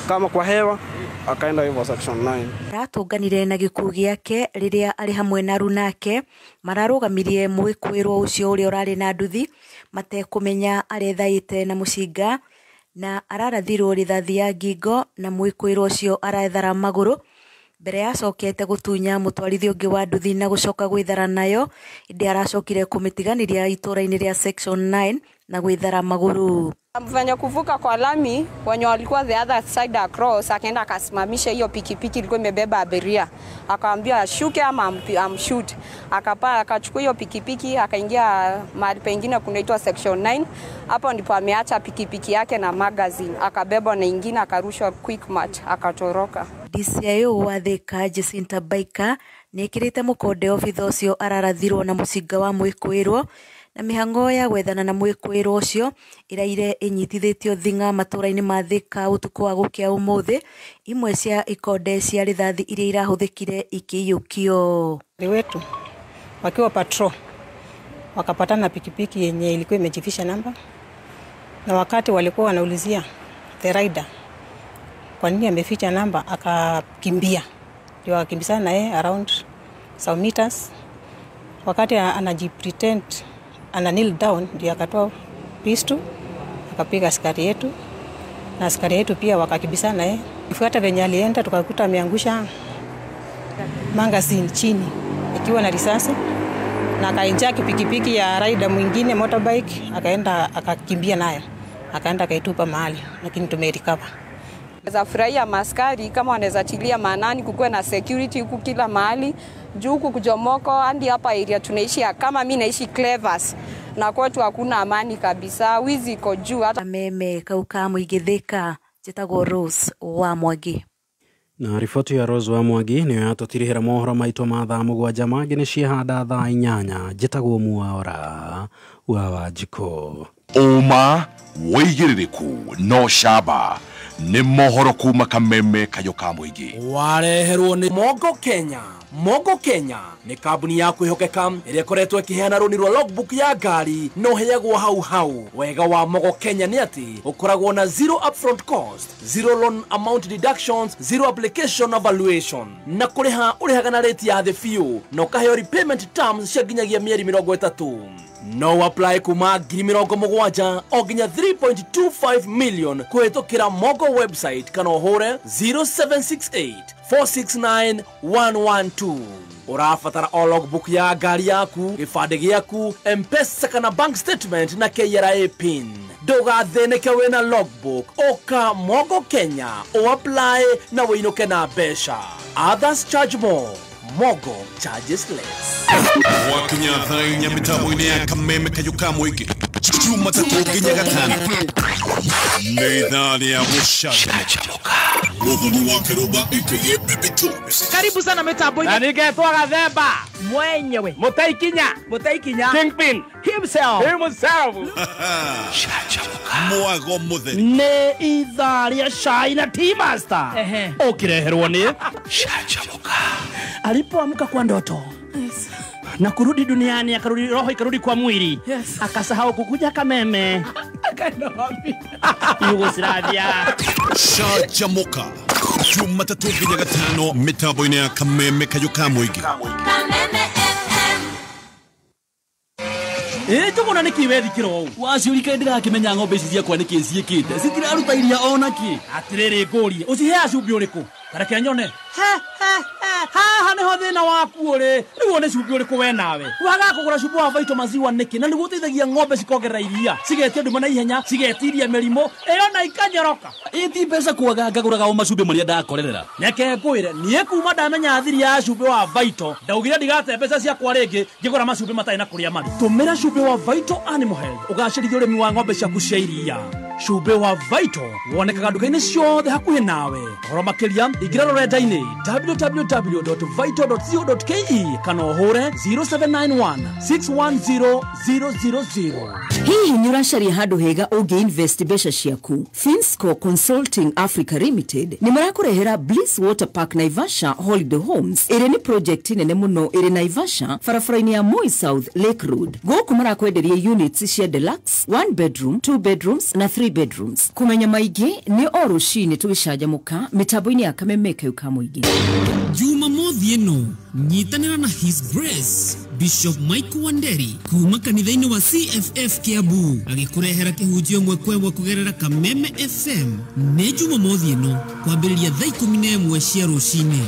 kama kwa hewa akaenda hivyo section 9. Ratũnganire na gĩkuũ gĩake rĩrĩa arĩ hamwe na runake mararũgamirie mwĩkũĩrwo ũcio ũrĩa ũrarĩ na nduthi matekũmenya arethaĩte na mũcinga na ararathirwo rithathi ya ngingo na mwĩkũĩrwo ũcio arethara magũrũ mbere yacokete gũtunya mũtwarithia ũngĩ wa nduthi na gũcoka gwĩthara nayo ĩndĩ aracokire kũmĩtiganĩria itũra-inĩ rĩa section 9 na gwĩthara magũrũ. Mfanya kuvuka kwa lami wenye walikuwa the other side across akaenda akasimamisha hiyo pikipiki ilikuwa imebeba abiria. Akaambia ashuke ama amshoot. Akachukua hiyo pikipiki akaingia mahali pengine kunaitwa section 9. Hapo ndipo ameacha pikipiki yake na magazine. Akabeba na ingine akarushwa quick march akatoroka. DCIO wa Thika Jacinta Baika nĩekĩrĩte mũkonde obitha ũcio ararathirwo na mũcinga wa mwĩkũĩrwo na mĩhango ya gwethana na mwĩkũĩrwo ũcio iraire ĩnyitithĩtio Thing'a matũra-inĩ ma Thika ũtukũ wa gũkĩa ũmũthĩ, imwe cia ikonde cia rithathi iria irahũthĩkire ikĩiyũkio. Wetu wakiwa patrol wakapatana pikipiki yenye ilikuwa imejifisha namba, na wakati walikuwa wanaulizia the rider kwa nini ameficha namba akakimbia, ndio akakimbisana naye around some meters. Wakati anajipretend ana kneel down ndio akatoa pistol akapiga askari yetu, na askari yetu pia wakakimbisana naye. Ifuata venye alienda tukakuta ameangusha magazine chini ikiwa na risasi, na akaingia pikipiki ya rider mwingine motorbike akaenda akakimbia nayo akaenda kaitupa mahali, lakini tumerecover. Naweza furahia maskari kama wanaweza tilia maanani kukuwe na security huku kila mahali juu huku kujomoko hadi hapa area tunaishi kama mimi naishi Clevers na kwetu hakuna amani kabisa, wizi iko juu hata meme kauka muigithika njĩtagwo Rose wa Mwangi. Na riboti ya Rose wa Mwangi nĩyo yatũtirihĩra mohoro maitũ ma thaa mũgwanja mangĩ nĩ ciahanda thaa 8 njĩtagwo Mwaora wa Wanjikũ. Uma wĩigĩrĩrĩku no camba nĩ mohoro kuma Kameme kayo ka mũingĩ. Wareherwo nĩ Mogo Kenya. Mogo Kenya nĩ kambuni ya kwĩhokeka ĩrĩa ĩkoretwo ĩkĩheana rũni rwa logbook ya ngari no heagwo hau. Wega wa Mogo Kenya nĩ atĩ ũkoragwo na zero upfront cost, zero loan amount deductions, zero application evaluation, na kũrĩha ũrĩhaga na rate ya thĩ biũ na ũkaheo repayment terms cia nginyagia mĩeri 30. No apply kuma 70,000 o nginya 3.25 million kũhĩtũkĩra Mogo website kana ũhũre 0768 469 112. Ũrabatara o logbook ya ngari yaku, gĩbandĩ gĩaku, M-Pesa kana bank statement na KRA pin. Ndũgathĩnĩke wĩna logbook, ũka Mogo Kenya, apply na wĩinũke na mbeca. Others charge more. Mogo charges less. Wakinya thainya mitambo-inĩ ya Kameme kayo ka mũingĩ. Jumatatu nginya Gatano. Nĩ thaa rĩa gũcanjamũka. Mũthoni wa Kĩrũmba aka Bibi Tools. Karibu sana mitambo-inĩ. Na ningetwa Gathemba mwenyewe Mutaikinya Kingpin himself. Mwago mũtheri. Nĩ ithaa rĩa cai na Tea Master. Ũkĩreherwo nĩ Canjamũka. Alipoamka kwa ndoto na kurudi duniani, akarudi roho ikarudi kwa mwili, akasahau kukuja Kameme. Yugoslavia. Canjamũka. Jumatatu nginya Gatano mitambo-inĩ ya Kameme kayo ka mũingĩ. Tũgona nĩ kĩwethi kĩro waciũrika ndĩrakĩmenya ng'ombe ici ciakwa nĩ kĩ ciĩkĩte citiraruta iria ona kĩ. Atĩrĩrĩ ngũrie ũcihe cumbĩ ũrĩkũ? Tareke nyone. Haha nĩho thĩna waku ũrĩ. Rĩu one cumbĩ ũrĩkũ we nawe? Waga kũgũra cumbĩ wa Vito maziwa nĩkĩ? Na nĩguo ũteithagia ng'ombe cikongerera iria, cigetia nduma na ihenya, cigetiria mĩrimũ, ĩyo ikanyoroka. Ti mbeca kwaga ngagũraga o macumbĩ marĩa ndakorerera. Reke ngwĩre niĩ kuma ndamenya thiri ya cumbĩ wa Vito ndaugire ndigate mbeca ciakwa rĩngĩ ngĩgũra macumbĩ matarĩ na kũrĩa marĩ. Tũmĩra cumbĩ wa Vito Animal Health ũgacĩrithia ũrĩmi wa ng'ombe ciaku cia iria. Cumbĩ wa Vito wonekaga nduka-inĩ ciothe hakuhĩ nawe. Ũhoro makĩria ingĩra rũrenda-inĩ www.vito.co.ke kana ũhũre 0791 610 000. Hihi nĩ ũracaria handũ hega ũngĩinvest mbeca ciaku? Finsco Consulting Africa Limited nĩ marakũrehera Bliss Water Park Naivasha Holiday Homes. Ĩrĩ nĩ project nene mũno ĩrĩ Naivasha, barabara-inĩ ya Moi South Lake Road. Gũkũ marakwenderia units cia deluxe, 1 bedroom, 2 bedrooms na 3 bedrooms. Kũmenya maingĩ nĩ o rũcinĩ tũgĩcanjamũka mitambo-inĩ ya Kameme kayo ka mũingĩ. Jumamothi ĩno nyitanĩra na His Grace Bishop Mike Wanderi kuma kanitha-inĩ wa CFF Kiambu agĩkũrehera kĩhunjio mwekwe kũgerera Kameme FM. Nĩ Jumamothi ĩno kwambĩrĩria thaa 11 cia rũcinĩ.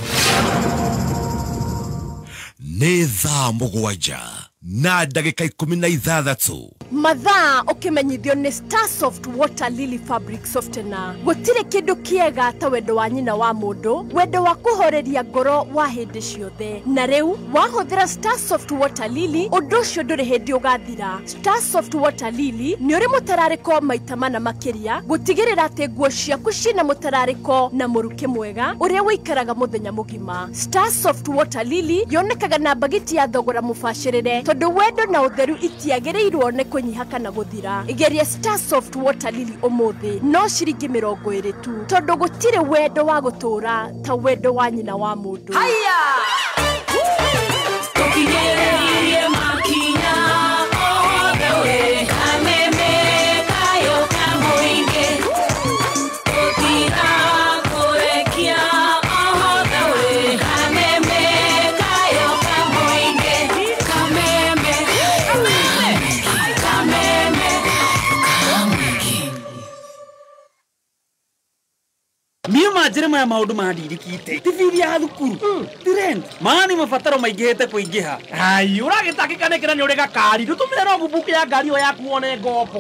Nĩ thaa mũgwanja na ndagĩka 16. Mathaa ũkĩmenyithio nĩ Starsoft Water Lily Fabric Softener. Gũtirĩ kĩndũ kĩega ta wendo wa nyina wa mũndũ, wendo wa kũhoreria ngoro wa hĩndĩ ciothe. Na rĩu wahũthĩra Starsoft Water Lily, ũndũ ũcio ndũrĩ hĩndĩ ũgathira. Starsoft Water Lily nĩ ũrĩ mũtararĩko maita mana makĩria, gũtigĩrĩra atĩ nguo ciaku ciĩna mũtararĩko na mũrukĩ mwega ũrĩa wĩikaraga mũthenya mũgima. Starsoft Water Lily yonekaga na bagiti ya thogora mũbacĩrĩre, tondũ wendo na ũtheru itiagĩrĩirwo nĩ kũnyiha kana gũthira. Igeria Starsoft Water Lily ũmũthĩ no ciringi 20 tu, tondũ gũtirĩ wendo wa gũtũra ta wendo wa nyina wa mũndũ. Haya! Tukigĩrĩrie makinya all the way Kameme kayo ka mũingĩ. Tũtira kũrekia all the way Kameme kayo ka mũingĩ. Kameme Miuma njĩrĩma ya maũndũ mandirikĩte tibithi ya thukuru dirent mani mabataro maingĩhĩte kũingĩha. Ai ũragĩtakĩkanĩkĩra nĩ ũrĩ gakari ndũtũmĩre logbook ya ngari ĩyo yaku wone ngombo.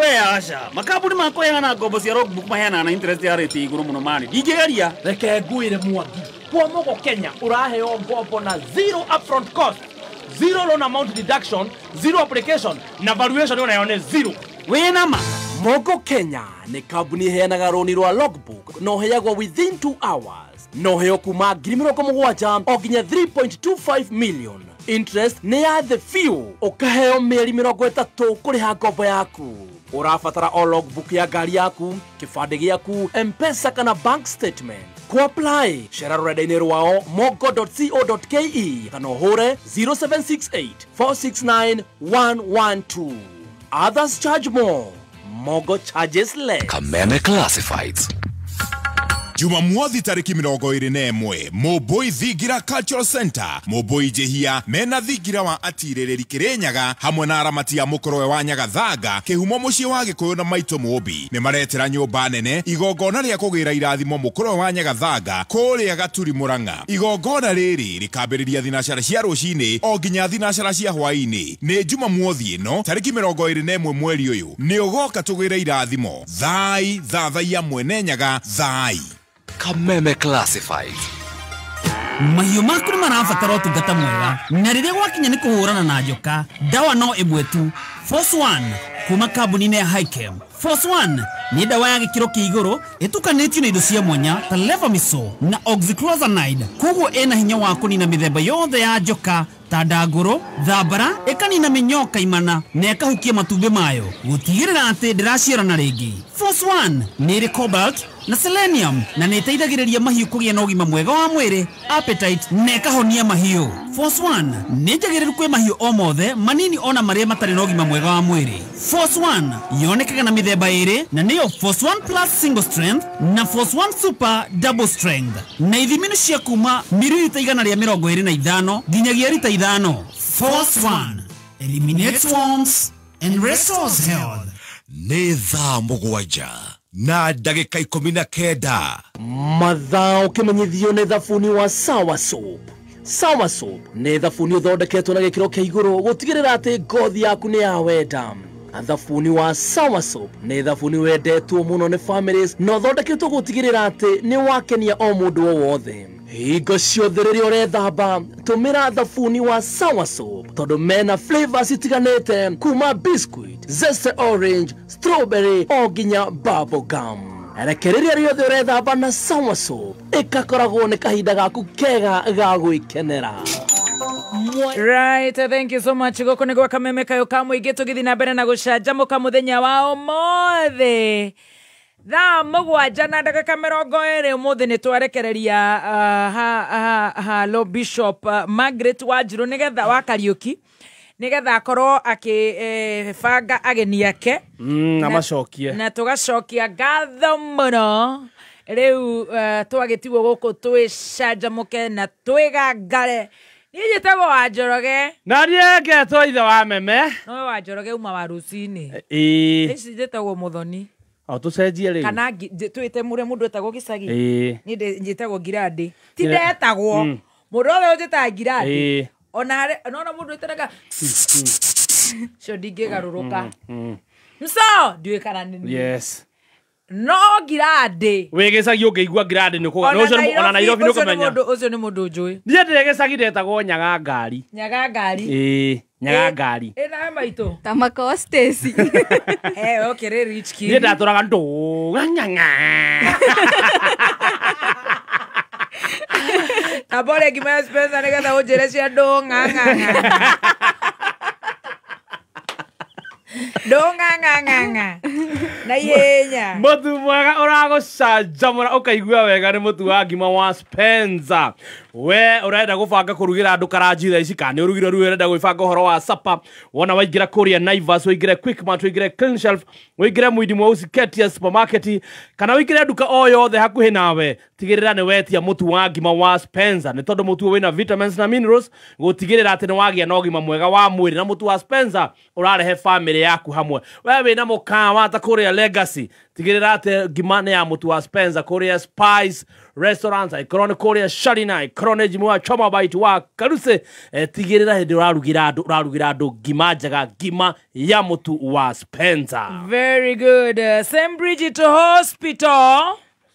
We aca makambuni makoheana ngombo cia logbook maheana na interest ya rate igũrũ mũno mani ndingĩgeria. Reke ngwĩre Mwangi kwa Mogo Kenya ũraheo ngombo na zero upfront cost, zero loan amount deduction, zero application na valuation unayo nĩ zero. We nama Mogo Kenya nĩ kambuni iheanaga rũni rwa logbook no heagwo within 2 hours. No heo kuma 70,000 o nginya 3.25 million. Interest nĩ ya the few. Ũkaheo mĩeri 30 kũrĩha ngombo yaku. Ũrabatara o logbook ya ngari yaku, kĩbandĩ gĩaku, M-Pesa kana bank statement. Ku apply share rũrenda-inĩ rwao mogo.co.ke kana ũhũre 0768 469 112. Others charge more. Mogo charges less. Kameme Classifieds. Jumamothi tariki 21 Moboi Thigira Cultural Center Moboi Jehia mena thigira wa atirereri Kirinyaga hamwe na aramati ya mukorowe wa Nyagathaga kihumo mucii wa Gikuyu na Maito Mobi ni maretera nyumba nene igongona ria kugira irathimo mukorowe wa Nyagathaga kuria Gaturi Murang'a. Igongona riri rikambiriria thinacara cia rucini o nginya thinacara cia hwaini. Ni Jumamothi ino tariki 21 mweri uyu ni ugoka tugira irathimo thai thathaia mwene Nyaga thai. Kameme Classified. Mahiũ maku nĩ marabatara ũtungata mwega na rĩrĩa gwakinya nĩ kũhũrana na njoka dawa no ĩmwe tu. Force One kuma kambuni-inĩ ya Highchem. Force One nĩ dawa ya gĩkĩro kĩa igũrũ ĩtukanĩtio na indo cia mwanya ta levamisole na oxychloroquine, koguo ĩna hinya wa kũnina mĩthemba yothe ya njoka ta ndangũrũ, thambara, ĩkanina mĩnyoka imana na ĩkahukia matumbĩ mayo gũtigĩrĩra atĩ ndĩraciarana rĩngĩ. Force One nĩ ĩrĩ cobalt na selenium na nĩ ĩteithagĩrĩria mahiũ kũgĩa na ũgima mwega wa mwĩrĩ, appetite na ĩkahonia mahiũ. Force One nĩ njagĩrĩru kwĩ mahiũ o mothe manini ona marĩa matarĩ na ũgima mwega wa mwĩrĩ. Force One yonekaga na mĩthemba ĩrĩ na nĩyo Force One Plus Single Strength na Force One Super Double Strength, na ithimi nĩ cia kuma mililita 125 nginyagia lita 5. Force One eliminates worms and restores health. Nĩ thaa mũgwanja na ndagĩka 19 mathaa ũkĩmenyithio nĩ thabuni wa Sawa Soap. Sawa Soap nĩ thabuni ũthondeketwo na gĩkĩro kĩa igũrũ gũtigĩrĩra atĩ ngothi yaku nĩ ya wenda. Thabuni wa Sawa Soap nĩ thabuni wendetwo mũno nĩ families na ũthondeketwo gũtigĩrĩra atĩ nĩ wakenia o mũndũ o wothe. Hingo ciothe rĩrĩa ũrethamba tũmĩra thabuni wa Sawa Soap tondũ mena flavors itiganĩte kuma biscuit, zesty orange, strawberry o nginya bubble gum. Rekereria rĩothe ũrethamba na Sawa Soap ĩkakoragwo nĩ kahinda gaku kega ga gwĩkenera. Right, thank you so much. Goko nĩ gwa Kameme kayo kamũingĩ tũgĩthiĩ na mbere na gũcanjamũka mũthenya wa ũmũthĩ. Thaa mũgwanja na ndagĩka 20 ũmũthĩ nĩ twarekereria Lo Bishop Margaret Wanjiru nĩgetha wa Kariũki nĩgetha akorwo akĩbanga ageni ake na macokie na tũgacokia ngatho mũno. Rĩu twagĩtigwo gũkũ twĩcanjamũke na twĩgangare. Niĩ njĩtagwo Wanjoroge na niĩ ngetwo ithe wa Meme. No Wanjoroge uma wa Rũcinĩ. Ici njĩtagwo Mũthoni. Tucenjie rĩu kana twĩte mũndũ etagwo Gĩcagi. Niĩ njĩtagwo Ngirandi. Ti ndetagwo mũndũ ũrĩa njĩtaga Ngirandi. Ona mũndũ etanaga cio ndingĩgarũrũka. Mso ndiũĩ kana nini. Yes. No Ngirandi. Wĩ Gĩcagi ũngĩigua Ngirandi nĩ kũgana ona Nairobi nĩ kũmenya. Ũcio nĩ mũndũ njũĩ. Niĩ ndĩ Gĩcagi ndetagwo Nyaga Ngari. Nyaga Ngari. Nyaga Ngari. Nawe maitũ. Tamako Stacy. Okay, rich kid. Niĩ ndatũraga Ndũng'ang'a. Abore ngima Spencer nĩgetha ũnjĩre cia Ndũng'ang'a. Ndũng'ang'a. Na ihenya. Mũtu mwega ũragũcanjamũra ũkaigua wega nĩ mũtu wa ngima wa Spencer. We ũrenda gũbanga kũrugĩra andũ karanji thaa ici kana nĩ ũrugire rĩu ũrenda gwĩbanga ũhoro wa supper, wona waingĩra kũrĩa Naivas, waingĩre Quickmart, waingĩre Clean Shelf, waingĩre Mwindi Mweusi Ketia supermarket kana waingĩre nduka o yothe hakuhĩ nawe, tigĩrĩra nĩ wetia mũtu wa ngima wa Spencer nĩ tondũ mũtu wĩna vitamins na minerals gũtigĩrĩra atĩ nĩ wagĩa na ũgima mwega wa mwĩrĩ, na mũtu wa Spencer ũrarehe family yaku hamwe. We wĩna mũkawa ta kũrĩa Legacy, tigĩrĩra atĩ ngima nĩ ya mũtu wa Spencer kũrĩa Spice Restaurants, ikorwo nĩ kũrĩa Sharina, ikorwo nĩ Jimu wa Choma Bite wa Karuse, tigĩrĩra hĩndĩ ũrarugĩra andũ ngima njega, ngima ya mũtu wa Spencer. Very good. St. Bridget Hospital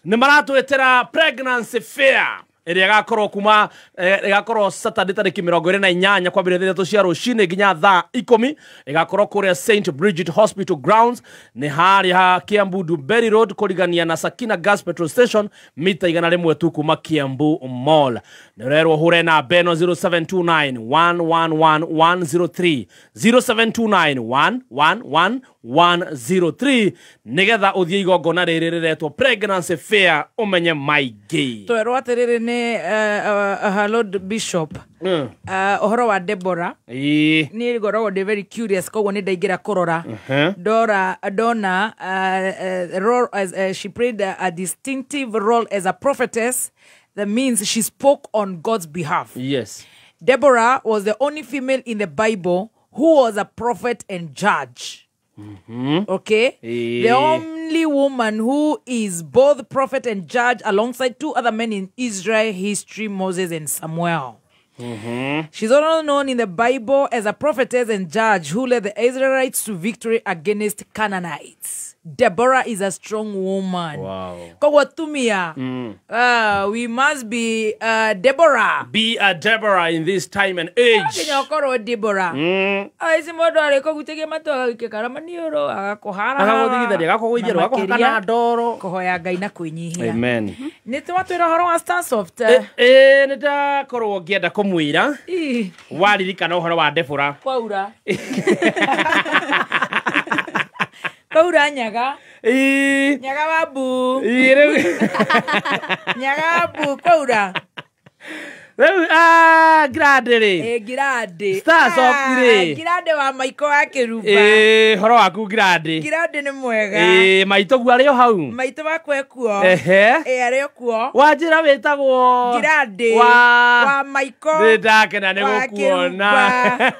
nĩ maratwĩtĩra pregnancy fair. ĩrĩa ĩgakorwo kuma ĩgakorwo Saturday tarĩki 28 kwambĩrĩria thetũ cia rũcinĩ nginya thaa 10 ĩgakorwo kũrĩa St Bridget Hospital Grounds nĩ harĩa ha Kiambu Duberry Road kũrigania na Sakina Gas Petrol Station mita 100 tu kuma Kiambu Mall. Nĩrerwo hũre na Beno 0729111103 0729111103 nĩgetha ũthiĩ igongona rĩrĩ rĩretwo Pregnancy Fair ũmenye maingĩ. Twerwo atĩrĩrĩ nĩ Lord Bishop ohoro wa Deborah ni ngoragwo ndi very curious koguo ni ndaingira kurora Donna role as she played a distinctive role as a prophetess. That means she spoke on God's behalf. Yes. Deborah was the only female in the Bible who was a prophet and judge. Okay? The only woman who is both prophet and judge alongside two other men in Israel history, Moses and Samuel. She's also known in the Bible as a prophetess and judge who led the Israelites to victory against Canaanites. Deborah is a strong woman. Wow. We must be Deborah. Be a Deborah in this time and age. Deborah. Amen. Nĩtwakorwo ngĩenda kũmwĩra waririkana ũhoro wa Deborah. Kwaura. Kwaura nyaga. Nyaga wabu. Nyaga wabu kwaura. Grade. Grade. Stars of grade. Grade wa maiko wa kiruba. Horo waku grade. Grade ni mwega. Maito guario hau. Maito wakwe kuo. Ario kuo. Wajira wetagwo. Grade. Wa maiko. Ndakena nĩgũkuona.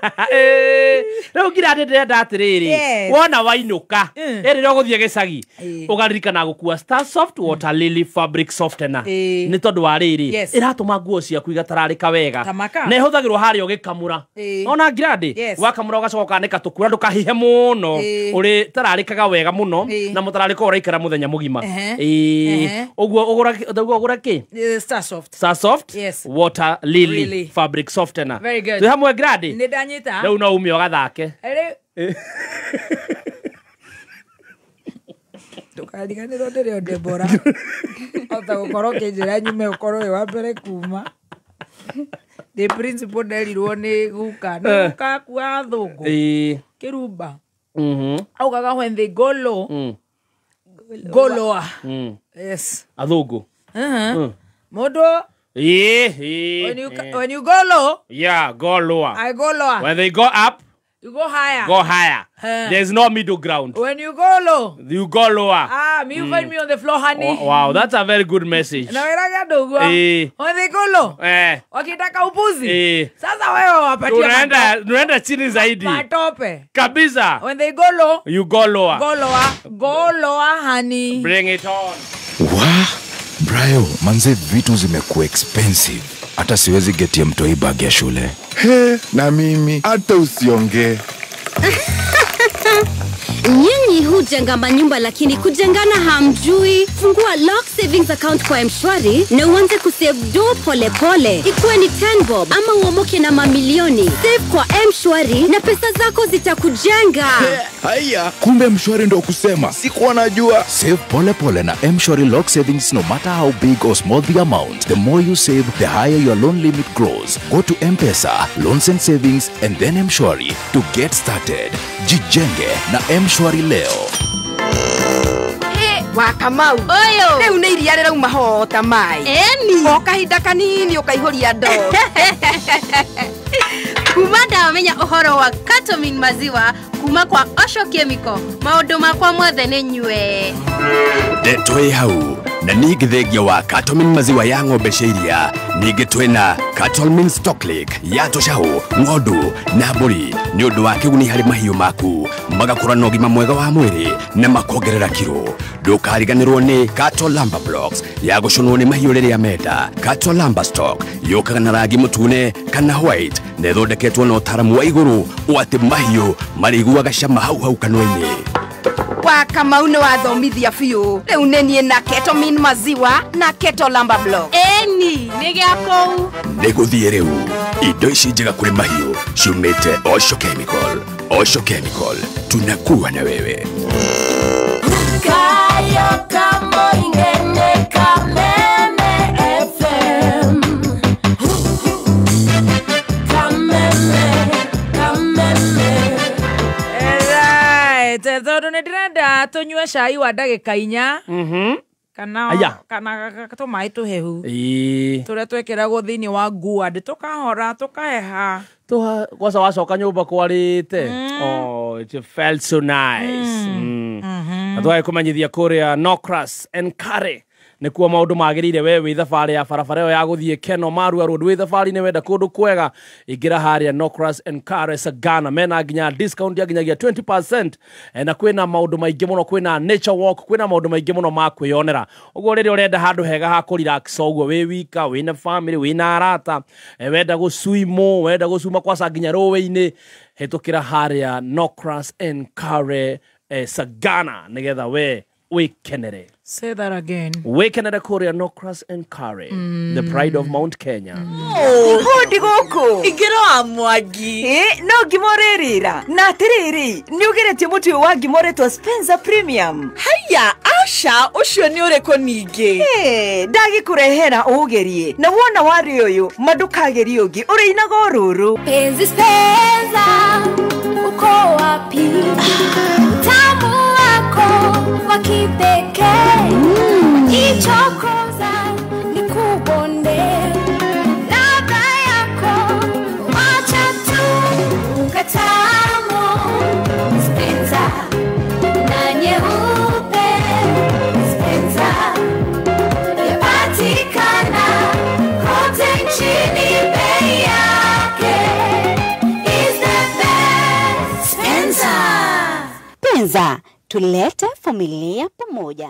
Rĩu grade ndenda atĩrĩrĩ. Wona wainuka. Rĩrĩa ũgũthiĩ gĩcagi. Ũgaririkana gũkua Star Soft Water Lily Fabric Softener. Nĩ tondũ wa rĩrĩ. Ĩratũma nguo ciaku igatararĩka wega. Na ĩhũthagĩrwo harĩa ũgĩkamũra. Ona grade. Wakamũra ũgacoka nĩka tũkura ndũkahihe mũno. Ũrĩ tararĩkaga wega mũno na mũtararĩko ũraikara mũthenya mũgima. Ũguo ũgũra kĩ? Star Soft. Star Soft Water Lily Fabric Softener. Very good. Twĩ hamwe grade. Nĩ ndanyita. Rĩu no ume ũgathake. Tukariganĩrwo ndĩrĩ Deborah. Ota gũkorwo kĩnjĩra nyume ũkorwo wĩ wa mbere kuma. The principal nderirwo nĩ guka. Nĩ guka kuwa thũngũ. Kĩrumba. Augaga when they go low. Go lower. Yes. Athũngũ. Mũndũ. When you go low. Yeah, go lower. I go lower. When they go up. You go higher. Go higher. There's no middle ground. When you go low. You go lower. You find me on the floor, honey. Wow, that's a very good message. Na weraga dogo. When they go low. Wakitaka upuzi. Sasa wewe wapatia. Tunaenda chini zaidi. Patope. Kabisa. When they go low. You go lower. Go lower. Go lower, honey. Bring it on. Brayo, manze vitu zimekuwa expensive. Hata siwezi getia mtoi bag ya shule. Na mimi hata usiongee. Nyinyi hujenga manyumba lakini kujengana hamjui. Fungua Lock Savings Account kwa M-Shwari na uanze kusave do pole pole. Ikuwe ni 10 bob ama uomoke na mamilioni. Save kwa M-Shwari na pesa zako zitakujenga. Haya, kumbe M-Shwari ndo kusema. Sikuwa najua. Save pole pole na M-Shwari Lock Savings no matter how big or small the amount. The more you save, the higher your loan limit grows. Go to M-Pesa, Loans and Savings and then M-Shwari to get started. Jijenge na M-Shwari leo. Wakamau oyo rĩu nĩ iria rĩrauma hota mai eni o kahinda kanini ũkaihũria ndo kuma ndamenya ũhoro wa Catomin maziwa kuma kwa Osho Chemical maũndũ makwa mothe nĩ nyue Ndeto hau na ningĩ thengia wa Catomin maziwa ya ng'ombe cia iria ningĩ twĩna Catomin Stock Lake ya tũcaũ ng'ondu na mbũri nĩ ũndũ wa kĩguni harĩ mahiũ maku magakũra na ũgima mwega wa mwĩrĩ na makongerera kiro ndũkariganĩrwo nĩ Cattle Lumber Blocks ya gũconwo nĩ mahiũ rĩrĩa menda Cattle Lumber Stock yũkaga na rangi mũtune kana white na ĩthondeketwo na ũtaramu wa igũrũ atĩ mahiũ marĩiguaga cama hau kanua-inĩ Wakamau nĩ wathomithia biũ rĩu nĩ niĩ na Catomin maziwa na Cattle Lumber Block eni nĩ gĩa kũu. Nĩgũthiĩ rĩu indo ici njega kũrĩ mahiũ ciumĩte Osho Chemical. Osho Chemical, tunakuwa na wewe. Kayo kamo ingene Kameme FM. Alright, tondu nĩ ndĩrenda tũnyue cai wa ndagĩka 4 kana tũmaĩ tũhehu tũrĩa twekĩragwo thĩinĩ wa nguo tũkahora tũkaheha kwanza wacoka nyũmba kwarĩte. Oh, it felt so nice. Na twae kũmenyithia kũrĩa Nocras and Curry nĩkuo maũndũ magĩrĩire we wĩ thabarĩ ya barabara ĩyo ya gũthiĩ Keno Marua Road wĩ thabarĩ-inĩ wenda kũndũ kwega ingĩra harĩa Nocras and Curry Sagana mena nginya discount ya nginyagia 20%. Na kwĩna maũndũ maingĩ mũno, kwĩna nature walk, kwĩna maũndũ maingĩ mũno ma kwĩyonera. Ũguo rĩrĩa ũrenda handũ hega ha kũrelax ũguo wĩ wika wĩna family wĩna arata wenda gũcwimo wenda gũcuma kwaca nginya rũĩ-inĩ hetũkĩra harĩa Nocras and Curry Sagana nĩgetha we wikenere. Say that again. Wikenere Korea Nocras and Curry, the pride of Mount Kenya. Hodi goko. Igero amwagi. No gimorerira. Na tiriri. Ni ugeretie muti wa gimoretwa Spencer Premium. Haya, Asha ucio ni ureko ninge. Ndagi kurehera ugerie. Na wona wari uyu madukageri ugi uri inago ruru. Penzi Spencer uko wapi? Tamu wako wakipekee. Ichokoza nikubonde ladha yako wacha tu katamo Spencer na nyeupe Spencer yapatikana kote nchini bei yake is the best Spencer. Spencer, tulete familia pamoja.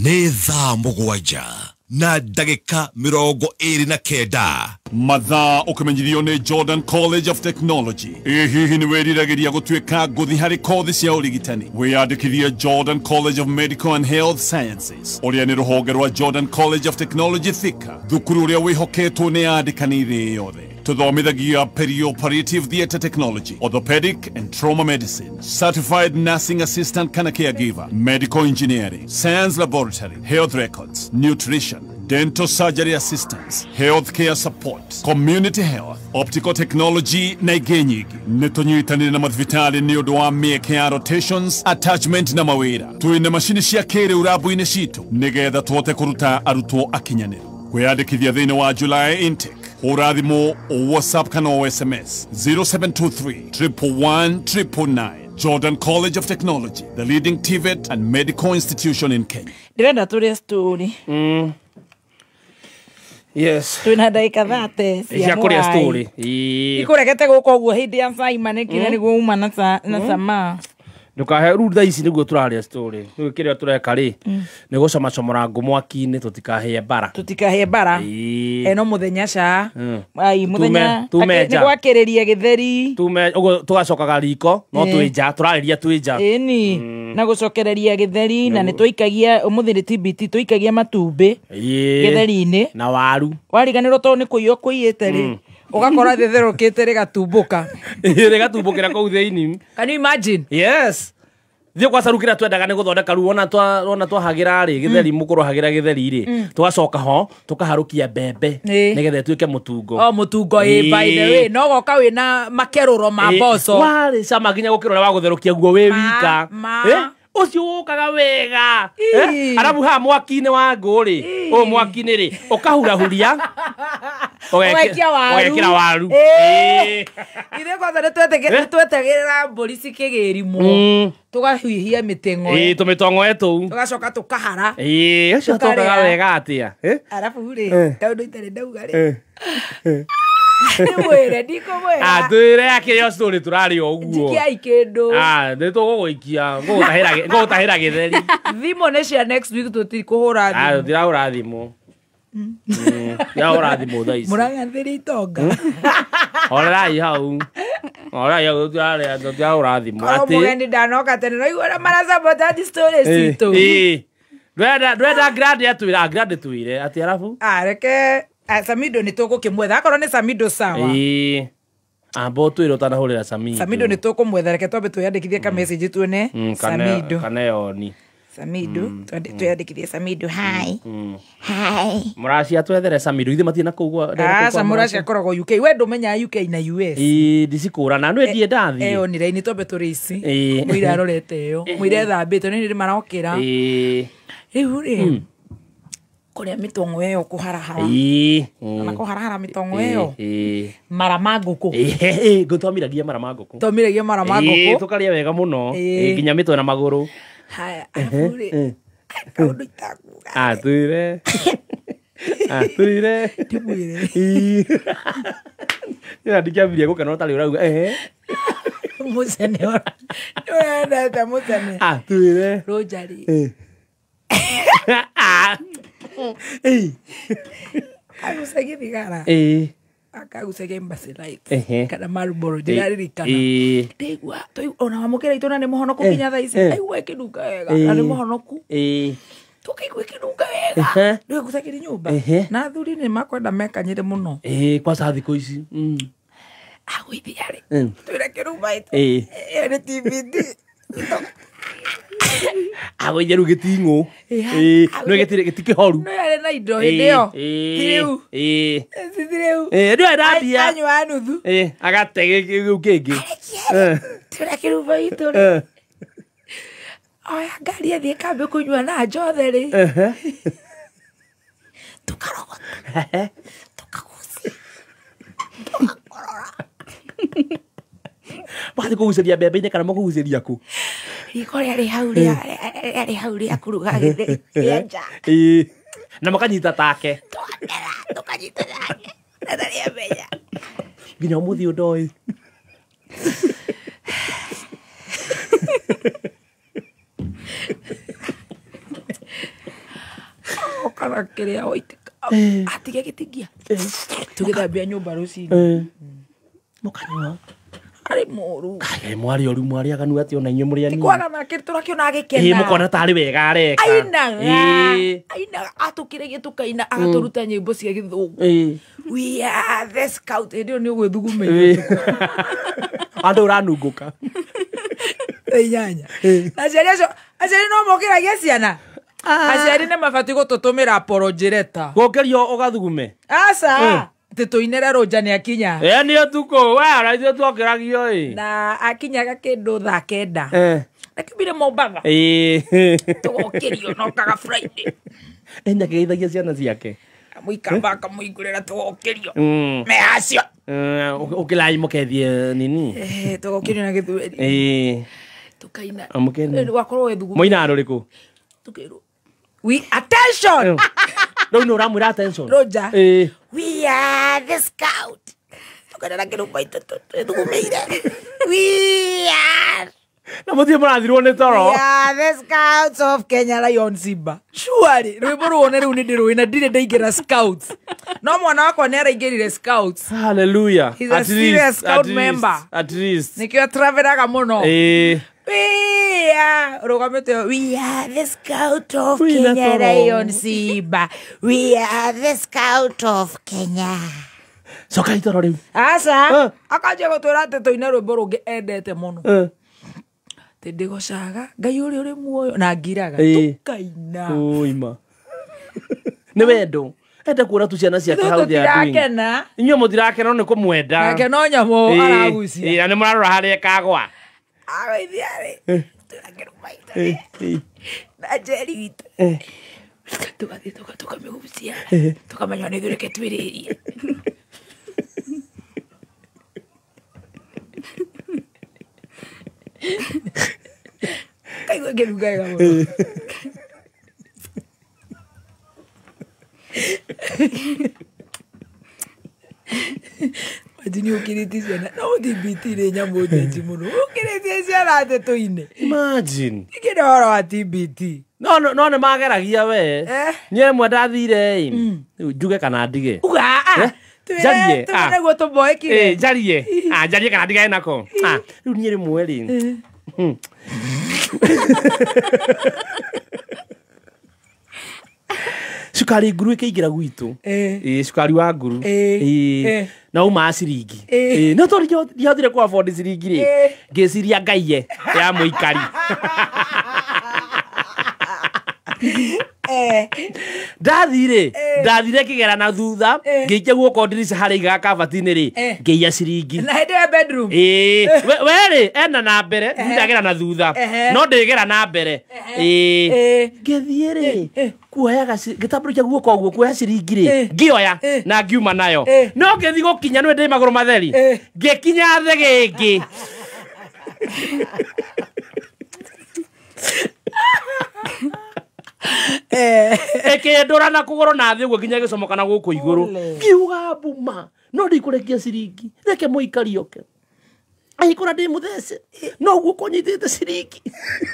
Nĩ thaa mũgwanja na ndagĩka 29 mathaa ũkĩmenyithio nĩ Jordan College of Technology. Hihi nĩ weriragĩria gũtuĩka ngũthi harĩ kothi cia ũrigitani? Wĩyandĩkithie Jordan College of Medical and Health Sciences, ũrĩa nĩ rũhonge rwa Jordan College of Technology Thika, thukuru ũrĩa wĩhoketwo nĩ andĩkani thĩ yothe. Tuthomithagia perioperative theatre technology, orthopedic and trauma medicine, certified nursing assistant kana caregiver, medical engineering, science laboratory, health records, nutrition, dental surgery assistance, healthcare support, community health, optical technology na ingĩ nyingĩ. Nĩtũnyitanĩire na mathibitarĩ nĩ ũndũ wa mĩeke ya rotations, attachment na mawĩra. Twĩna macini cia kĩrĩu rabu-inĩ citũ nĩgetha tũhote kũruta arutwo akinyanĩru. Kwĩyandĩkithia thĩinĩ wa July intake hũra thimũ o WhatsApp kana o SMS 0723 111 999. Jordan College of Technology, the leading TVET and medical institution in Kenya. Ndĩrenda tũrĩa story. Yes. Twĩna ndagĩka 30 cia kũrĩa story. Ikũregete gũkũ ũguo hĩndĩ ya caimanĩkire nĩguo uma na sama. Ndukahe ruru thaa ici nĩguo tũraria story. Rĩu kĩrĩa tũreka rĩ nĩ gũcamacomora ngũ mwaki-inĩ tũtikahĩe mbara. Tũtikahĩe mbara. No mũthenya ca. Ai mũthenya nĩ gwakĩrĩria gĩtheri. Ũguo tũgacokaga riko no twĩnja tũrarĩria twĩnja. Ĩni na gũcokereria gĩtheri na nĩ tũikagia ũmũthĩ nĩ TBT tũikagia matumbĩ gĩtheri-inĩ na waru. Wariganĩrwo tondũ nĩ kũiywo kũiyĩte rĩ. Ũgakora thetherũkĩte rĩgatumbũka. Rĩgatumbũkĩra kũu thĩinĩ. Can you imagine? Yes. Thiĩ gwacarukĩra twendaga nĩ gũthondeka rĩu ona twahagĩra rĩ gĩtheri mũkũrũhagĩra gĩtheri rĩ tũgacoka ho tũkaharũkia mbembe nĩgetha ĩtuĩke mũtungo. Mũtungo by the way no goka wĩna makerũro ma mboco. Warĩ cama nginya gũkĩrora wa gũtherũkia guo wĩ wika. Ũcio ũkaga wega. Arabu ha mwaki-inĩ wa ngũ rĩ mwaki-inĩ rĩ ũkahurahuria ũgekĩra waru. Ithe kwanza nĩ twetegĩrĩra mbũri cikĩgĩrimwo tũgahuhia mĩteng'oe. Tũmĩtong'oe tũu tũgacoka tũkahara. Ũcio tũkaga wega atĩa. Arabu rĩ kaũndũ itarĩ ndauga rĩ Mwere ndiko mwera. Twire akĩrĩa story tũrarĩ o ũguo. Jikia ikĩndũ. Nĩ tũgũgũikia ngũgũtahĩra gĩtheri. Thimũ nĩ cia next week tũtikũhũra thimũ. Tũtirahũra thimũ. Yahũra thimũ thaa ici. Mũrangathĩria itonga. Orai hau. Orai hau tũtirahũra thimũ. Korwo mũgeni ndanoka tene no igũra maracabota story citũ. Ndwenda grad atwĩra grad twĩre atĩ arabu. Reke Samido nä tå gå kä mwetha akorwo nä Samido sawa ambo twä ro tanahå rä ra Samido nä tå kå mwetha reke twambe twä yandä kithie ka message tuone Samido kaneoni Samido twandä twä yandä kithie Samido hi må racia twethere Samido ithe matie na kå gua må racia koragwo UK we ndå menyaga UK na US ndicikå rana nä endie ndathiä nä raini twambe tå rä ici må ira arorete ä yo må ira ethambä te nä ndä marokä ra rä u rä kå rä a mä tongo ä yo kå harahara na kå harahara mä tongo ä yo mara ma ngå kå ngå twamiragia mara ma ngå kå twamiragia mara ma ngå kå tå karä a wega må no nginya mä twe na magå rå kaå itakuga atwire ndimwire ä ndikäambirie gå kena å tarä å rauga må cene nä wendete må cene atwire rå njari agucagia thigara akagucagia Mbacilite kana Marlboro ndiraririkana ndigua ona wamũkĩra itũ na nĩ mũhonoku nginya thaa ici aigua ĩkĩnunga wega na nĩ mũhonoku tũkaigua ĩkĩnunga wega nĩ gucagĩria nyũmba na athuri nĩ makwenda mekanyĩre mũno kwaca thikũ ici agũithiarĩ twĩre kĩrumba itũ ĩyo nĩ TBD agũithia rĩu gĩting'ũ no gĩtikĩ horu no yarĩ na indo hĩndĩ ĩyo tirĩu nĩyo endambia anyua nuthu agate gĩu kĩngĩ twĩre kĩrumba itũ rĩ oya ngari athiĩ kambĩ kũnyua na njothe rĩ tũkarogota tũkagucia tũgakorora mathi kũgucĩria mbembe-inĩ kana makũgucĩria kũ riko rĩarĩ hau rĩa kũruga gĩtheri rĩa nja na makanyita take tũkanyita take na rĩa menya nginya ũmũthĩ ũndoĩ kana kĩrĩa waitĩka atige gĩtingia tũgĩthambia nyũmba rũcinĩ mũkanyua arĩ mũru mwarĩ oru mwarĩ aganu atĩ ona inyuĩ mũrĩ anini kwaga nake tũrakĩona agĩkena mũkona tarĩ wega areka ainaga atũkĩragia tũkaina agatũruta nyĩmbo cia gĩthũngũ we are the scout hĩndĩ ĩyo nĩ ũgwĩthugumeire andũ ũranungũka inyanya aciari no mokĩragia ciana aciari nĩ mabatiĩ gũtũtũmĩra apology letter gũkĩrio ũgathugume aca tũinĩre rũnja nĩ akinya nĩ ũtukũ we ithuĩ tuokĩragio na akinyaga kĩndũ thaa kenda nakiumire Mombatha tũgokĩrio nokaga Friday nyakĩgeithagia ciana ciake mũikamba akamũhingũrĩra tũgokĩrio mehacio ũkĩrai mũkethie nini tũgokĩrio na gĩthweri tũkaina wakorwo wethugu mũina rũrĩkũ tukĩrwo we attention rĩu nĩ ũramwĩra attention roja we are the scout tũkanena kĩrũmba itũ twĩthugumeire we are na mũthiĩ mũrathirwo nĩ toro we are the scouts of Kenya Lion Simba surely rwĩmbo ruone rĩu nĩ ndĩrũĩ na ndirĩ ndaingĩra scouts no mwana wakwa nĩ araingĩrire scouts hallelujah he's a serious scout member at least nĩkĩo travelaga mũno rugamite we are the scout of Kenya Lion Simba we are the scout of Kenya coka itoro rĩu aca akanjia gũtwĩra atĩ tũine rwĩmbo rũngĩ endete mũno tĩ ndĩgocaga Ngai ũrĩa ũrĩ muoyo na ngiraga tũkaina ũima nĩ wendo ende kuona tu ciana ciake hau thĩ andũ inyuĩ mũtirakena nĩ kũmwenda nake no nyamũ aragucia na nĩ mũrarora harĩa ĩkagwa agũithiarĩ tũrakĩrũma itũ na njeri witũ tũgathiĩ tũkamĩgucia tũkamenya nĩ ithuĩ reke twĩrĩrie kaigua ngĩrunga wega mũno Majini ukiriti ciana no TBT nĩ nyamũ njenji mũno ukiriti ciana atĩ tũine imagine ikĩrĩ ũhoro wa TBT no nĩ mageragia we niĩ mwe ndathire njuge kana ndige jarie nĩguo tũmboĩkire jarie kana ndigane nako rĩu niĩ rĩmwe rĩ cukari nguru ikiingira gwitu cukari wa nguru na uma ciringi no to ndihothire kwa afford ciringi ri ngiciria ngaiye ya muikari ndathire kigera na thutha ngiikia guoko ndirica hari ga kabatini ri ngiia ciringi na hende bedroom weri ena na mbere ndagera na thutha no ndigera na mbere ngithie ri kuoyaga gitamburukia guoko uguo kuoya ciringi ri ngioya na ngiuma nayo no ngithi gukinya nwe ndi maguru matheri ngikinya thĩ gĩkĩ ekendora na kugoro na thĩ guo kinya gicomoka na guku iguru ngiuga mbuma no ndikurekia ciringi reke muikari oke aikora ndi muthece no guo konyitite ciringi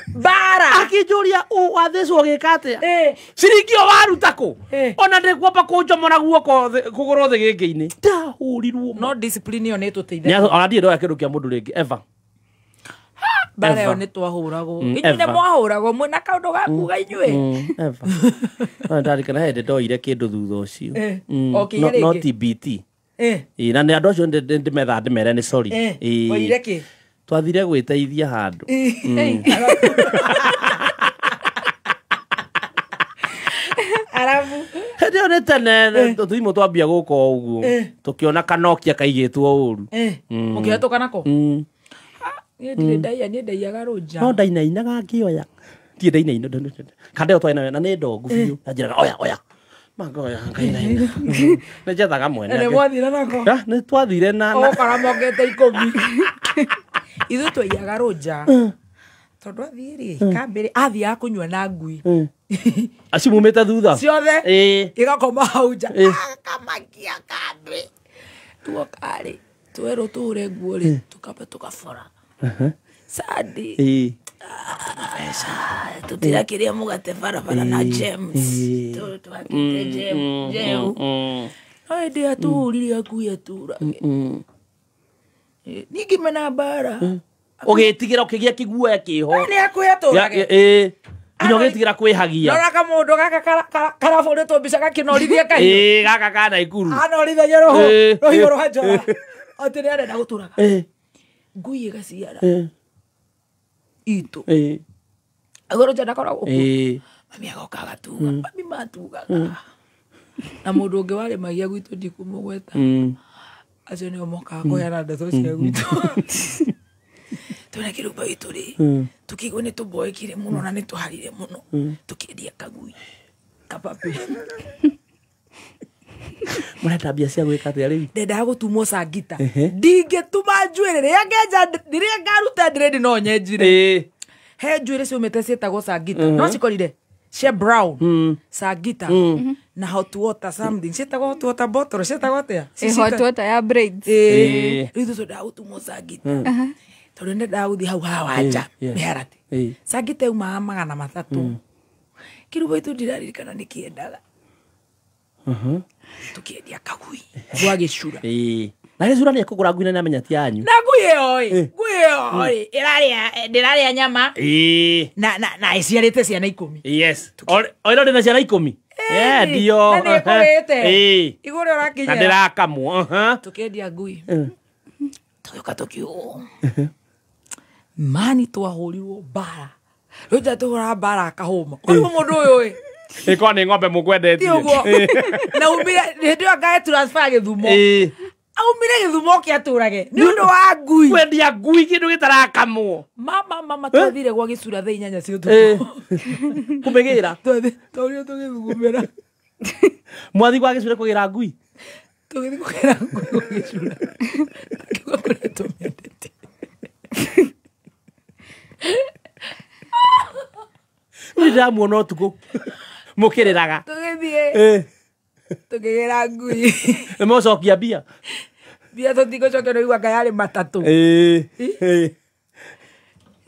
bara akinjuria wathecwo gikatia ciringi o waruta ku ona ndikwamba kunjomora guoko kugoro thĩ gĩkĩ-inĩ ndahurirwo no discipline yo nituteithia ona ndiĩ ndoya kindu kia mundu ringi ever bara yo ni twahuragwo inyuĩ mwahuragwo mwina kaundu gakuga inyuĩ ndarikana hĩndĩ ndoire kĩndũ thutha ũcio no TBT na nĩ andũ acio ndĩmetha ndĩmere nĩ sorry oire kĩ twathire gwĩteithia handũ arabu hĩndĩ ĩyo nĩ tene tũthimũ twambia gũka ũguo tũkĩona kanokia kaigĩtwo ũru mũkĩhetũka nako ndirĩ ndaia nĩ ndaiaga rũnja no ndainainaga ngĩoya ndirĩ ndainaina kandeo twaina na nĩ ndongu biũ na njĩraga oya magoya ngainaina nĩ njethaga mwene nĩ mwathire nako nĩ twathire na okara mokete 10 ithuĩ twaiaga rũnja tondũ athiĩ-rĩ kambĩrĩ athiaga kũnyua na ngui acio mumĩte thutha ciothe igakoma hau nja akamakia kambĩ tuoka-rĩ twerwo tũhũre nguo-rĩ tũkamba tũkabora sadi pesa tutirakĩria mũgate barabara na James twakĩte James no hĩndĩ atũhũrire ngui aturage ningĩ mena bara ũgĩtigĩra ũkĩgĩa kĩguoya kĩho nĩ akwĩatũrage nginya ũgĩtigĩra kwĩhagia rora kamũndũ gaka karabũrĩtwo mbica gakĩnorithie kahiũ gaka ka Naikuru anorithagia rũhiũ rwa njora atĩ nĩ arenda gũtũraga ngui ĩgaciara itu agoro nja ndakoragwo mami agoka agatuga mami matugaga na mũndũ ũngĩ warĩmagia gwitũ ndikũmũgweta acio nĩo mokaga kũheana ndeto cia gwitũ twĩna kĩrũmba gitũ-rĩ tũkĩigua nĩ tũmboekire mũno na nĩ tũharire mũno tũkĩendia kagui kapapĩ mũrenda mbia cia gwĩka atĩa rĩu ndendaga gũtumwo cangita ndingĩtuma njuĩrĩ rĩrĩa ngaruta ndĩrĩndĩ no nyenjire he njuĩrĩ ciumĩte ciĩtagwo cangita no cikorire cia brown cangita na hot water something ciĩtagwo hot water bottle ciĩtagwo atĩa hot water ya braids rĩu tũndaga gũtumwo cangita tondũ ndendaga gũthiĩ hau hawanja mĩharatĩ cangita yumaga 300 kĩrũmba gitũ ndiraririkana nĩ kĩendaga tukiendia kagui gwagicura na gicura nĩ kũgũra ngui na nĩamenya ti yanyu na ngui ĩyo ndĩrarĩa nyama na ĩciarĩte ciana 10 yes oĩno ndĩna ciana 10 ndio na nĩ ĩkũrĩte igũrũ ũrakinya na ndĩrakamwo tukiendia ngui tũgĩũka tũkiugwo mani twahũrirwo mbara rĩu nja tũhũra mbara akahũma kũrĩma mũndũ ũyũ ĩkorwo nĩ ng'ombe mũkwendetie na umire hĩndĩ ĩyo ngae transfer Gĩthumo aumire Gĩthumo kĩatũrage nĩ ũndũ wa ngui kwendia ngui kĩndũ gĩtarakamwo mama twathire gwa gĩcura thaa 8 cia ũtukũ kũmĩgĩra twathire tũgĩthugumĩra mwathi gwa gĩcura kũgĩra ngui tũgĩthiĩ kũgĩra ngui gwa gĩcura kiuga kũrĩa tũmĩendete ndĩramuona ũtukũ mũkĩrĩraga tũgĩthiĩ tũkĩgĩra ngui mũcokia mbia tũtigũcokia no igua yarĩ matatũ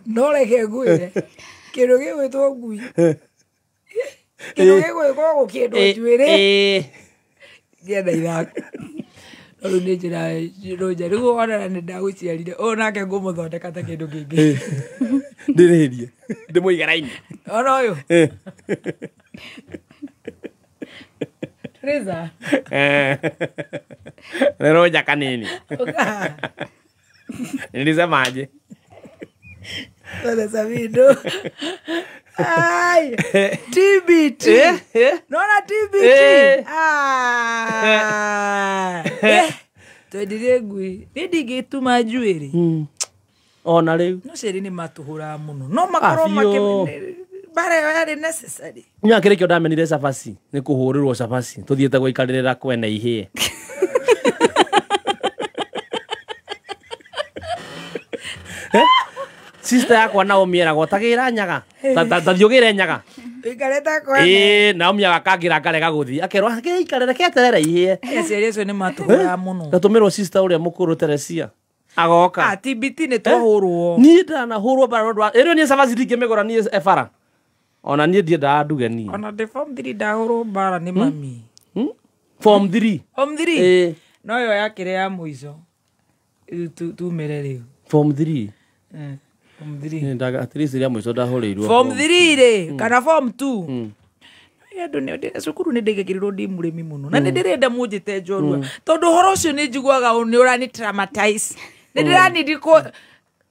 no reke ngwĩre kĩndũ gĩgwĩtwo ngui kĩndũ gĩgwĩkwo gũkĩndwo njuĩrĩ ngĩenda ithaka no rĩu nĩ njĩra rũnja rĩu wonana nĩ ndagũciarire ũũ nake ngũmũthondeka ta kĩndũ kĩngĩ ndĩrĩrie ndĩmũige raini ona ũyũ Reza. Lero jaka nini? Nilisemaje? Sasa sabido. Ai. TBT. Naona TBT. Twendiregui. Ndigituma juiri. Ona riu. No ceri ni matuhura muno. No makoro make bare yari necessary. Nya kire kyo ndamenire cabaci ni kuhurirwo cabaci tuthiete guikarira kwene ihie. Sister yakwa Naomi eragwo tagira nyaga tathiugire nyaga ikareta kwene Naomi agakangira ngarega guthi akerwo ikarere keterere ihie. Ceri icio ni matuhura muno. Gatumirwo sister uria mukuru Teresia agoka. TBT ni twahurwo. Ni ndana hurwo bara ndwa erio ni cabaci ndingimigora ni efara. Ona nie ndiendaga nduge ni. Ona de form 3 ndahurwo bara ni mami. Form 3. Form 3. No yo yakire ya muico. Tu mere riu. Form 3. Form 3. Ndaga at least ya muico ndahoreirwo. Form 3 ri kana form 2. Yado ne cukuru ni ndigekirwo ndi murimi muno. Na ndirenda munjite njorua. Tondu horo ucio ni njiguaga ni urani traumatize. Ndirani ndiko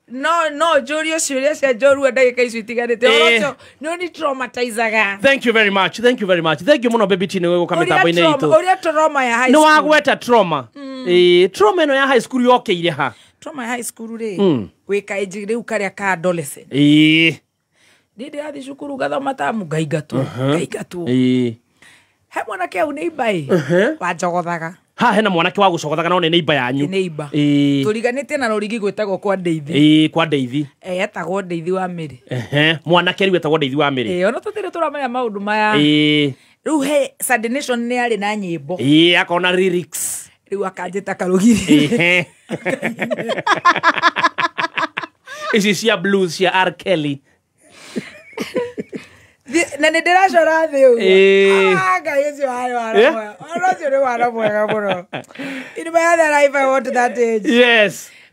No, Jorio serious Joru ndagika icio itiganite. Orocho no ni traumatizaga. Thank you very much. Thank you muno baby Tine wewe kwa mitambo-ini itu. Oria trauma ya high school. No wagweta trauma. Trauma ino ya high school yokeire ha. Trauma ya high school ri. Wika iji riu karia ka adolescent. Ndindi athi cukuru gathoma tamu ngaigatu. He mwanake au neighbor wanjogothaga. Ha hena mwanake wa gucogothaga no ne neighbor yanyu. Neighbor. Turiganite na rorigi gwetagwo kwa Ndeithi. Kwa Ndeithi. Etagwo Ndeithi wa Miri. Mwanake riu etagwo Ndeithi wa Miri. Ona tutire turamenya maundu maya. Riu he Sunday Nation ni ari na nyimbo. Akona lyrics. Riu akanjeta karugiri. Ici cia blues cia R. Kelly. Na nä ndä racora thä å ngai å cio warä ona cio nä wana mwega må no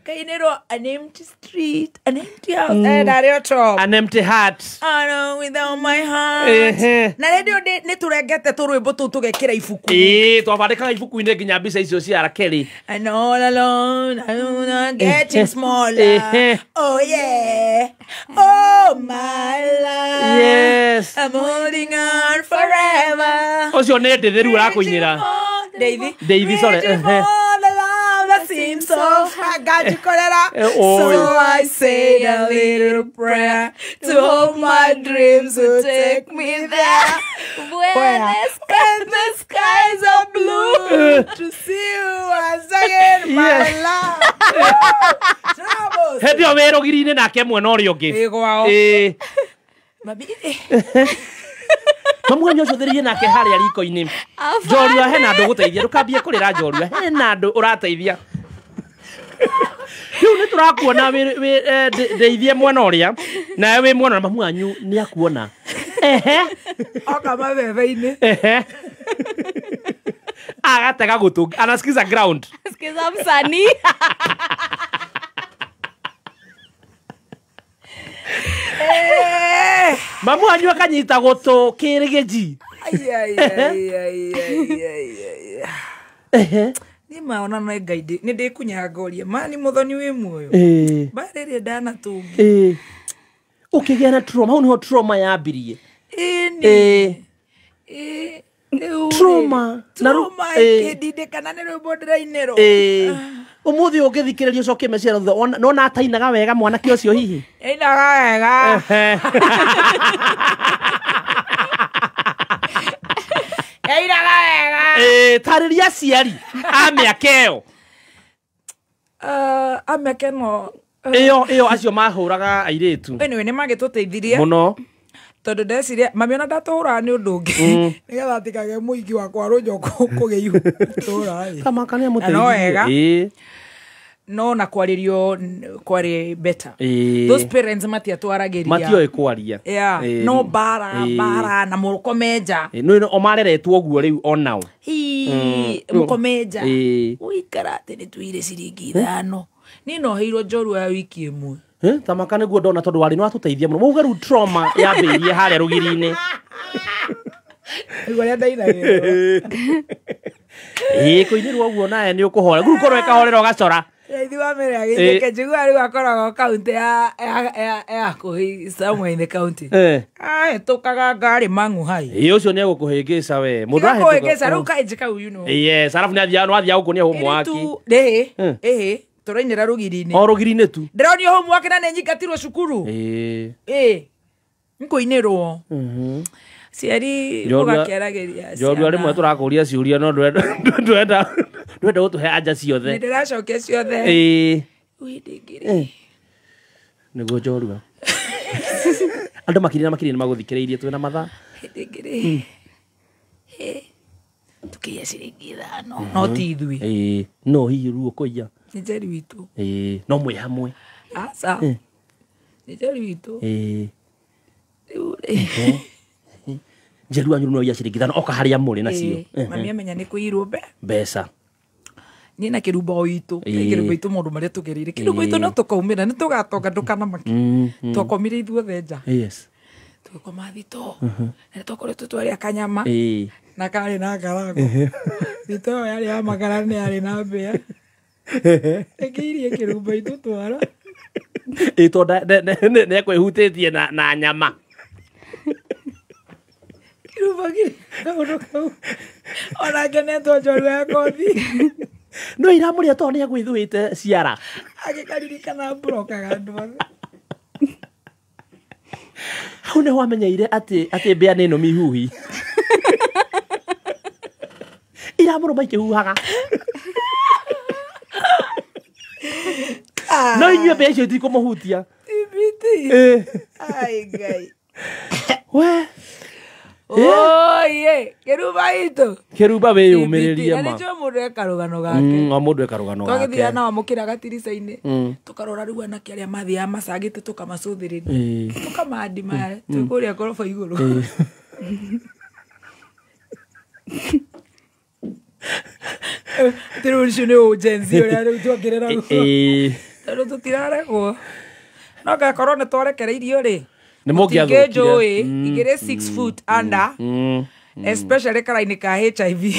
kainä an empty street, an empty house, ndarä o top, an empty heart, I know without my heart. Na rä nä tå rengete tå rwä mbå tå u tå gekä ra ibuku twabandäkaga ibuku-inä nginya mbica icio cia R. Kelly. And all alone, I'm getting smaller. Oh yeah, oh my love, yes, I'm holding on forever. å cio nä ndä thä ru rakå Davey sorry. Seems so I got you so I say a little prayer to hope my dreams will take me there when the skies are blue to see you once again my love. Hendi o wä rå giri-inä nake mwena å rä å ngä Mamwanya ucio thiriye nake haria riko-ini. Njorua hena andå gå teithia ndukambie kå rä ra njorua hena andå å rateithia. Riu nä tå rakuona ndeithie mwena å rä a nawe wä mwena mamu wanyu nä akuona oka mabebe-inä agatega gå tå anasikiza ground Sikiza msanii. mamu wanyu akanyita gå tå kä rä gä ji ni maona no ngai ni ndikunyangoria mani muthoni wi muoyo barĩrĩ ndanatũngi ũkĩgĩa na trauma hau niho trauma yambirie trauma ikĩndindĩkana nĩ rwĩmbo ndĩrainĩrwo ũmũthĩ ũngĩthikĩrĩria ũcokie meciria thutha nona atainaga wega mwanake ũcio hihi ainaga wega ainaga wega tarĩria aciari a mĩaka ĩyo a mĩaka ĩno ĩyo acio mahũraga airĩtu anyway nĩ magĩtũteithirie mũno tondu ndeciria mami ona ndatũra nĩ ũndũ ũngĩ nĩgetha atikage mũingĩ wakwa rũnjo kũgĩihu tũra kamaka nĩ amũteithirie no na kwarĩrio kwarĩ better those parents matiatwaragĩria matioĩ kwaria no bara na mũkomenja no omareretwo ũguo rĩu onao mũkomenja ũikara atĩ nĩ tuire ciringi 5 niĩ noheirwo njorua ya wiki ĩmwe tamaka nĩguo ndona tondũ warĩ no atũteithia mũno mauga rĩu trauma yambĩrĩrie harĩa rũgiri-inĩ Ngoria ndaina. Kuinirwo guo nae ni ukuhora. Guko rweka horera ugacora. Ithi wa mere agitheke njigua riu akoragwo kaunti ya kuhi somewhere in the county. Tukaga ngari mangu hai. Ucio ni egukuhingica we. Mundu ahingica riu kainjika uyu no. Yes, arafu ni athia gukunia homework. Turainira rugiri-ini. O rugiri-ini tu. Ndironio homework na nenjingatirwo cukuru. Nkuinirwo. Ciari ugakiaragiria. Jorua rimwe turakuria ciuria no ndwenda gutuhe anja ciothe. Ndiracokia ciothe. Uindingiri. Niguo Jorua. Andu makiri maguthikiriirie twina mathaa. Ndingiri. Tukiya ciringi 5 no ti ithui. No hihi ruo kuiya. Ni Njeri witu. No mwe hamwe. Asa. Ni Njeri witu. Njeri wanyu no ya ciringi 5 oka haria muri nacio. Mami amenya ni kuirwo mbeca. Ni na kirumba witu. Kirumba witu mundu maria tugerire. Kirumba witu no tukaumira ni tugatonga ndukana maki. Twakomire ithuothe nja. Yes. Tukoma thito. Na tukoretwo twari akanyama. Na kari na ngarago. Thito yari ya makara ni yari na mbea. Ekirie kirumba itu twara. Ito ne kwihutitie na nyama. Kirumba kiri. Ona kene to Jorua kothi. No iramuria to ni gwithuite ciara. Agikaririkana broka gandu. Hau ne wamenyeire ati mbea nino mihuhi. Iramuru maike huhaga. No inyue mbea icio itikumuhutia. Ibiti. Ai ngai. We. Oye, kirumba itu. Kirumba we yumiririe ma. Nicho mundu ekarugano gake. O mundu ekarugano gake. Twagithia na wamukira gatirica-ini. Tukarora riu anake aria mathia macagite tukamacuthiriria. Tukamandima tukuria gorofa iguru. Tirucio ni ujenzi uria riu twakirera ruo. Riu tutiraregwo. No gakorwo ni twarekereirio ri. Ni mungiathukire. Njui igire 6 foot under. Especially karaini ka HIV.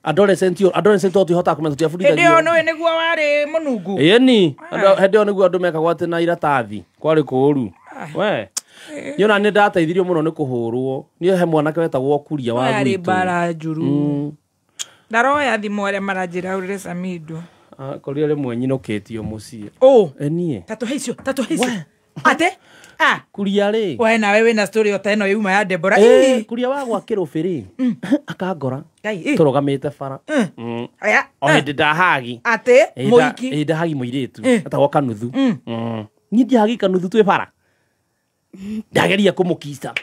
Adolescent tu hota kumenya tutia ndio no niguo wari munungu. Ni hendio niguo andu mekagwo ati na iratathi kwari kuru. We yona ni ndateithirio muno ni kuhurwo ni he mwanake wetagwo kuria wa gwitũ. Ari bara njuru. Ndaroya thimu aria maranjira urire Samido. Koria rimwe nyinukitio mucie. Nie. Tatu heicio. Ate? Kuria ri. We na wewe na story ota eno yuma ya Debora. Kuria wa gwa kirubiri. Akangora. Turugamite bara. Aya. O hindi ndahagi. Ate? Muiki. Ndahagi muiritu. Atagwo kanuthu. Ni ndihagi kanuthu twi bara. Ndageria kumukisa.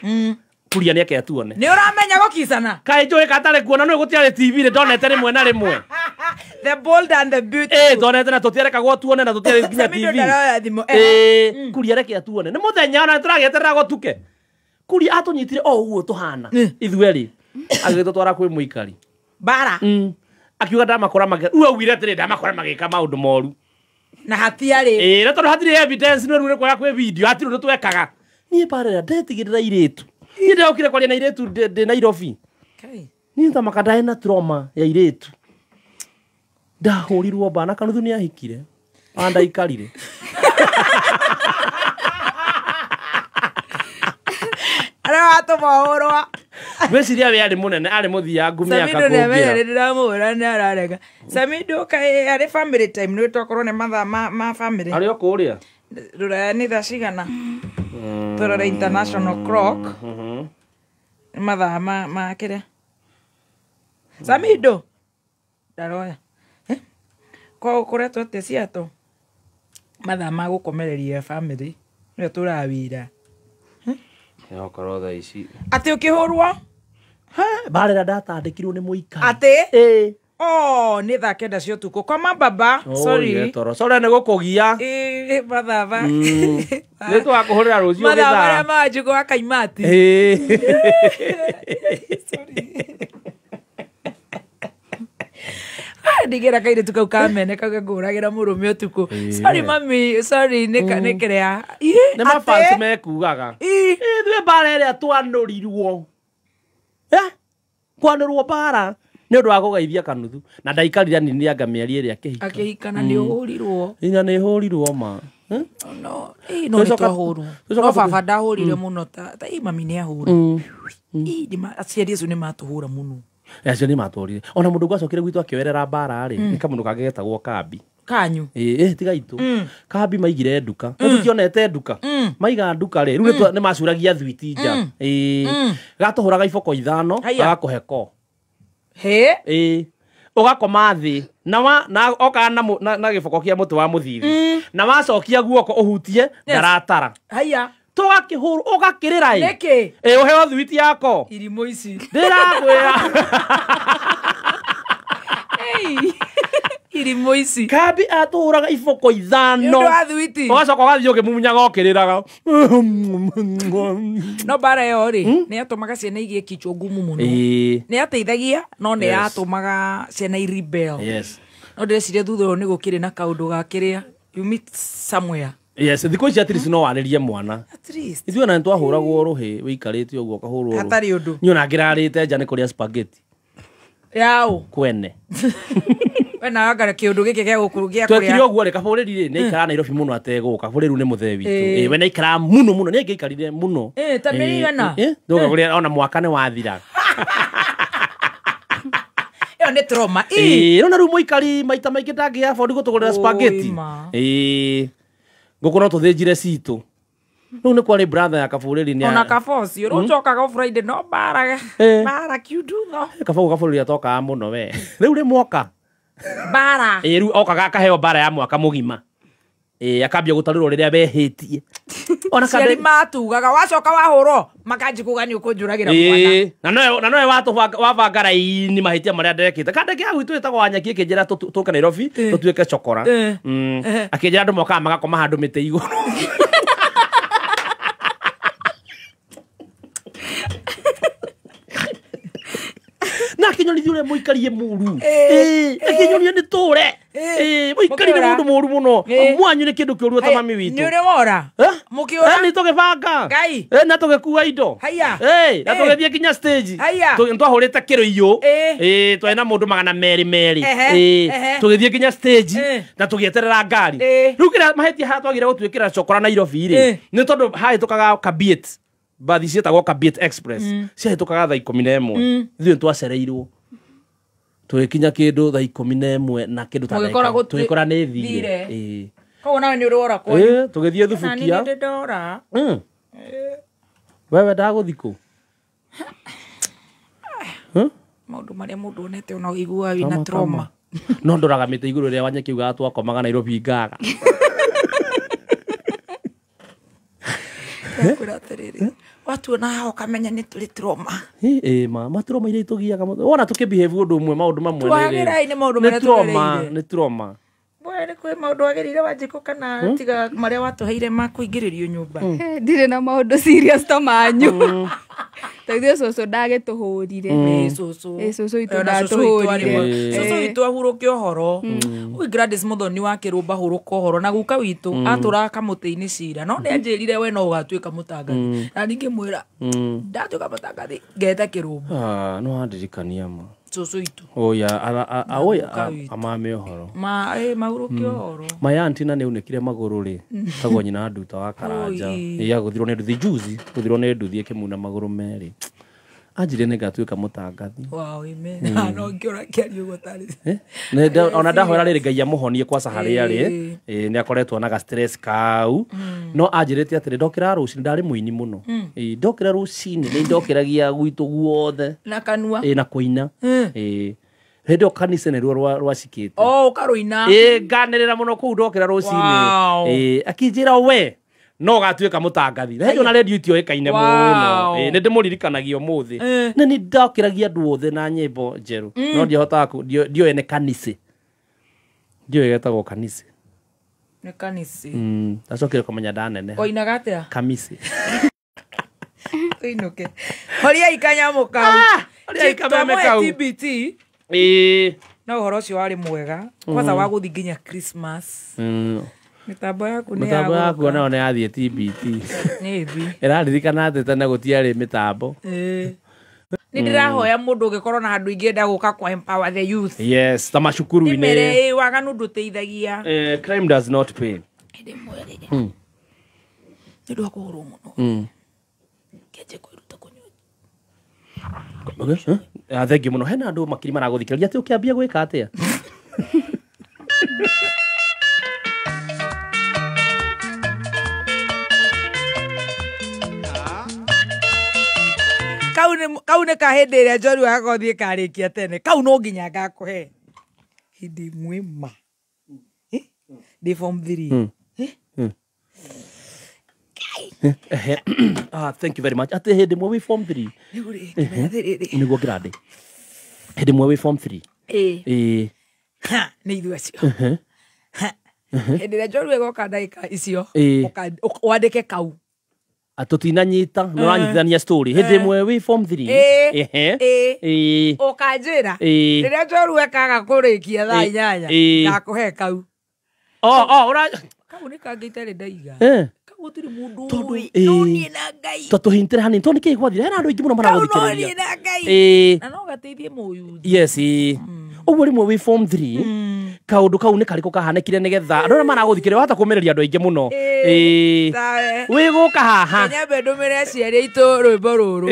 Kuria ni ake atuone. Ni uramenya gukisana? Kai njui katare kuona no gutiare TV ri ndonete rimwe na rimwe. The bold and the beautiful. Ndonete na tutiare kagwo tuone na tutiare nginya TV. Kuria reke atuone. Ni muthenya na turageterera gotuke. Kuria atunyitire o uguo tuhana. Ithueri. Agitutwara kwi muikari. Bara. Akiuga ndamakora mage. Uawire atire ndamakora magika maundu moru. Na hatiari. Na tondu hatire evidence no rure kwa kwe video hatire ndo twekaga. Nie parera ndetigirira iretu. Ni ndokire kwaria na iretu de Nairobi. Ni ndamakadae na trauma ya iretu. Ndahurirwo bana kanuthu ni ahikire. Anda ikarire. Ara ato mahorwa. Gweciria we ari munene ari muthia ngumi akakumbira. Samido ne mere ndiramura ni ararega. Samido kai ari family time no twakorwo ne matha ma family. Ari okuria. Rura ni thacigana. Torora international clock. Matha ma kire. Samido. Daroya. Kwa kuretwo te ciato. Matha ma gukomereria family. Ni turawira. Yo korotha ici. Ati ukihurwo? Barera ndatandikirwo ni muika. Ati? Ni thaa kenda cia utuku. Koma baba. Sorry. Sorry ni gukugia. Mathava. Ni twakuhurira rucio githa. Mathava maria manjugo akaimati. Ndigera kaire tukau kamene kagaguragira murume utuku. Sorry mami, sorry nikerea. Ni mafans mekugaga. Ithuĩ bara ĩrĩa twanurirwo kwanĩrwo bara nĩ ũndũ wa kũgeithia kanuthu na ndaikarire nini anga mĩeri ĩrĩa akĩhika na nĩ ũhũrirwo ina nĩ hũrirwo ma no nĩ twahũrwo no baba ndahũrire mũno ta mami nĩ ahũra aciari acio nĩ matũhũra mũno acio nĩ matũrire ona mũndũ gwacokire gwitũ akĩwerera bara rĩ nĩ kamũndũ kangĩ getagwo Kambi kanyu tiga itũ Kambi maigire nduka tũtionete nduka maiga nduka rĩ rĩu nĩ macuragia thwiti nja gatũhũraga iboko 5 agakũhe ko ũgakoma thĩ na oka na gĩboko kĩa mũtĩ wa mũthithi na wacokia guoko ũhutie ndaratara tũgakĩhũrwo ũgakĩrĩra nĩkĩ ũheo thwiti yako irimũ ici ndĩrakwĩra irimũ ici Kambi atũhũraga iboko 5 ũgacoka ũgathiĩ ũkĩmumunyaga ũkĩrĩraga no bara ĩyo rĩ nĩ yatũmaga ciana igĩe kichwa ngumu mũno nĩ yateithagia no nĩ yatũmaga ciana irebel no ndĩreciria thutha ũyũ nĩ gũkĩrĩ na kaũndũ gakĩrĩa you meet somewhere thikũ ici at least no warĩrie mwana ithuĩ ona nĩ twahũragwo rũhĩ wĩikarĩte ũguo ũkahũrwo hatarĩ ũndũ niĩ ona ngĩrarĩte nja nĩ kũrĩa spaghetti yaũ kwene wena ngara kĩũndũ gĩkĩ gĩa gũkũrũgia twekire ũguo rĩ kabũrĩri rĩ nĩ aikara Nairobi mũno ategũka bũrũri rĩu nĩ mũthee witũ we nĩ aikara mũno nĩ angĩikarire mũno ta mĩigana ndoga kũrĩa ona mwaka nĩ wathira ĩyo nĩ trauma no na rĩu mũikari maita maingĩ ndangĩ afford gũtũgũrĩra spaghetti ngũkũ no tũthĩnjire citũ rĩu nĩ kwarĩ brother ya kabũrĩri nĩ ona kaboci ũcokaga Friday no bara kiudu kabogo kabũrĩri atokaga mũno we rĩu rĩ mwoka bara rĩu okaga akaheo bara ya mwaka mũgima akambia gũtarĩrwo rĩrĩa behĩtie ona ciari matugaga wacoka wahũrwo makanji kuga nĩ ũkũnjũragĩra mwana na nowe wabanga raini mahĩtia marĩa ndekĩte kandeke ya gwitũ ĩtagwo Wanyaki ĩkĩnjĩra tũke Nairobi tũtuĩke cokora akĩnjĩra andũ mokaga magakoma handũ mĩtĩ igũrũ na kinyonithia ũrĩa mũikarie mũru kinyonithia nĩ tũre mũikarire mũndũ mũru mũno mwanyu nĩ kĩndũ kĩũru ta mami witũ nĩ ũrĩ wora mũkĩũra nĩ tũgĩbanga na tũgĩkua indo na tũgĩthiĩ kinya stage nĩ twahũrĩte kĩrũiyũ twĩ na mũndũ 200 tũgĩthiĩ kinya stage na tũgĩeterera ngari rĩu kĩrĩa mahĩtia haha twagire gũtuĩkĩra cokora Nairobi rĩ nĩ tondũ hahĩtũkaga Kabiet bathi cietagwo Kabiet Express ciahĩtũkaga thaa 11 ithuĩ nĩ twacereirwo tũgĩkinya kĩndũ thaa 11 na kĩndũ ta tũgĩkora nĩ thire koguo nawe nĩ ũrĩ wora kwanyu tũgĩthiĩ Thubukia nĩ ndora wewe ndagũthikũ maũndũ marĩa mũndũ onete ona ũiguaga wĩna trauma no ndoraga mĩtĩ igũrũ rĩrĩa Wanyaki ugaga twakomaga Nairobi ngaga watuona hao kamenya nĩ tũrĩ trauma matrauma iria itũgiaga wona tũkĩbehave ũndũ ũmwe maũndũ mamwe twagĩrai nĩ maũndũ marĩa tũgereire nĩ trauma Bwana kwĩ maũndũ wagerire Wanjikũ kana tiga marĩa watũheire ma kũingĩrĩrio nyũmba ndirĩ na maũndũ serious ta manyu tũithuĩ cũcũ ndagĩtũhũrire cũcũ itũ ndatũhũrire cũcũ witũ ahurũke ũhoro ũi Gladys Muthoni wa Kĩrũmba hũrũka ũhoro na guka witũ atũraga kamũtĩ-inĩ cira no nĩ anjĩrire we no ũgatuĩka mũtangathi na ningĩ mwĩra ndatuĩka mũtangathi ngete Kĩrũmba no andirikania ma cũcũ itũ amame ũhoro mahurũke ũhoro my auntie na nĩ unĩkire magũrũ rĩ tagwo nyina nduta wa Karanja gũthirwo nĩ nduthi juzi gũthirwo nĩ nduthi ĩkĩmuna magũrũ merĩ anjire nĩ ngatuĩka mũtangathi no ngĩora kĩario gũtarĩ ona ndahoera rĩrĩ Ngai amũhonie kwa harĩa rĩ nĩ akoretwo na ga stress kau no anjĩrĩte atĩrĩ ndokĩra rũcinĩ ndarĩ mũini mũno ndokĩra rũcinĩ nĩ ndokĩragia gwitũ guothe na kanua na kũina hĩndĩ ĩyo kanitha nĩruo rwacikĩte ũkarũina nganĩrĩra mũno kũu ndokĩra rũcinĩ akĩnjĩra we no gatuĩka mũtangathi na hĩndĩ ona redio itioĩkaine mũno nĩ ndĩmũririkanagia ũmũthĩ na nĩ ndokĩragia andũ othe na nyĩmbo njerũ no ndiahotaga ndioe nĩ kanitha ndioe getagwo kanitha nĩ kanitha ndacokire kũmenya ndanene oinaga atĩa kamisi tuinuke horia ikanyamũ kau horia ikameme kau TBT na ũhoro ũcio warĩ mwega kwanza wa gũthi nginya Christmas mitambo yaku nayo nĩ yathiĩ TBT ĩraririkana atĩ tene gũtiarĩ mĩtambo Ni ndirahoya mundu ngikorwo na handu ingenda guka kwa empower the youth. Yes, ta macukuru-ini. Mere waganu nduteithagia. Crime does not pay. Ndi mwere. Ndu akoro muno. Keje kwiruta kunywa. Thengi muno hena andu makiri maraguthikiriria ati ukiambia gwika atia. Kau ne kahende ria Njori agakothie karikia tene. Kau no nginya ngakuhe. Hindi mwema. Di form 3. Thank you very much. Ate hindi mwe form 3. Niguo grade. Hindi mwe form 3. Ha, ni ithu acio. Hindi ria Njori agoka ndaika icio. Wandike kau. Atutinanyita nuranyitithania story hindi mwe wi form 3 ukanjira riria Njori ekaga kurikia thaa 8 ngakuhe kau kau ni kangitari ndaiga kau gutiri mundu no nie na ngai tuhintire hanini to niki gwathire hena andu aingi muno maraguthikiriria no nie na ngai na no gateithie muyu yes uguo rimwe wi form 3 kaundu kau ni kariko kahanekire nigetha andu maraguthikiriria wata kumereria andu aingi muno wi guka haha nyambe ndumire ciari itu rwimbo ruru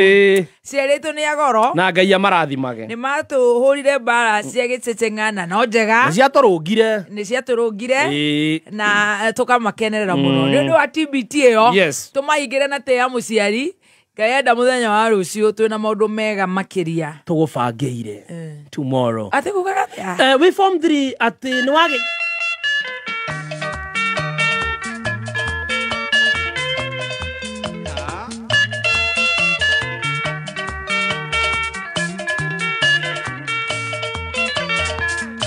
ciari itu ni agoro na ngai amarathimage ni matuhurire mbara cia giceceng'ana no njega ni ciaturungire na tukamakenerera muno ni undu wa TBT iyo tumahingire na tia muciari Kayenda muthenya wa rucio twina maundu mega makiria tugubangire tomorrow ati kugaga we form 3 ati ni wage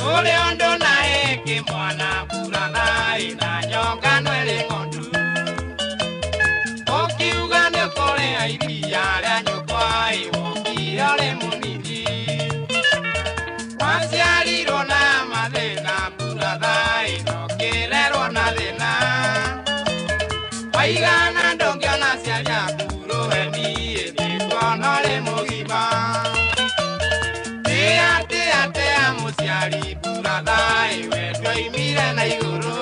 Ole ondo nae ke mwana burana ina nyonga nwele ngondu Okiuga ne kore aidia ya nyokwa iwoki ole munidi Wansialiro na madena burana ino kelero na dena Waigana ndongyo na sialia kuro heni editwanole mugima Ate amuciari burathai wendwa imire na iguru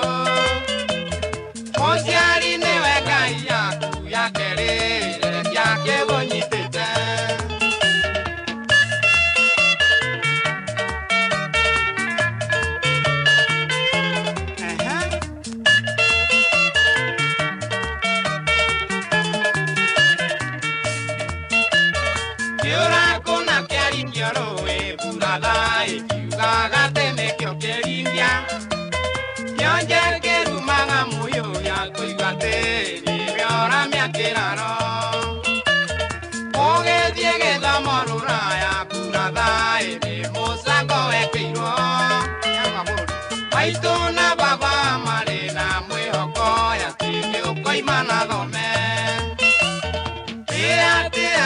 Muciari niwe ngai yaku ya kerere yake wonyitete Kiura kuna kiari ngiorowe burathai kiugaga tene kio keringia kionje kerumaga muyo ya kuigua tiri miora miakiraro ugithie githomo ruraya burathai ni mucango wekirwo maitu na baba mari na mwihoko ya tini ukoima na thome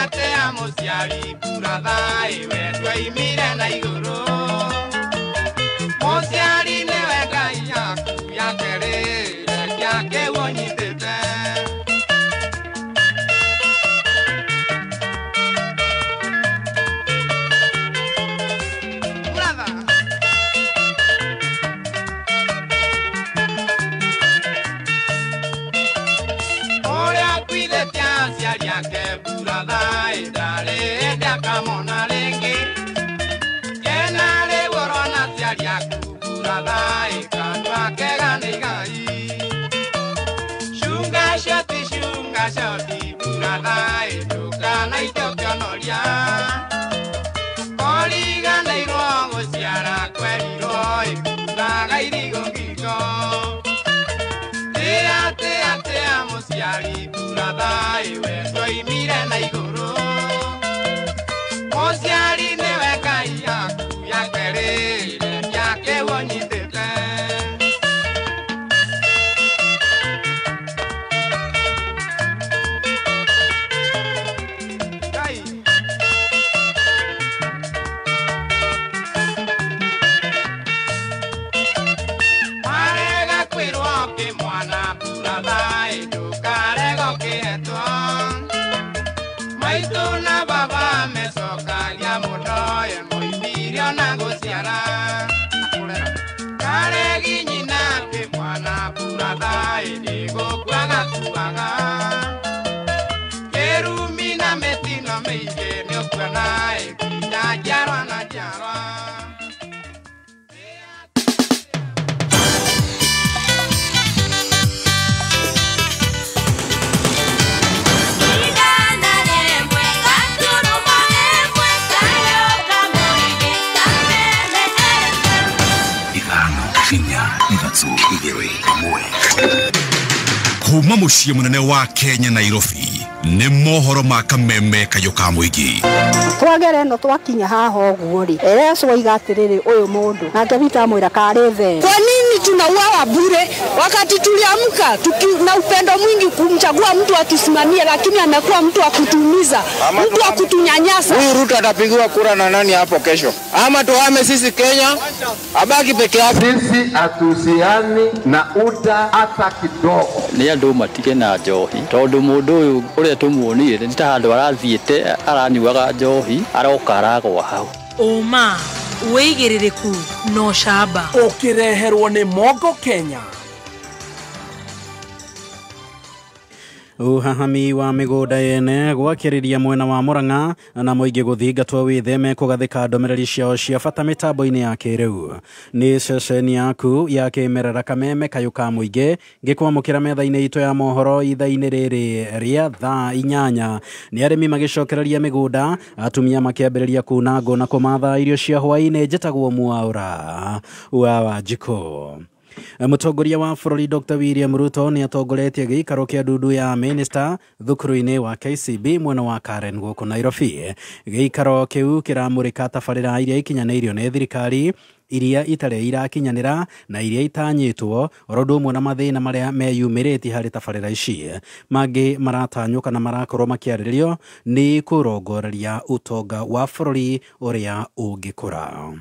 ate amuciari burathai wendwa imire na iguru Muciari niwe ngai yaku ya kerere yake wonyitete Oria kwithe aciari ake burathai ndari ndakamona ringi kenare worona aciari aku burathai kanwa kega ni gai shunga shoti burathai ndukana itokionoria origanĩirwo gũciara kwerirwo ikunaga irigo ngingo tia mũciari burathai wendwa imire na igũrũ mũciari nĩwe ngai yaku ya kerĩire yake wonyitĩte Maituna baba mesoka ya muno ye moimirio na gociara karegi nyina ke mwana burada iligo kwaga kuaga kerumi na metino meije ni okwana kinya jarwa na jarwa. Kuma muciĩ munene wa Kenya Nairobi nĩ mohoro ma kameme kayuka muigi twagere no twakinya haha ũguo ri Yesu oiga atĩrĩrĩ ũyũ mũndũ nake Peter amwĩra karĩ the. Kwa nini tunauawa bure wakati tuliamka na upendo mwingi kumchagua mtu atusimamie, lakini amekuwa mtu akutumiza, mtu akutunyanyasa. Huyu Ruto atapigiwa kura na nani hapo kesho? Ama tuhame sisi Kenya abaki peke yake? Sisi atusiani na uta hata kidogo. Ni andu matige na njohi tondu mundu uyu uria tumuonire ni ta handu arathiite aranyuaga njohi aroka aragwa hau. Uma weigiririku no shaba ukireherwo ni Mogo Kenya. Uhahami wa migunda yene gwakiriria mwena wa Murang'a na muingi guthingatwo witheme kugathika ndomereri ciao cia bata mitambo-ini ya kiriu. Ni ceceni yaku ya kimerera kameme kayuka muingi ngikwamukira metha-ini itu ya mohoro itha-ini riri ria thaa 8 ni arimi magicokereria migunda atumia makiambiriria kuna ngo na kumatha irio cia hwaini njitagwo Mwaura wa Wanjiko. Mutongoria wa bururi Dr. William Ruto ni atongoretie giikaro kia ndudu ya minister thukuru-ini wa KCB mwena wa Karen guku Nairobi. Giikaro kiu kiramurika tabarira iria ikinyanirio ni thirikari iria itare irakinyanira na iria itanyitwo orodo mwe na mathina maria meyumiriti hari tabarira ici mangi maratanyuka na marakorwo makiaririo ni kurongoreria utonga wa bururi uria ungikura.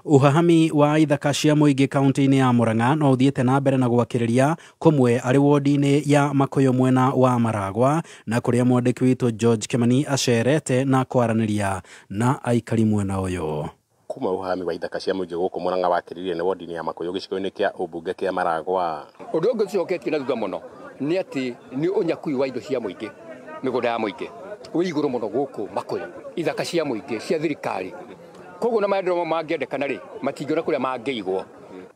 Uhahami wa ithaka cia muingi kaunti-ini ya Murang'a no uthiete na mbere na gwakiriria kumwe ari wodi-ini ya Makoyo mwena wa Maragwa na kuria mwandiki witu George Kimani acerete na kwaraniria na aikari mwena uyu. Kuma uhahami wa ithaka cia muingi guku Murang'a wakiririe ni wodi-ini ya Makoyo gicigo-ini kia ubunge kia Maragwa. Undu ungi ucoketie na thutha muno ni ati ni unyakui wa indo cia muingi migunda ya muingi wi iguru muno guku Makoyo ithaka cia muingi cia thirikari. Koguo na maendeleo mangĩendekana rĩ matingĩona kũrĩa mangĩigwo.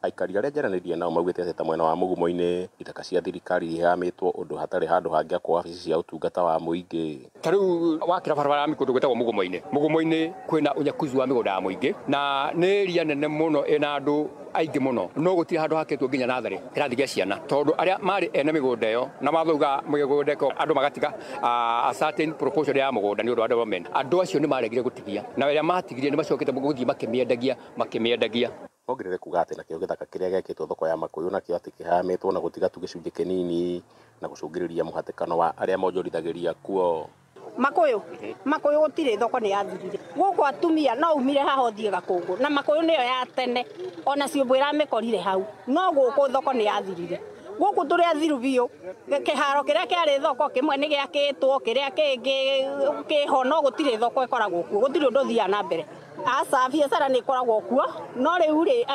Aikari arĩa njaranirie nao maugĩte atĩ ta mwena wa Mugumo-inĩ ithaka cia thirikari ihamitwo ũndũ hatarĩ handũ hangĩakwo wabici cia ũtungata wa mũingĩ. Ta rĩu wakĩra barabara ya mĩkũndũ gwĩtagwo Mugumo-inĩ. Mugumo-inĩ kwĩna ũnyakuzi wa mĩgũnda ya mũingĩ na nĩ area nene mũno ĩna andũ aingĩ mũno no gũtirĩ handũ hakĩtwo nginya natharĩ kĩrathi gĩa ciana tondũ arĩa marĩ ene mĩgũnda ĩyo na mathauga mĩgũnda ĩyo andũ magatiga a certain proportion ya mũgũnda nĩ ũndũ wa development. Andũ acio nĩ maregire gũtigia na arĩa matigirie nĩ macokete gũthiĩ makĩmĩendagia. Ongerere kuga atĩ nakĩo gĩthaka kĩrĩa gĩakĩtwo thoko ya Makoyo nakĩo atĩ kĩhamitwo na gũtiga tu gĩcunjĩ kĩnini na gũcũngĩrĩria mũhatĩkano wa arĩa monjorithagĩria kuo. Makoyo gũtirĩ thoko nĩ yathirire gũkũ atumia no umire haha ũthiĩ Gakũngũ na Makoyo nĩyo ya tene ona ciũmbo iramĩkorire hau no gũkũ thoko nĩ yathirire gũkũ tũrĩ athiru biũ kĩharo kĩrĩa kĩarĩ thoko kĩmwe nĩ gĩakĩtwo kĩrĩa kĩngĩ kĩho no gũtirĩ thoko ĩkoragwo kuo gũtirĩ ũndũ ũthiaga na mbere. Asa biacara nĩ ĩkoragwo kuo no rĩu rĩ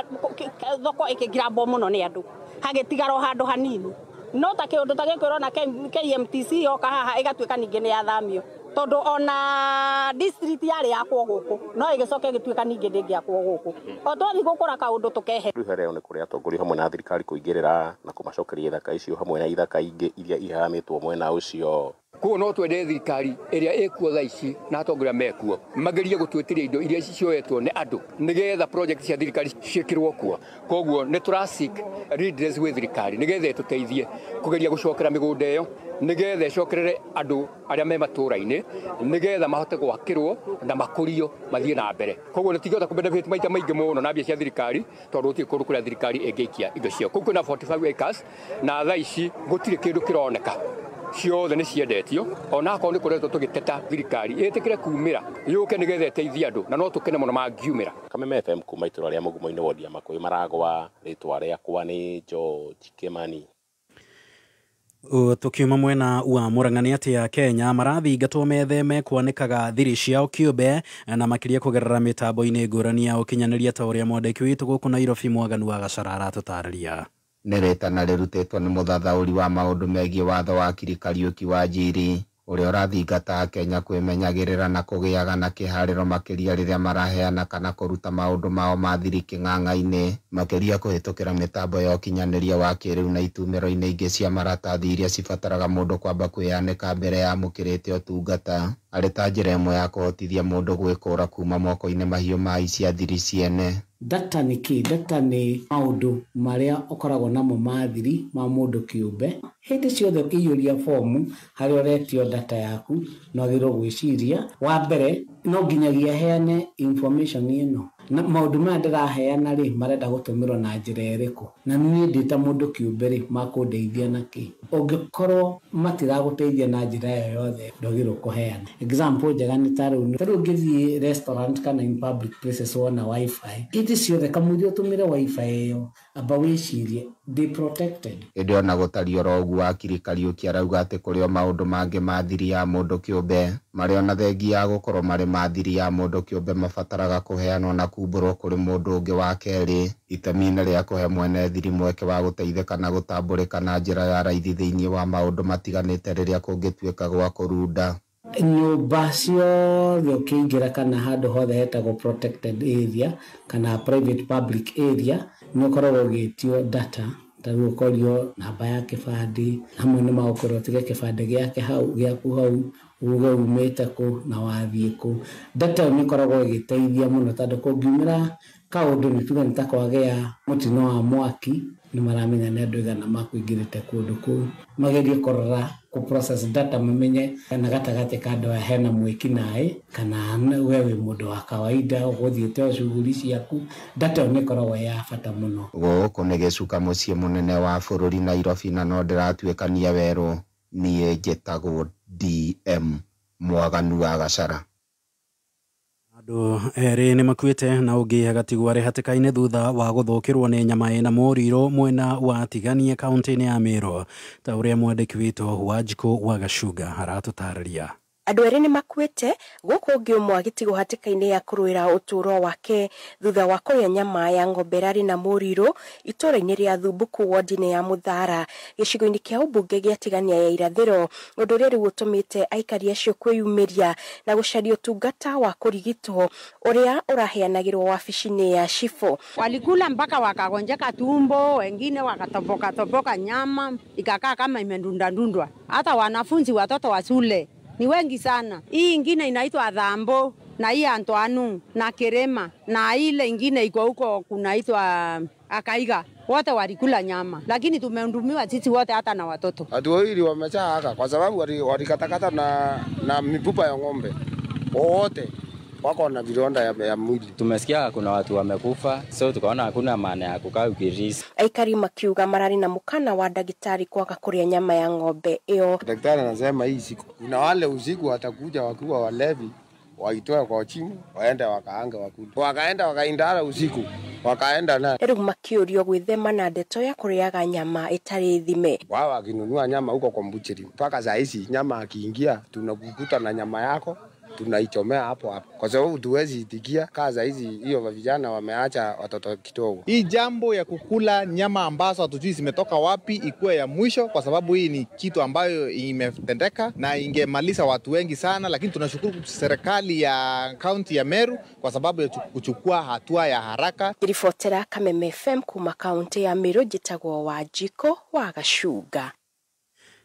thoko ĩkĩngirambwo mũno nĩ andũ hagĩtigara handũ hanini no ta kĩũndũ ta gĩkĩ ũrona KMTC yoka haha ĩgatuĩka ningĩ nĩ yathamio tondu ona district yari yakwo guku no igicoke gituika ningi ndingiakwo guku o twathi gukura kaundu tukehe riu rero ni kuria atongoria hamwe na thirikari kuingirira na kumacokeria ithaka icio hamwe na ithaka ingi iria ihamitwo mwena ucio. Kuo no twende thirikari iria ikuo thaa ici na atongoria mekuo magerie gutwitiria indo iria cioetwo ni andu nigetha project cia thirikari ciikirwo kuo. Koguo ni turasik redress with thirikari nigetha tuteithie kugeria gucokera migunda iyo nigetha icokerere andu aria me matura-ini nigetha mahote gwakirwo na makurio mathie na mbere. Koguo nitigota ku benefit maita maingi muno na mbia cia thirikari tondu uti kundu kuria thirikari ingiikia indo cio. Koguo na 45 acres na thaa ici gutire kindu kironeka ciothe nĩ ciendetio ona akorwo nĩ koretwo tũgĩteta thirikari ĩtĩkĩre kumĩra yũke nĩgetha ĩteithie andũ na no tũkene mũno mangiumĩra. Kameme FM kuma itũra rĩa Mugumo-inĩ wodi ya Makoyo Maragwa rĩtwa rĩakwa nĩ George Kimani. Tukiuma mwena wa Murang'a ati ya Kenya marathingatwo metheme kwanikaga thiri ciao kĩũmbe na makiria kugerera mitambo-ini ngũrani ya ũkinyanĩria ta ũrĩa mwandĩki witũ gũkũ Nairobi Mwaganu wa Gacara aratũtarĩria. Nĩ rĩtana rĩrutĩtwo nĩ mũthathaũri wa maũndũ megiĩ watho wa Kiri Kariuki Wanjiri ũrĩa ũrathingata Kenya kwĩmenyagĩrĩra na kũgĩaga na kĩharĩro makĩria rĩrĩa maraheana kana kũruta maũndũ mao ma thiri kĩng'ang'a-inĩ makĩria kũhĩtũkĩra mĩtambo ya ũkinyanĩria wa kĩrĩu na itumĩro-inĩ ingĩ cia maratathi iria cibataraga mũndũ kwamba kwĩyanĩka mbere ya amũkĩrĩte ũtungata arĩ ta njĩra ĩmwe ya kũhotithia mũndũ gwĩkũra kuma moko-inĩ mahiũ ma cia thiri ciene. Data nĩ kĩ? Data nĩ maũndũ marĩa ũkoragwo namo ma thiri ma mũndũ kĩũmbe. Hĩndĩ ciothe ũkĩiyũria fomu harĩa ũretio data yaku no wagĩrĩirwo gwĩciria wa mbere no nginyagia heane information ĩno na maũndũ maya ndĩraheana rĩ marenda gũtũmĩrwo na njĩra ĩrĩkũ na niĩ ndĩ ta mũndũ kĩũmbe rĩ makũndeithia na kĩ. Ũngĩkorwo matiragũteithia na njĩra yothe ndwagĩrĩirwo kũheana. Example njega nĩ ta rĩu ũngĩthiĩ restaurant kana in public places wona wifi hĩndĩ ciothe kamũira ũtũmĩre wifi ĩyo amba wĩcirie they protected. Hĩndĩ ona gũtari oro ũguo wa Kiri Kariuki arauga atĩ kũrĩ o maũndũ mangĩ ma thiri ya mũndũ kĩũmbe marĩ ona thengia ya gũkorwo marĩ ma thiri ya mũndũ kĩũmbe mabataraga kũheanwo na kumbũrwo kũrĩ mũndũ ũngĩ wa kerĩ. Itemi-inĩ rĩa kũhe mwene thiri mweke wa gũteithĩka na gũtambũrĩka na njĩra ya raithi thĩinĩ wa maũndũ matiganĩte rĩrĩa kũngĩtuĩka gwa kũrunda. Nyũmba ciothe ũkĩingĩra kana handũ hothe hetagwo protected area kana private public area nĩ ũkoragwo ũgĩtio data ta rĩu ũkorio namba ya kĩbandĩ hamwe nĩ magũkorwo ũtige kĩbandĩ gĩaku hau uge umĩte kũ na wathiĩ kũ. Data nĩ ĩkoragwo ĩgĩteithia mũno tondũ kũngiumĩra kaũndũ nĩ tuge nĩ ta kwagĩa mũtino wa mwaki nĩ maramenya nĩ andũ aigana makũingĩrĩte kũndũ kũu magerie kũrora ku process data mamenye kana gatagatĩ ka andũ aya hena mwĩki naĩ kana we wĩ mũndũ wa kawaida ũgũthiĩte o shughuli ciaku. Data nĩ ĩkoragwo ya bata mũno. Gũkũ nĩ gĩcuka mũciĩ mũnene wa bũrũri Nairobi na no ndĩratuĩkania werũ niĩ njĩtagwo DM Mwaganu wa Gacara. Andũ erĩ nĩ makuĩte na ũngĩ agatigwo arĩ hatĩka-inĩ thutha wa gũthũkĩrwo nĩ nyama ĩna mũrirũ mwena wa Tigania kaunti-inĩ ya Meru ta ũrĩa mwandĩki witũ Wanjikũ wa Gacuga aratũtarĩria. Andũ erĩ nĩ makuĩte gũkũ ũngĩ ũmwe agĩtigwo hatĩka-inĩ ya kũrũĩra ũtũũro wake thutha wa kũrĩa nyama ya ng'ombe rarĩ na mũrirũ itũũra-inĩ rĩa Thumbuku wodi-inĩ ya Mũthara gĩcigo-inĩ kĩa ũmbunge gĩa Tigania ya irathĩro, ũndũ ũrĩa rĩu ũtũmĩte aikari acio kwĩyumĩria na gũcaria ũtungata wa kũrigitwo ũrĩa ũraheanagĩrwo wabici-inĩ ya Shifo. Walikula mpaka wakagonjeka tumbo, wengine wakatoboka nyama ikakaa kama imendundandundwa. Hata wanafunzi watoto wa shule ni wengi sana. Hii ingine inaitwa Dhambo na hii Antoanu na Kerema na ile ingine iko huko kunaitwa Akaiga. Wote walikula nyama lakini tumehudumiwa sisi wote hata na watoto. Watu wawili wamechaka kwa sababu walikatakata na mifupa ya ng'ombe. Wote wako na vidonda ya mwili. Tumesikia kuna watu wamekufa, so tukaona hakuna maana ya kukaa ukirisi. Aikari makiuga marari na mukana wa daktari kwaga kũrĩa nyama ya ng'ombe ĩyo. Daktari anasema hii siku kuna wale usiku watakuja wakiwa walevi waitoe kwa chini waende wakaanga wakuli. Wakaenda wakaindara usiku wakaenda na rĩu makĩũrio gwĩthema na ndeto ya kũrĩaga nyama ĩtarĩ thime. Wao wakinunua nyama huko kwa mbucheri mpaka saa hizi nyama akiingia tunakukuta na nyama yako tunaichomea hapo kwa sababu tuwezi itikia kaza hizi hiyo vijana wameacha watoto kidogo. Hii jambo ya kukula nyama ambazo hatujui zimetoka wapi ikuwe ya mwisho, kwa sababu hii ni kitu ambayo imetendeka na ingemaliza watu wengi sana, lakini tunashukuru serikali ya kaunti ya Meru kwa sababu ya kuchukua hatua ya haraka. Ribotera Kameme FM kuma kaunti ya Meru, njĩtagwo Wanjikũ wa Gacuga.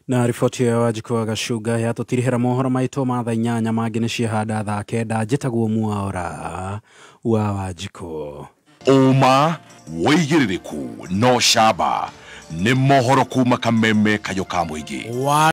Na riboti ya Wanjikũ wa Gacuga yatũtirihĩra mohoro maitũ ma thaa 8 mangĩ nĩ ciahanda thaa 9. Njĩtagwo Mwaũra wa Wanjikũ. Uma wĩigĩrĩrĩku no camba nĩ mohoro kuma Kameme kayũ ka mũingĩ.